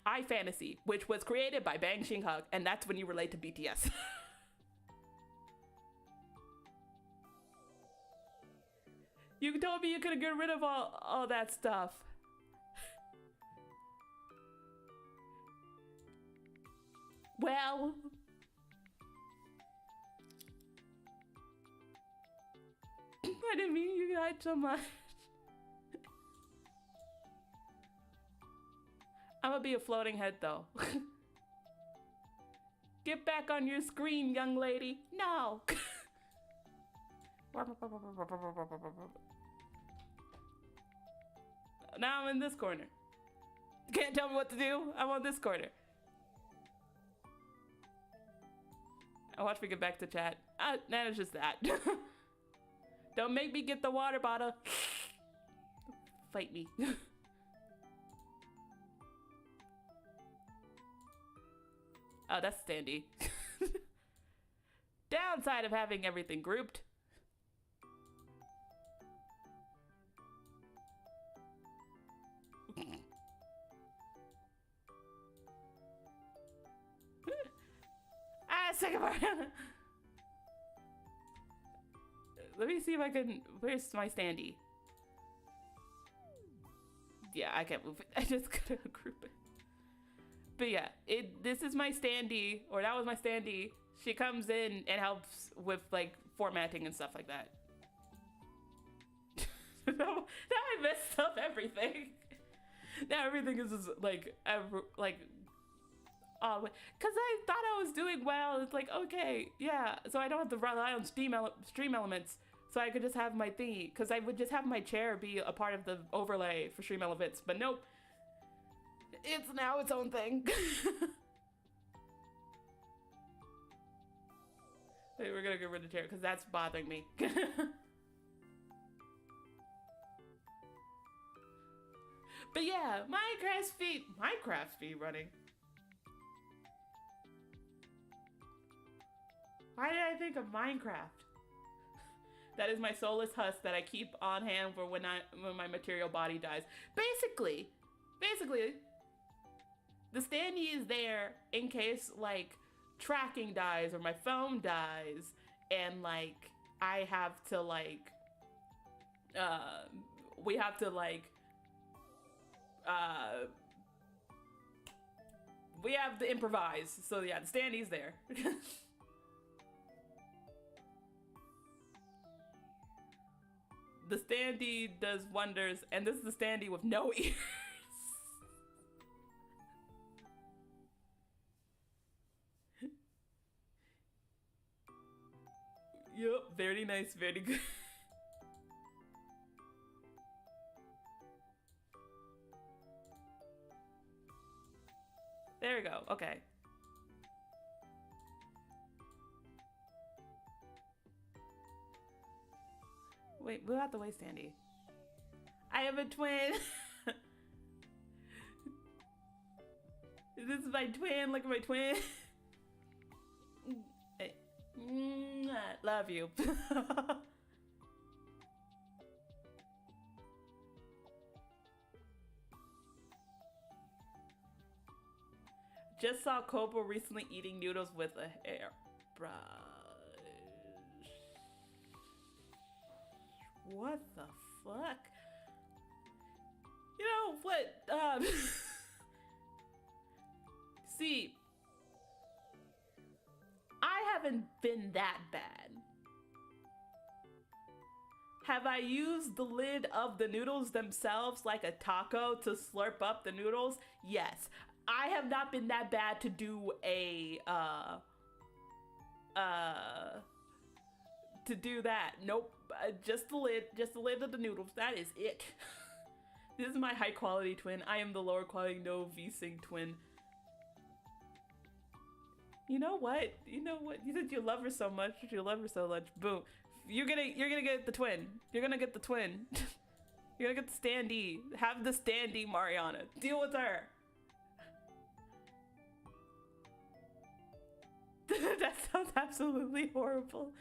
I Fantasy, which was created by Bang Xing Huk, and that's when you relate to BTS. You told me you could get rid of all that stuff. Well, I didn't mean you lied so much. I'm gonna be a floating head though. Get back on your screen, young lady. No. Now I'm in this corner. You can't tell me what to do. I'm on this corner. Watch me get back to chat. That is just that. Don't make me get the water bottle. Fight me. Oh, that's standy. Downside of having everything grouped. Second part. Let me see if I can. Where's my standee? Yeah, I can't move it. I just gotta group it. But yeah, this is my standee, or that was my standee. She comes in and helps with like formatting and stuff like that. Now I messed up everything. Now everything is just like because I thought I was doing well. It's like, okay, yeah, so I don't have to rely on stream elements, so I could just have my thingy, because I would just have my chair be a part of the overlay for stream elements, but nope, it's now its own thing. Wait, we're gonna get rid of the chair because that's bothering me. But yeah, Minecraft speed running. Why did I think of Minecraft? That is my soulless husk that I keep on hand for when my material body dies. Basically, the standee is there in case like tracking dies or my phone dies, and like I have to like we have to like we have to improvise. So yeah, the standee's there. The standee does wonders, and this is the standee with no ears. Yup, very nice, very good. There we go, okay. Wait, we'll have to wait, standee. I have a twin. This is my twin. Look at my twin. Love you. Just saw Kobo recently eating noodles with a hairbrush. What the fuck? You know what? See, I haven't been that bad. Have I used the lid of the noodles themselves like a taco to slurp up the noodles? Yes. I have not been that bad to do a to do that. Nope. Just the lid of the noodles. That is it. This is my high quality twin. I am the lower quality no V-Sync twin. You know what? You know what? You said you love her so much. You love her so much. Boom. You're gonna get the twin. You're gonna get the twin. You're gonna get the standee. Have the standee Mariana. Deal with her. That sounds absolutely horrible.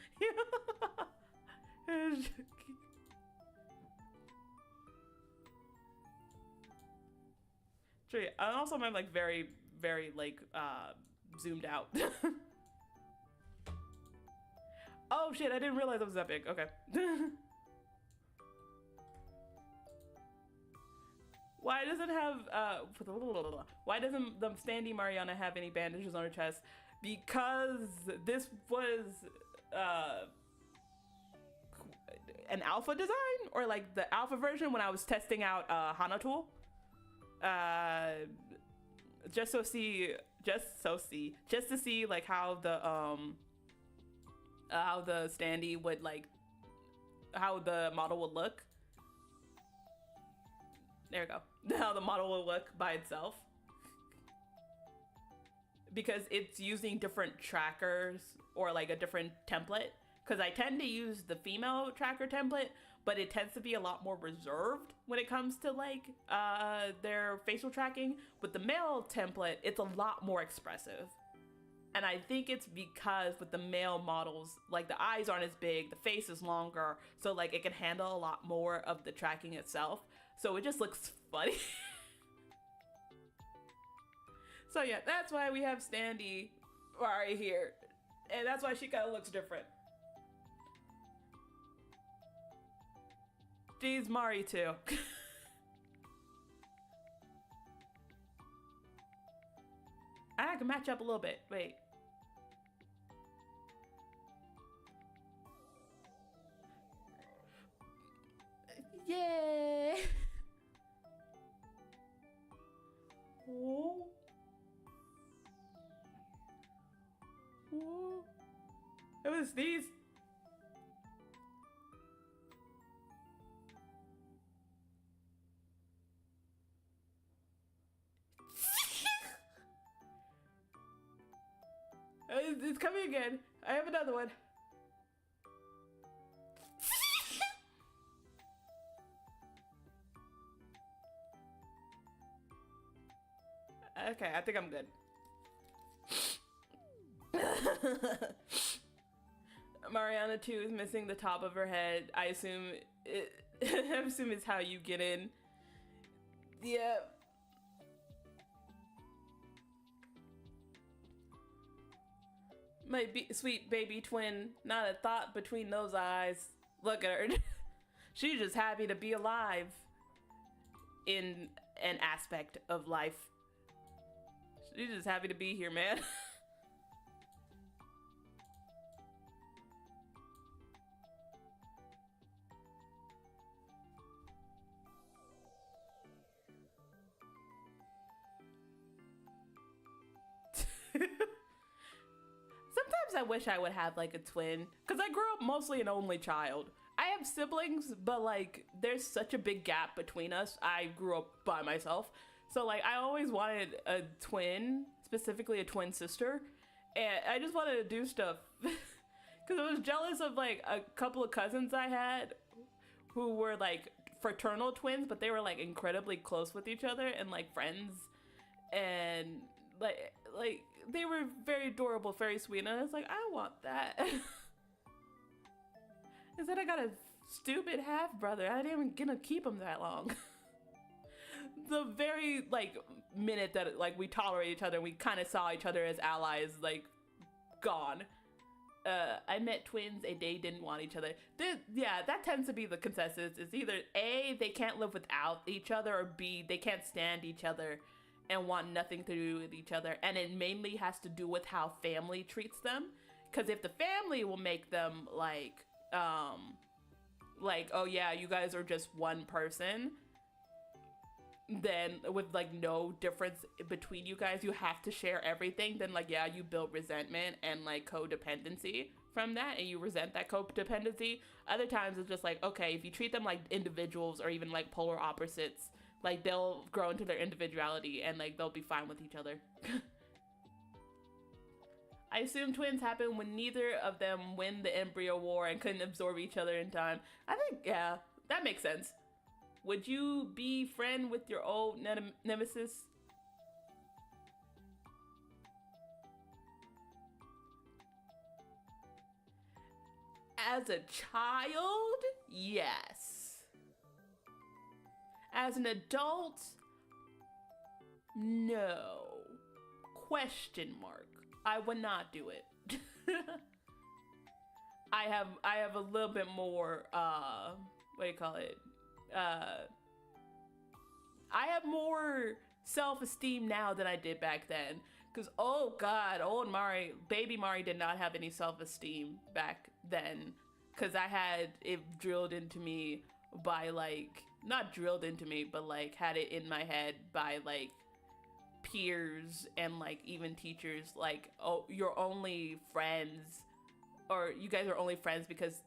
True. I also am like very, very like zoomed out. Oh shit, I didn't realize it was that big. Okay. Why doesn't why doesn't the standee Mariana have any bandages on her chest? Because this was an alpha design, or like the alpha version when I was testing out Hanatul. Just to see like how the standee would like, how the model would look. There we go. How the model will look by itself. Because it's using different trackers or like a different template. Because I tend to use the female tracker template, but it tends to be a lot more reserved when it comes to like their facial tracking. With the male template, it's a lot more expressive. And I think it's because with the male models, like the eyes aren't as big, the face is longer, so like it can handle a lot more of the tracking itself. So it just looks funny. So yeah, that's why we have standee right here. And that's why she kind of looks different. She's Mari too. I can match up a little bit. Wait. Yeah. Oh. Oh. It was these. It's coming again. I have another one. Okay, I think I'm good. Mariana too is missing the top of her head. I assume it's how you get in. Yeah. My sweet baby twin, not a thought between those eyes. Look at her. She's just happy to be alive in an aspect of life. She's just happy to be here, man. Sometimes I wish I would have like a twin, because I grew up mostly an only child. I have siblings, but like there's such a big gap between us. I grew up by myself. So like I always wanted a twin, specifically a twin sister, and I just wanted to do stuff because I was jealous of like a couple of cousins I had who were like fraternal twins, but they were like incredibly close with each other and like friends, and like they were very adorable, very sweet, and I was like, I want that. Instead I got a stupid half brother. I didn't even gonna keep him that long. The very like minute that like we tolerate each other, we kind of saw each other as allies, like gone. I met twins and they didn't want each other. Yeah, that tends to be the consensus. It's either A, they can't live without each other, or B, they can't stand each other and want nothing to do with each other. And it mainly has to do with how family treats them. Because if the family will make them like, oh yeah, you guys are just one person, then with like no difference between you guys, you have to share everything, then like, yeah, you build resentment and like codependency from that, and you resent that codependency. Other times it's just like, okay, if you treat them like individuals or even like polar opposites, like they'll grow into their individuality and like they'll be fine with each other. I assume twins happen when neither of them win the embryo war and couldn't absorb each other in time. I think, yeah, that makes sense. Would you be friend with your old nemesis? As a child, yes. As an adult, no. Question mark. I would not do it. I have a little bit more what do you call it? I have more self-esteem now than I did back then. Cause oh god, baby Mari did not have any self-esteem back then. Cause I had it drilled into me by like, not drilled into me, but like had it in my head by like peers and like even teachers, like, oh, you're only friends, or you guys are only friends because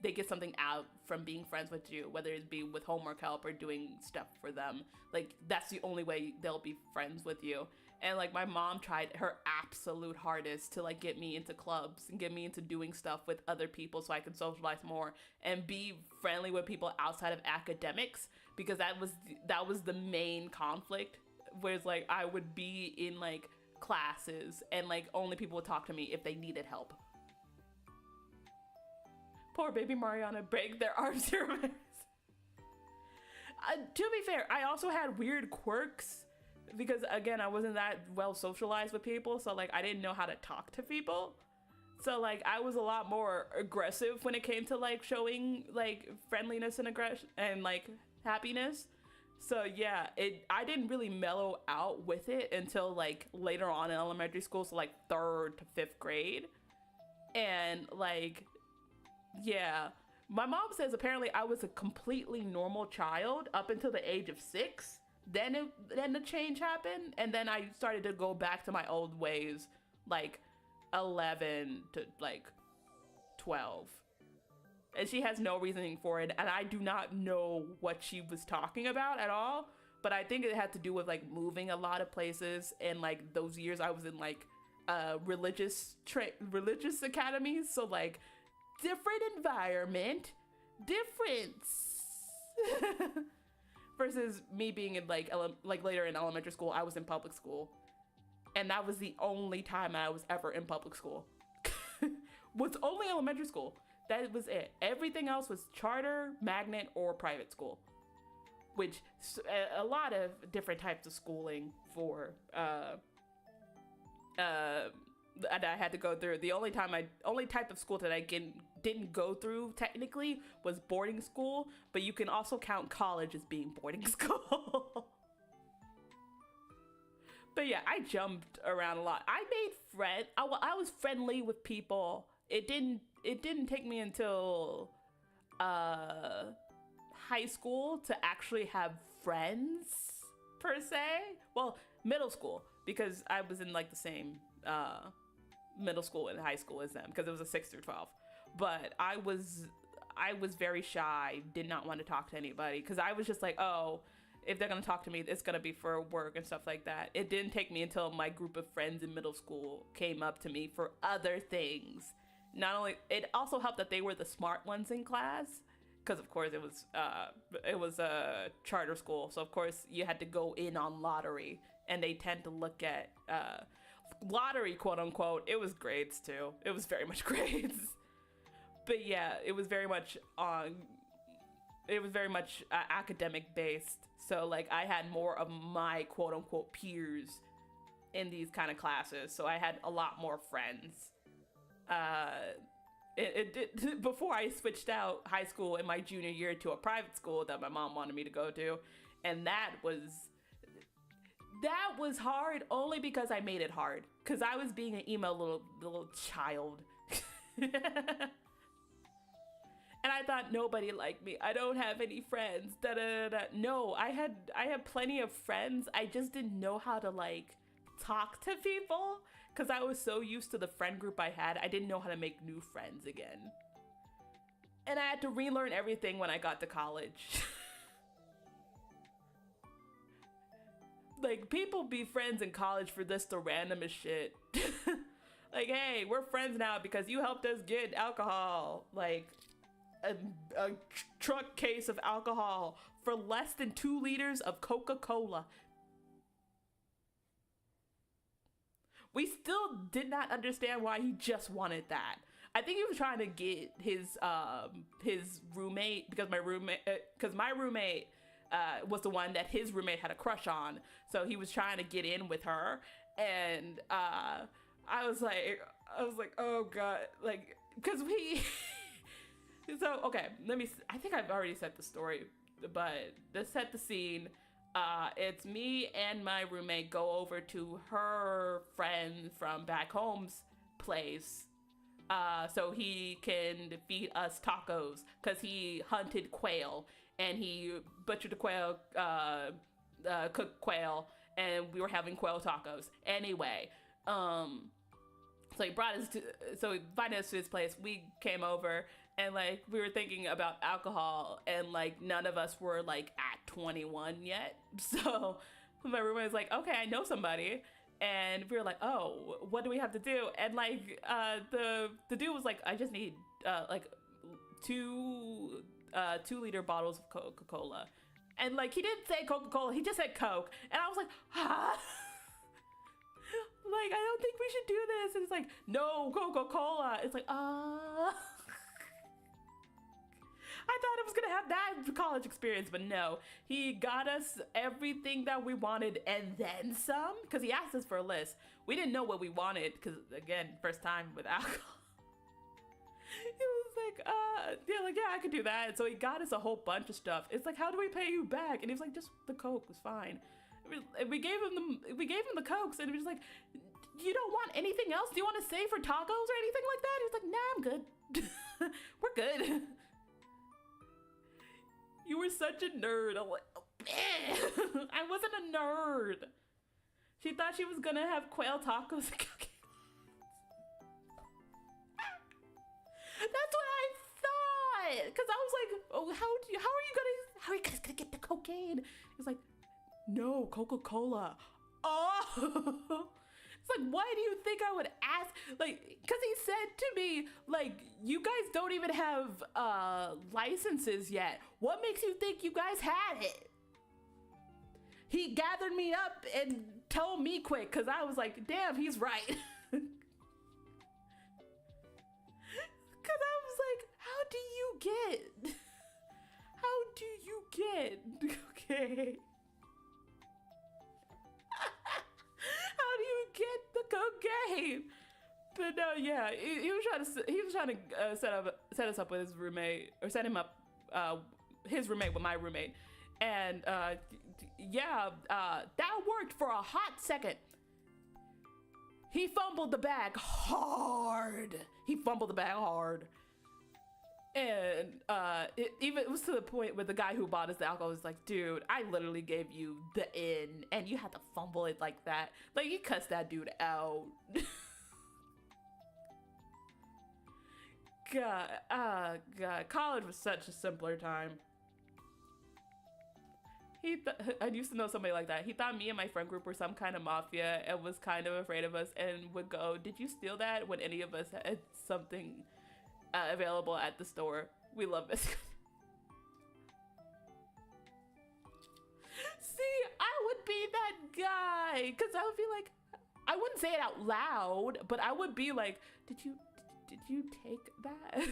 they get something out from being friends with you, whether it be with homework help or doing stuff for them. Like that's the only way they'll be friends with you. And like my mom tried her absolute hardest to like get me into clubs and get me into doing stuff with other people so I could socialize more and be friendly with people outside of academics, because that was the main conflict. Whereas like I would be in like classes and like only people would talk to me if they needed help. Poor baby Mariana break their arms here. To be fair, I also had weird quirks because again, I wasn't that well socialized with people, so like I didn't know how to talk to people. So like I was a lot more aggressive when it came to like showing like friendliness and aggression and like happiness. So yeah, I didn't really mellow out with it until like later on in elementary school, so like 3rd to 5th grade. And like, yeah, my mom says apparently I was a completely normal child up until the age of 6. Then the change happened, and then I started to go back to my old ways, like 11 to like 12. And she has no reasoning for it, and I do not know what she was talking about at all, but I think it had to do with like moving a lot of places, and like those years I was in like religious academies, so like different environment, difference. Versus me being in like later in elementary school, I was in public school, and that was the only time I was ever in public school. Was only elementary school. That was it. Everything else was charter, magnet, or private school, which a lot of different types of schooling for that I had to go through. The only type of school that I didn't go through technically was boarding school, but you can also count college as being boarding school. But yeah, I jumped around a lot. I made friends. I was friendly with people. It didn't take me until high school to actually have friends per se. Well, middle school, because I was in like the same middle school and high school as them, because it was a 6 through 12. But I was very shy, did not want to talk to anybody, because I was just like, oh, if they're gonna talk to me, it's gonna be for work and stuff like that. It didn't take me until my group of friends in middle school came up to me for other things. Not only, it also helped that they were the smart ones in class, because of course it was a charter school, so of course you had to go in on lottery, and they tend to look at lottery, quote unquote. It was grades too. It was very much grades. But yeah, it was very much academic based. So like I had more of my quote unquote peers in these kind of classes. So I had a lot more friends. uh, before I switched out high school in my junior year to a private school that my mom wanted me to go to, and that was hard only because I made it hard, because I was being an emo little child. And I thought nobody liked me. I don't have any friends. Da da da. No, I had plenty of friends. I just didn't know how to like talk to people because I was so used to the friend group I had. I didn't know how to make new friends again. And I had to relearn everything when I got to college. Like, people be friends in college for this the randomest shit. Like, hey, we're friends now because you helped us get alcohol. Like, a truck case of alcohol for less than 2 liters of Coca-Cola. We still did not understand why he just wanted that. I think he was trying to get his roommate, because my roommate was the one that his roommate had a crush on, so he was trying to get in with her, and I was like, oh god, like, because we. So okay, I think I've already set the story, but to set the scene, it's me and my roommate go over to her friend from back home's place, so he can feed us tacos, because he hunted quail and he butchered the quail, cooked quail, and we were having quail tacos. Anyway, so he invited us to his place. We came over, and like we were thinking about alcohol, and like none of us were like at 21 yet. So my roommate was like, okay, I know somebody. And we were like, oh, what do we have to do? And like the dude was like, I just need like 2 2-liter bottles of Coca-Cola. And like he didn't say Coca-Cola, he just said Coke. And I was like, ah. Like, I don't think we should do this. And it's like, no, Coca-Cola. It's like, I thought I was gonna have that college experience, but no. He got us everything that we wanted and then some, because he asked us for a list. We didn't know what we wanted, because again, first time with alcohol. He was like, yeah, I could do that. And so he got us a whole bunch of stuff. It's like, how do we pay you back? And he was like, just the Coke was fine. And we gave him the Cokes, and he was like, you don't want anything else? Do you want to save for tacos or anything like that? He was like, nah, I'm good. We're good. You were such a nerd. I'm like, oh, I wasn't a nerd. She thought she was gonna have quail tacos and cookies. That's what I thought. Cause I was like, oh, how are you guys gonna get the cocaine? He's like, no, Coca-Cola. Oh. It's like, why do you think I would ask? Like, because he said to me, like, you guys don't even have licenses yet. What makes you think you guys had it? He gathered me up and told me quick, because I was like, damn, he's right. Because I was like, how do you get? Okay. How do you get the cocaine? But no, yeah, he was trying to set us up with his roommate, or set him up his roommate with my roommate, and that worked for a hot second. He fumbled the bag hard. And it was to the point where the guy who bought us the alcohol was like, dude, I literally gave you the in, and you had to fumble it like that. Like, he cussed that dude out. God, college was such a simpler time. I used to know somebody like that. He thought me and my friend group were some kind of mafia and was kind of afraid of us, and would go, did you steal that, when any of us had something available at the store. We love this. See, I would be that guy, because I would be like, I wouldn't say it out loud, but I would be like, did you take that?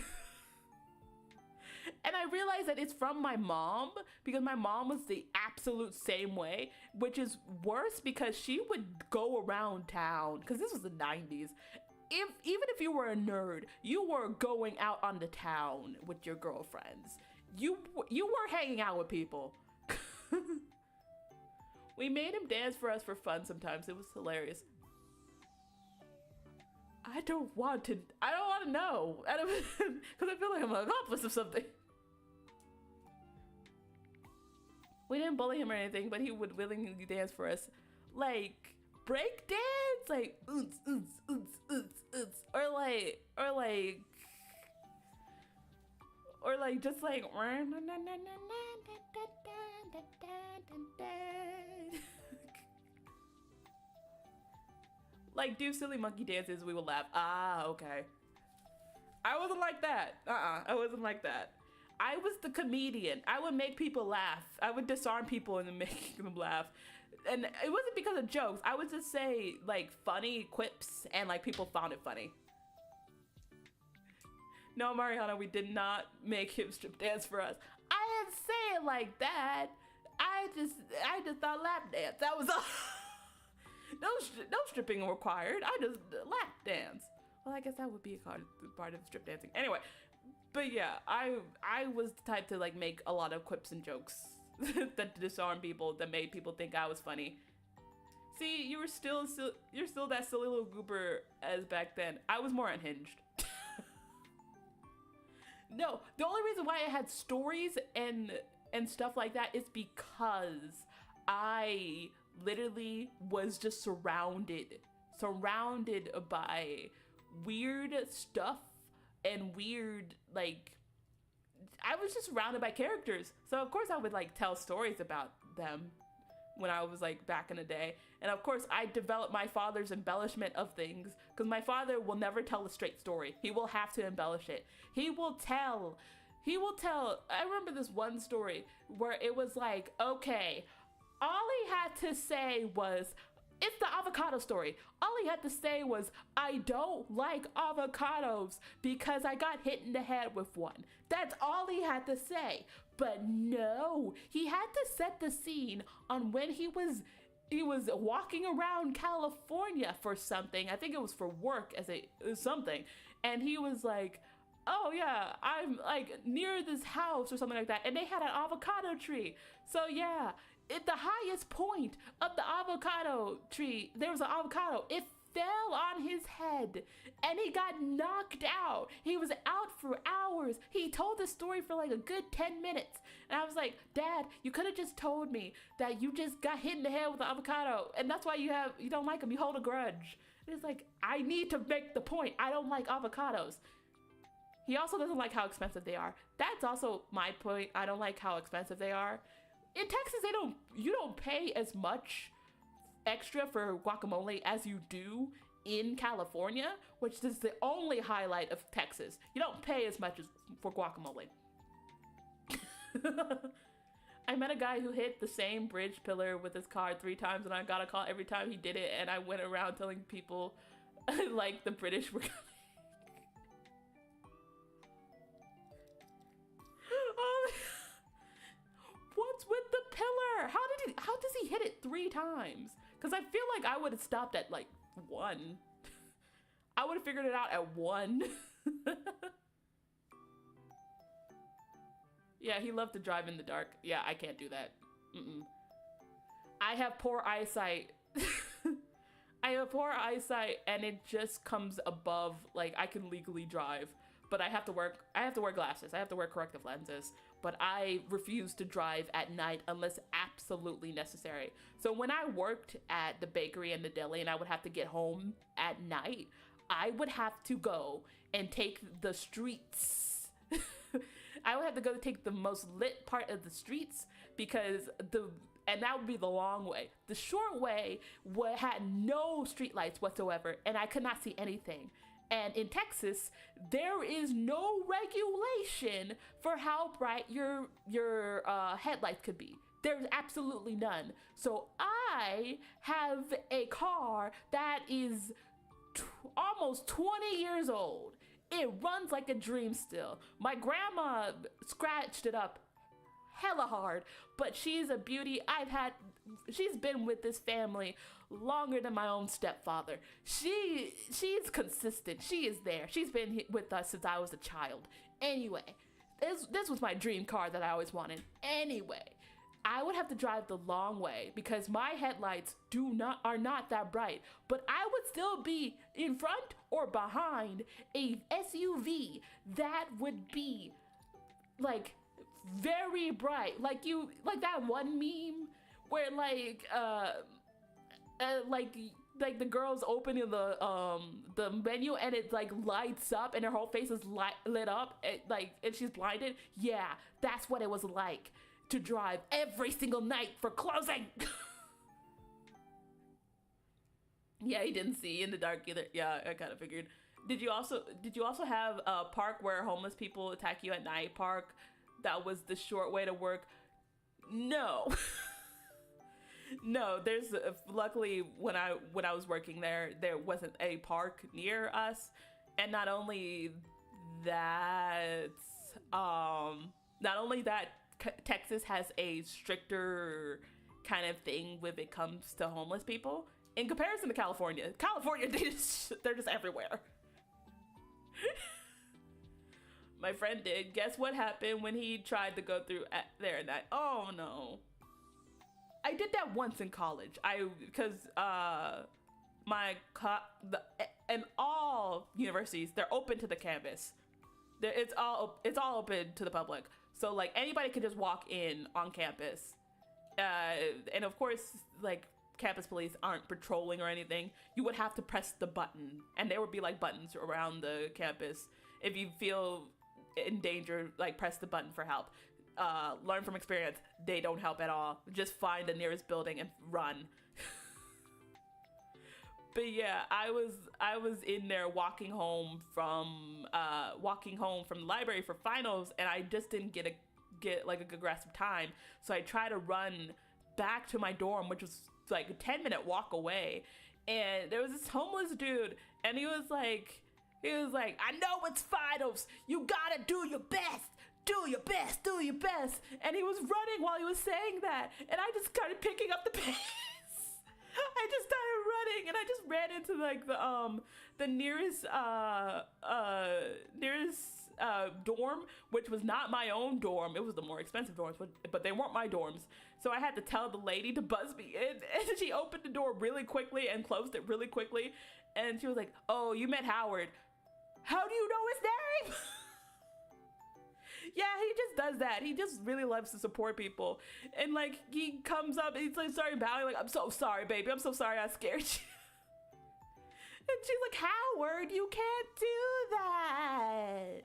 And I realized that it's from my mom, because my mom was the absolute same way, which is worse because she would go around town, because this was the 90s. even if you were a nerd, you were going out on the town with your girlfriends. You were hanging out with people. We made him dance for us for fun sometimes. It was hilarious. I don't want to know. Because I feel like I'm an accomplice of something. We didn't bully him or anything, but he would willingly dance for us. Like, break dance? Like, oots, oots, oots, oots, oots. Or like, just like, like, do silly monkey dances, we would laugh. Ah, okay. I wasn't like that. I wasn't like that. I was the comedian. I would make people laugh. I would disarm people and make them laugh. And it wasn't because of jokes. I would just say, like, funny quips, and, like, people found it funny. No, Mariana, we did not make him strip dance for us. I didn't say it like that. I just thought lap dance. That was all. No stripping required. I just lap dance. Well, I guess that would be a part of strip dancing. Anyway, but yeah, I was the type to like make a lot of quips and jokes that disarm people, that made people think I was funny. See, you're still that silly little goober as back then. I was more unhinged. No, the only reason why I had stories and stuff like that is because I literally was just surrounded by weird stuff and weird, like, I was just surrounded by characters. So of course I would like tell stories about them when I was like back in the day. And of course I developed my father's embellishment of things, because my father will never tell a straight story. He will have to embellish it. He will tell, I remember this one story where it was like, okay, all he had to say was, it's the avocado story. All he had to say was, I don't like avocados because I got hit in the head with one. That's all he had to say. But no, he had to set the scene on when he was walking around California for something. I think it was for work something. And he was like, oh yeah, I'm like near this house or something like that. And they had an avocado tree. So yeah, at the highest point of the avocado tree, there was an avocado. It fell on his head and he got knocked out. He was out for hours. He told the story for like a good 10 minutes. And I was like, Dad, you could have just told me that you just got hit in the head with an avocado and that's why you don't like them. You hold a grudge. And it's like, I need to make the point. I don't like avocados. He also doesn't like how expensive they are. That's also my point. I don't like how expensive they are. In Texas, you don't pay as much extra for guacamole as you do in California, which is the only highlight of Texas. You don't pay as much for guacamole. I met a guy who hit the same bridge pillar with his car 3 times, and I got a call every time he did it, and I went around telling people like the British were coming. What's with the pillar? How does he hit it 3 times? Because I feel like I would have stopped at like 1. I would have figured it out at 1. Yeah, he loved to drive in the dark. Yeah, I can't do that. I have poor eyesight. I have poor eyesight and it just comes above, like, I can legally drive, but I have to wear glasses. I have to wear corrective lenses. But I refuse to drive at night unless absolutely necessary. So when I worked at the bakery and the deli and I would have to get home at night, I would have to go and take the streets. I would have to go take the most lit part of the streets and that would be the long way. The short way had no street lights whatsoever and I could not see anything. And in Texas, there is no regulation for how bright your headlights could be. There's absolutely none. So I have a car that is almost 20 years old. It runs like a dream still. My grandma scratched it up hella hard, but she's a beauty. She's been with this family longer than my own stepfather. She's consistent. She is there. She's been with us since I was a child. Anyway, this was my dream car that I always wanted. Anyway, I would have to drive the long way because my headlights are not that bright, but I would still be in front or behind a SUV that would be like very bright, like that one meme where like the girl's opening the menu and it like lights up and her whole face is lit up, and she's blinded. Yeah, that's what it was like to drive every single night for closing. Yeah, he didn't see in the dark either. Yeah, I kind of figured. Did you also have a park where homeless people attack you at night park? That was the short way to work. No. No, there's luckily when I was working there wasn't a park near us, and not only that, Texas has a stricter kind of thing when it comes to homeless people in comparison to California. California, they're just everywhere. My friend did. Guess what happened when he tried to go through there at night? Oh no. I did that once in college. Because and all universities, they're open to the campus. It's all open to the public. So like anybody could just walk in on campus. And of course, like campus police aren't patrolling or anything. You would have to press the button, and there would be like buttons around the campus. If you feel in danger, like press the button for help. Learn from experience, they don't help at all. Just find the nearest building and run. But yeah, I was in there walking home from the library for finals, and I just didn't get like a good grasp of time. So I tried to run back to my dorm, which was like a 10-minute walk away, and there was this homeless dude, and he was like, I know it's finals, you gotta do your best. Do your best, do your best. And he was running while he was saying that, and I just started picking up the pace. I just started running, and I just ran into like the nearest dorm, which was not my own dorm. It was the more expensive dorms, but they weren't my dorms. So I had to tell the lady to buzz me in, and she opened the door really quickly and closed it really quickly. And she was like, "Oh, you met Howard. How do you know his name?" Yeah, he just does that. He just really loves to support people. And like, he comes up and he's like, starting bowing, like, "I'm so sorry, baby. I'm so sorry I scared you." And she's like, "Howard, you can't do that."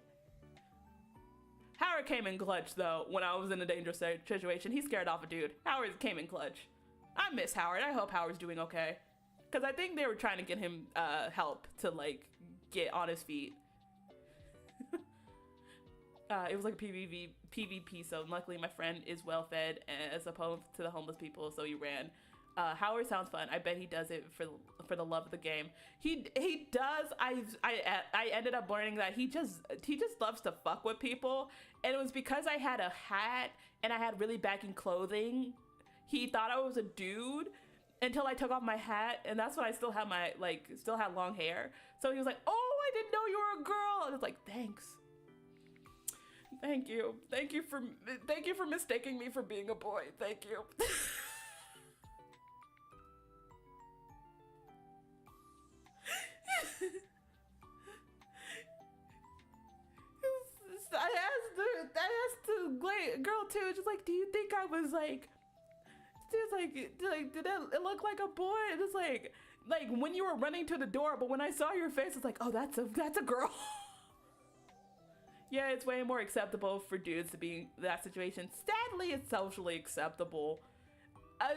Howard came in clutch though. When I was in a dangerous situation, he scared off a dude. Howard came in clutch. I miss Howard. I hope Howard's doing okay. Cause I think they were trying to get him help to like get on his feet. It was like a PvP, so luckily my friend is well fed as opposed to the homeless people, so he ran. Howard sounds fun. I bet he does it for the love of the game. He does. I ended up learning that he just loves to fuck with people, and it was because I had a hat and I had really baggy clothing. He thought I was a dude until I took off my hat, and that's when I still had long hair. So he was like, "Oh, I didn't know you were a girl." And I was like, "Thanks. Thank you for mistaking me for being a boy. Thank you." I asked the girl too, just like, "Do you think I was like," she was like, "Did it look like a boy?" And it's like when you were running to the door, but when I saw your face, it's like, "Oh, that's a girl." Yeah, it's way more acceptable for dudes to be in that situation. Sadly, it's socially acceptable. I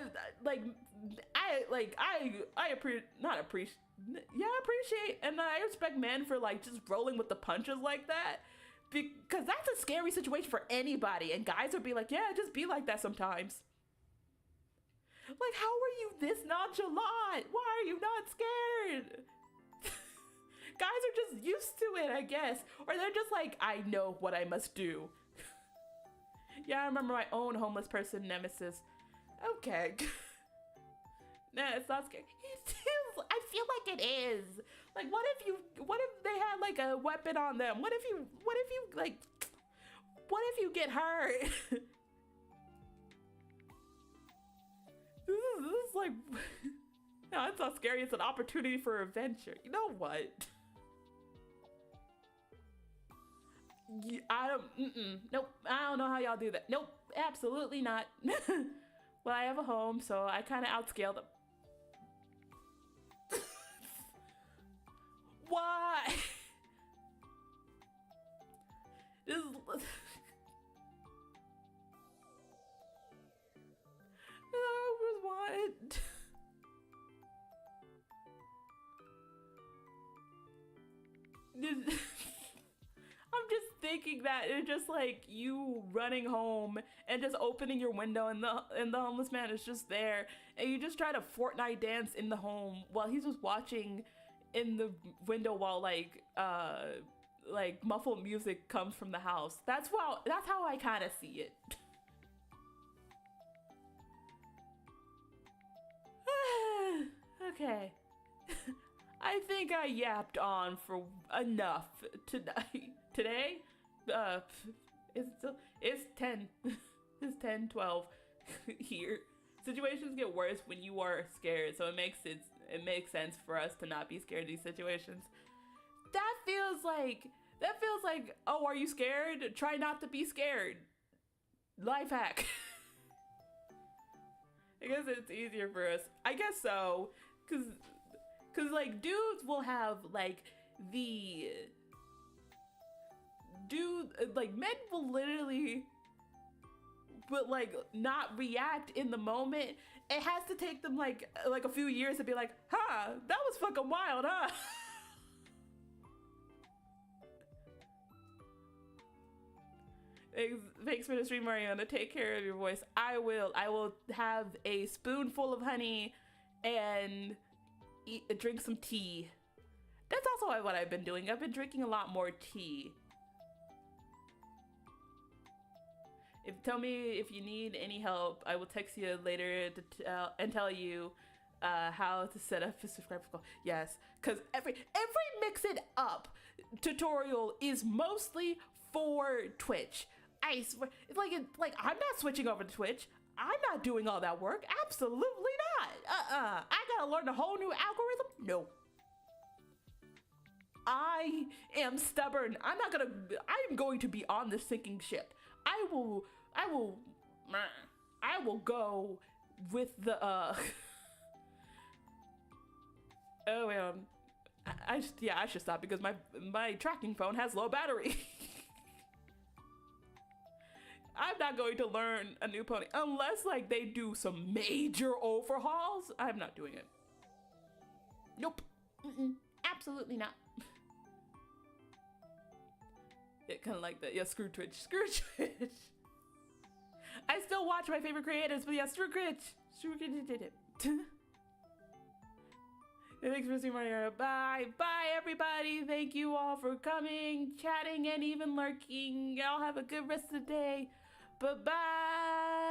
appreciate and I respect men for like just rolling with the punches like that, because that's a scary situation for anybody, and guys would be like, "Yeah, just be like that sometimes." Like, how are you this nonchalant? Why are you not scared? Guys are just used to it, I guess. Or they're just like, "I know what I must do." Yeah, I remember my own homeless person nemesis. Okay. Nah, it's not scary. It is. I feel like it is. Like, what if they had like a weapon on them? What if you like, what if you get hurt? This is like, no, it's not scary. It's an opportunity for adventure. You know what? I don't, nope. I don't know how y'all do that. Nope, absolutely not. Well, I have a home, so I kind of outscale them. Why? This is... What? I'm just thinking that it's just like you running home and just opening your window and the homeless man is just there and you just try to Fortnite dance in the home while he's just watching in the window while like muffled music comes from the house. That's how I kind of see it. Okay. I think I yapped on for enough tonight. Today? It's 10. It's 10:12 here. Situations get worse when you are scared, so it makes sense for us to not be scared of these situations. That feels like, oh, are you scared? Try not to be scared. Life hack. I guess it's easier for us. I guess so, cause like dudes will have like men will literally like not react in the moment. It has to take them like a few years to be like, huh, that was fucking wild, huh? Thanks for the stream, Mariana. Take care of your voice. I will have a spoonful of honey and drink some tea. That's also what I've been doing. I've been drinking a lot more tea. Tell me if you need any help. I will text you later to tell you how to set up a subscriber call. Yes, because every mix it up tutorial is mostly for Twitch. I swear, it's like I'm not switching over to Twitch. I'm not doing all that work. Absolutely not. I gotta learn a whole new algorithm. No. I am stubborn. I am going to be on this sinking ship. I will go with the oh I should stop because my tracking phone has low battery. I'm not going to learn a new pony unless like they do some major overhauls. I'm not doing it. Nope. Absolutely not. Yeah, kind of like that. Yeah, screw Twitch. Screw Twitch. I still watch my favorite creators, but yeah, screw Twitch. Screw Twitch did it. Thanks for seeing Mario. Bye. Bye, everybody. Thank you all for coming, chatting, and even lurking. Y'all have a good rest of the day. Bye-bye.